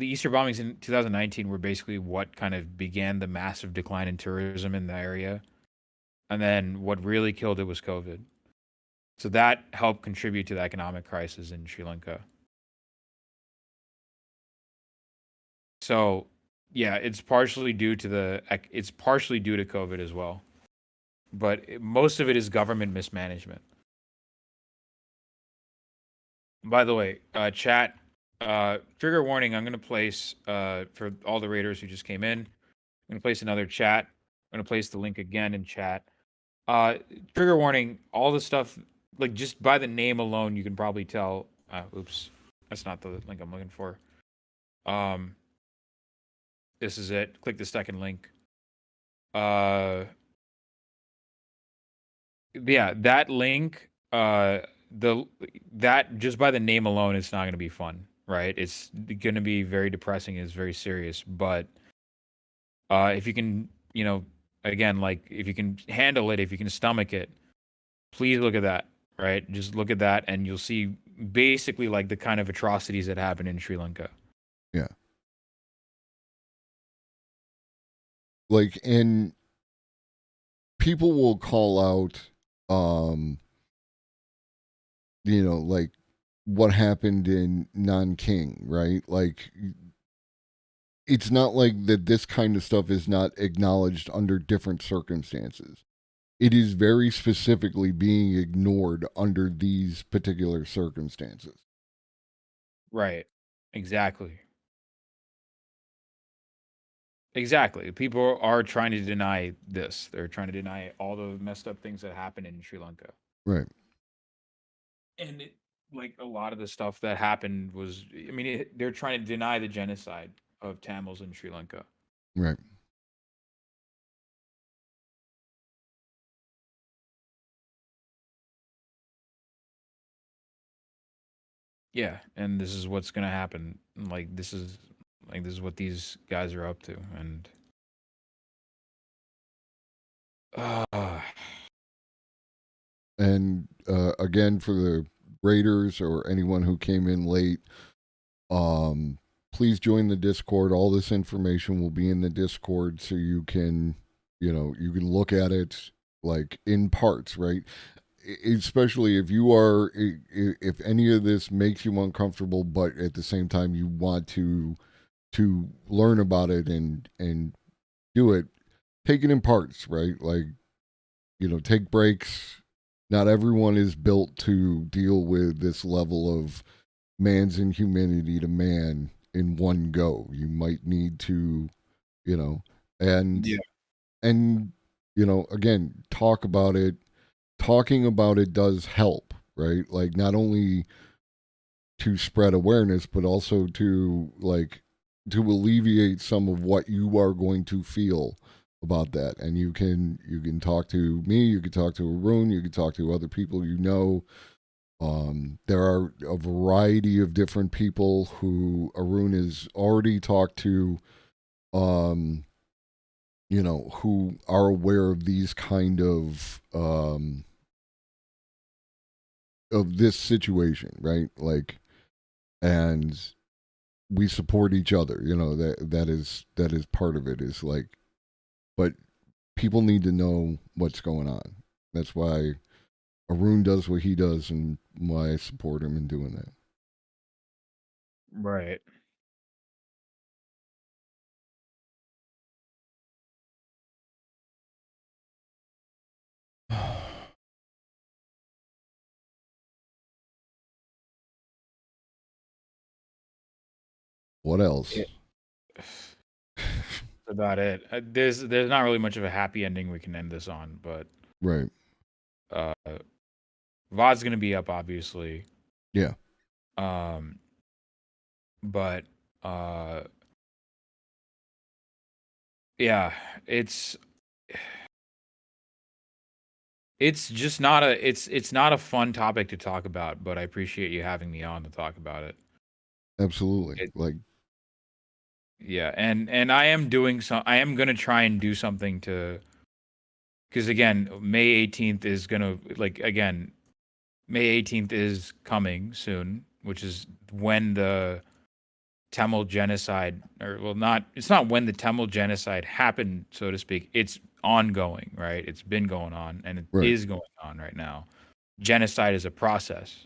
D: Easter bombings in 2019 were basically what kind of began the massive decline in tourism in the area. And then what really killed it was COVID. So that helped contribute to the economic crisis in Sri Lanka. So, yeah, it's partially due to COVID as well. But most of it is government mismanagement. By the way, chat, trigger warning, I'm going to place, for all the raiders who just came in, I'm going to place another chat. I'm going to place the link again in chat. Trigger warning, all the stuff, like just by the name alone, you can probably tell. Oops, that's not the link I'm looking for. This is it. Click the second link. Yeah, that link, that just by the name alone, it's not going to be fun, right? It's going to be very depressing. It's very serious. But if you can, again, like if you can handle it, if you can stomach it, please look at that, right? Just look at that, and you'll see basically like the kind of atrocities that happen in Sri Lanka.
C: Yeah. Like, and people will call out, like what happened in Nanking, right? Like, it's not like that this kind of stuff is not acknowledged under different circumstances. It is very specifically being ignored under these particular circumstances.
D: Right. Exactly. Exactly. People are trying to deny this. They're trying to deny all the messed up things that happen in Sri Lanka.
C: Right.
D: And like a lot of the stuff that happened was, I mean, they're trying to deny the genocide of Tamils in Sri Lanka.
C: Right.
D: Yeah, and this is what's gonna happen. This is what these guys are up to, and uh,
C: And again, for the Raiders or anyone who came in late, please join the Discord. All this information will be in the Discord, so you can, you can look at it like in parts, right? Especially if you are, if any of this makes you uncomfortable, but at the same time you want to learn about it and do it, take it in parts, right? Like, take breaks. Not everyone is built to deal with this level of man's inhumanity to man in one go. You might need to, you know, and
D: yeah,
C: and again, talk about it. Talking about it does help, right? Like, not only to spread awareness, but also to to alleviate some of what you are going to feel about that. And you can talk to me, you can talk to Arun, you can talk to other people there are a variety of different people who Arun has already talked to, who are aware of these kind of this situation, right? Like, and we support each other. That is part of it. Is like, but people need to know what's going on. That's why Arun does what he does, and why I support him in doing
D: right.
C: that. What else?
D: Yeah. That's about it. There's not really much of a happy ending we can end this on, but
C: Right.
D: uh, VOD's gonna be up, obviously.
C: Yeah.
D: Um, but uh, yeah, it's just not a it's not a fun topic to talk about. But I appreciate you having me on to talk about it.
C: Absolutely.
D: It
C: Like,
D: yeah, and I am doing some. I am gonna try and do something to, because again, May 18th is gonna again, May 18th is coming soon, which is when the Tamil genocide, or well, not, it's not when the Tamil genocide happened, so to speak. It's ongoing, right? It's been going on, and it
C: right.
D: is going on right now. Genocide is a process,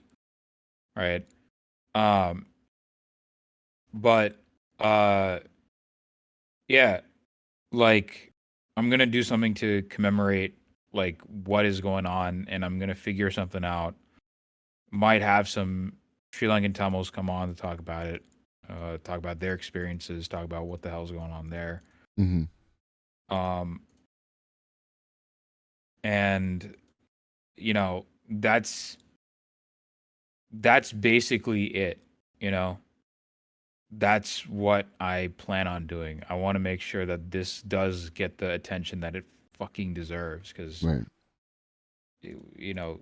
D: right? Um, but uh, yeah, like I'm gonna do something to commemorate like what is going on, and I'm gonna figure something out. Might have some Sri Lankan Tamils come on to talk about it, talk about their experiences, talk about what the hell's going on there.
C: Mm-hmm.
D: Um, and you know, that's basically it. You know, that's what I plan on doing. I want to make sure that this does get the attention that it fucking deserves, because
C: Right.
D: you know,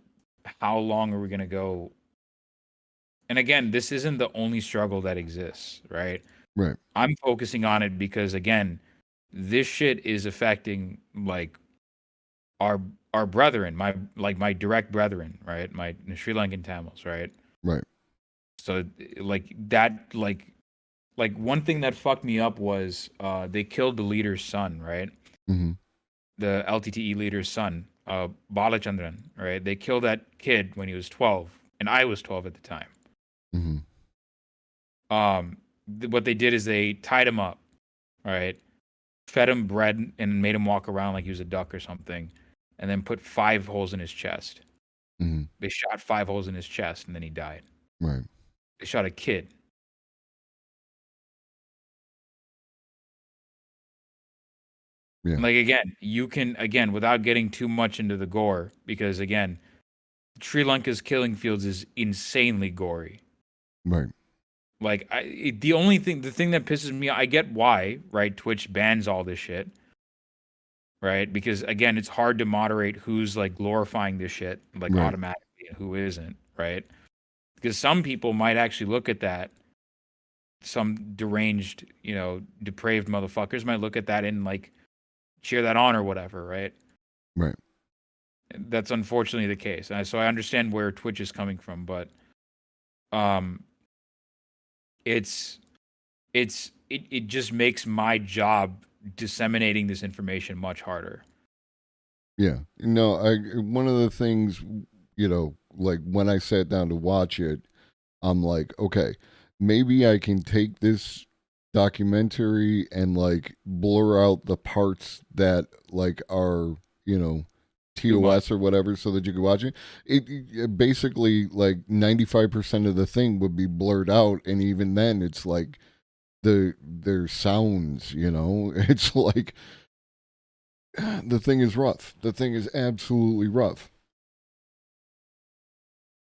D: how long are we gonna go? And again, this isn't the only struggle that exists, right?
C: Right.
D: I'm focusing on it because again, this shit is affecting like our our brethren, my direct brethren, right? My Sri Lankan Tamils, right?
C: Right.
D: So like that like one thing that fucked me up was they killed the leader's son, right?
C: Mm-hmm.
D: The LTTE leader's son, Balachandran, right? They killed that kid when he was 12, and I was 12 at the time.
C: Mm-hmm.
D: What they did is they tied him up, right? Fed him bread and made him walk around like he was a duck or something, and then put 5 holes in his chest.
C: Mm-hmm.
D: They shot 5 holes in his chest, and then he died.
C: Right.
D: They shot a kid.
C: Yeah.
D: Like again, you can again without getting too much into the gore, because again, Sri Lanka's killing fields is insanely gory.
C: Right.
D: Like the thing that pisses me, I get why, right? Twitch bans all this shit, right? Because again, it's hard to moderate who's like glorifying this shit like
C: Right.
D: automatically and who isn't, right? Because some people might actually look at that. Some deranged, depraved motherfuckers might look at that and like cheer that on or whatever, right?
C: Right.
D: That's unfortunately the case. So I understand where Twitch is coming from, but it just makes my job disseminating this information much harder.
C: Yeah. No, one of the things, like when I sat down to watch it, I'm like, okay, maybe I can take this documentary and like blur out the parts that like are, TOS or whatever so that you can watch it. It basically like 95% of the thing would be blurred out, and even then it's like their sounds, It's like the thing is rough. The thing is absolutely rough.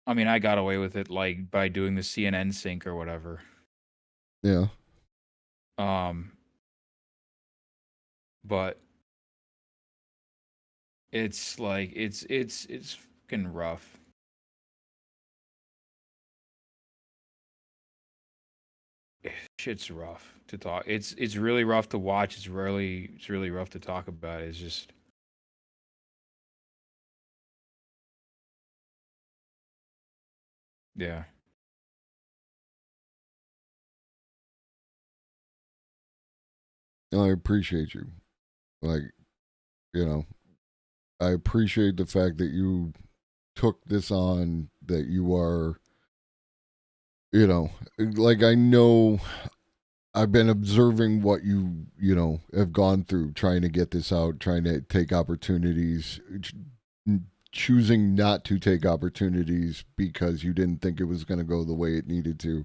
D: I mean, I got away with it like by doing the CNN sync or whatever.
C: Yeah.
D: But it's like it's fucking rough. Shit's rough to talk. It's really rough to watch. It's really rough to talk about. It's just yeah.
C: No, I appreciate you. Like, I appreciate the fact that you took this on, that you are, like I know I've been observing what you, have gone through trying to get this out, trying to take opportunities, choosing not to take opportunities because you didn't think it was going to go the way it needed to.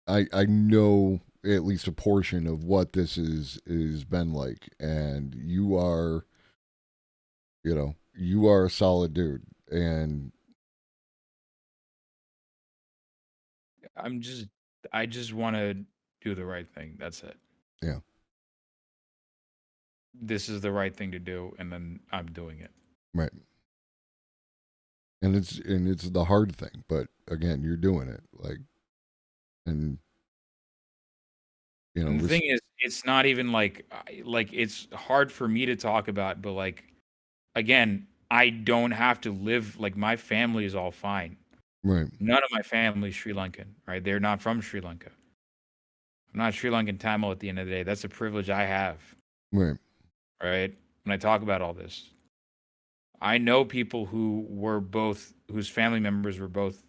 C: I know at least a portion of what this is been like, and you are a solid dude, and
D: I just want to do the right thing. That's it.
C: Yeah.
D: This is the right thing to do, and then I'm doing it.
C: Right. And it's the hard thing, but again, you're doing it, like, and
D: And the thing is, it's not even like it's hard for me to talk about, but like, again, I don't have to live like my family is all fine.
C: Right.
D: None of my family is Sri Lankan, right? They're not from Sri Lanka. I'm not Sri Lankan Tamil at the end of the day. That's a privilege I have.
C: Right.
D: Right? When I talk about all this. I know people whose family members were both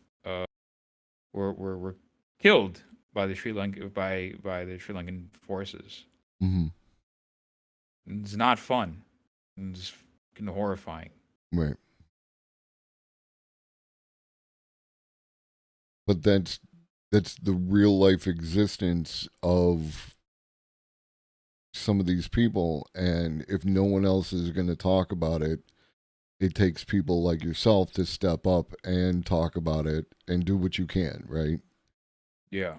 D: were killed by the Sri Lankan forces.
C: Mm-hmm.
D: It's not fun. It's fucking horrifying.
C: Right. But that's the real life existence of some of these people, and if no one else is going to talk about it, it takes people like yourself to step up and talk about it and do what you can, right?
D: Yeah.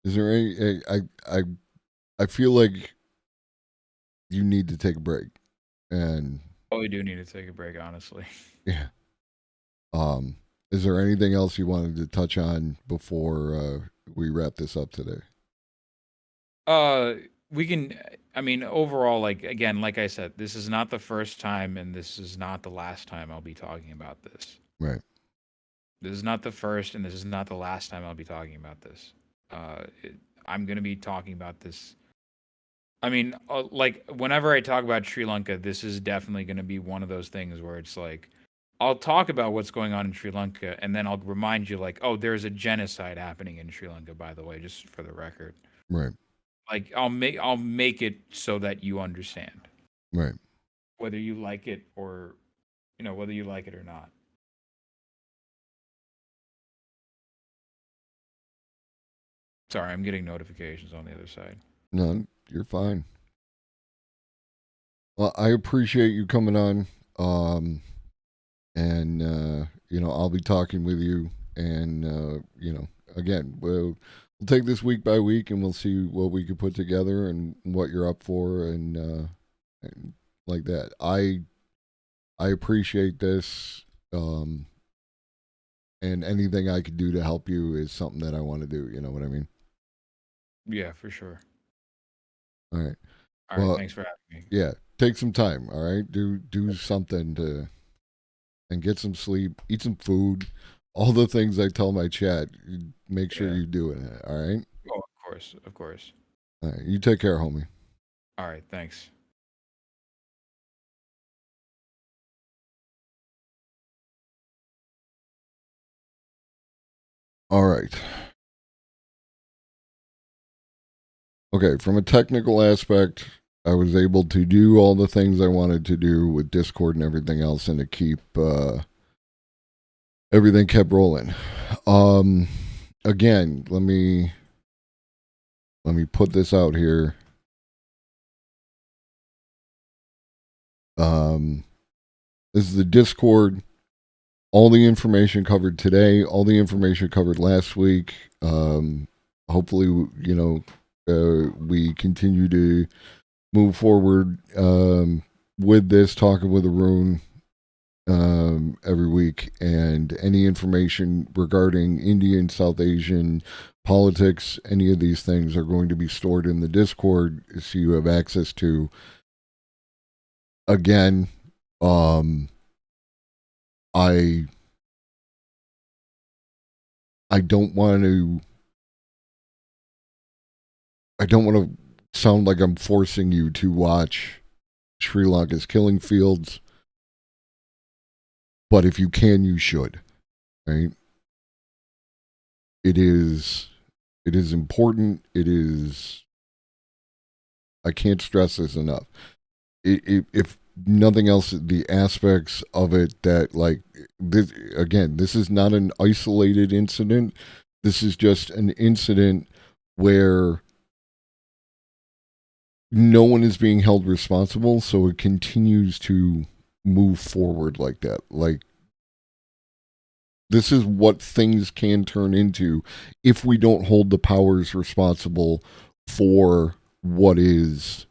C: Is there any? I feel like you need to take a break, and
D: we do need to take a break, honestly.
C: Yeah. Is there anything else you wanted to touch on before we wrap this up today?
D: We can. I mean, overall, like again, like I said, this is not the first time, and this is not the last time I'll be talking about this.
C: Right.
D: This is not the first, and this is not the last time I'll be talking about this. I'm going to be talking about this. I mean, like, whenever I talk about Sri Lanka, this is definitely going to be one of those things where it's like, I'll talk about what's going on in Sri Lanka, and then I'll remind you, like, oh, there's a genocide happening in Sri Lanka, by the way, just for the record.
C: Right.
D: Like, I'll make it so that you understand.
C: Right.
D: Whether you like it or, whether you like it or not. Sorry, I'm getting notifications on the other side.
C: No, you're fine. Well, I appreciate you coming on. And I'll be talking with you, and again, we'll we'll take this week by week, and we'll see what we can put together and what you're up for, and like that. I appreciate this, and anything I could do to help you is something that I want to do. You know what I mean?
D: Yeah, for sure.
C: All right.
D: All right,
C: Well,
D: thanks for having me.
C: Yeah, take some time. All right, do something to, and get some sleep, eat some food, all the things I tell my chat. Make sure
D: Yeah.
C: you're doing it. All right.
D: Oh, of course, of course.
C: All right. You take care, homie.
D: All right, thanks.
C: All right. Okay, from a technical aspect, I was able to do all the things I wanted to do with Discord and everything else, and to keep everything kept rolling. Again, let me put this out here. This is the Discord. All the information covered today, all the information covered last week. Hopefully, we continue to move forward with this, talking with Arun every week, and any information regarding Indian, South Asian politics, any of these things are going to be stored in the Discord, so you have access to. Again, I don't want to sound like I'm forcing you to watch Sri Lanka's killing fields, but if you can, you should. Right? It is important. I can't stress this enough. If nothing else, the aspects of it that, like, this, again, this is not an isolated incident. This is just an incident where no one is being held responsible, so it continues to move forward like that. Like, this is what things can turn into if we don't hold the powers responsible for what has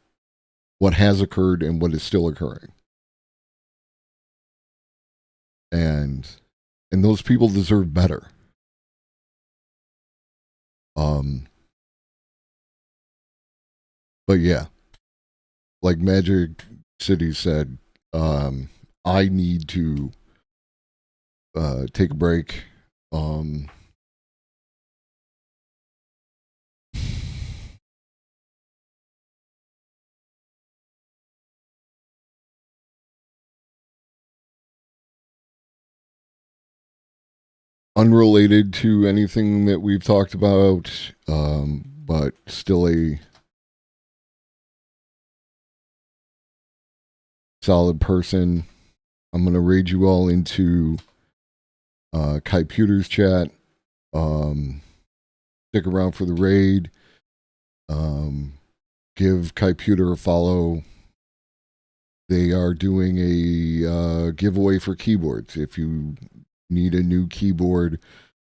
C: occurred and what is still occurring. And those people deserve better. But yeah, like Magic City said, I need to take a break. Unrelated to anything that we've talked about, but still a solid person. I'm going to raid you all into Kai Pewter's chat. Stick around for the raid. Give Kai Pewter a follow. They are doing a giveaway for keyboards. If you need a new keyboard,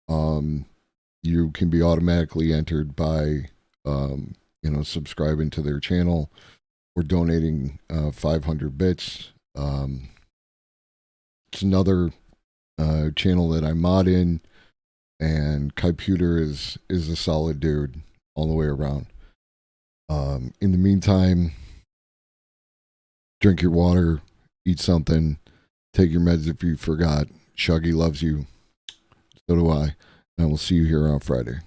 C: you can be automatically entered by subscribing to their channel or donating 500 bits. It's another channel that I mod in, and Kai Pewter is a solid dude all the way around. In the meantime, drink your water, eat something, take your meds if you forgot. Shuggy loves you. So do I. And we'll see you here on Friday.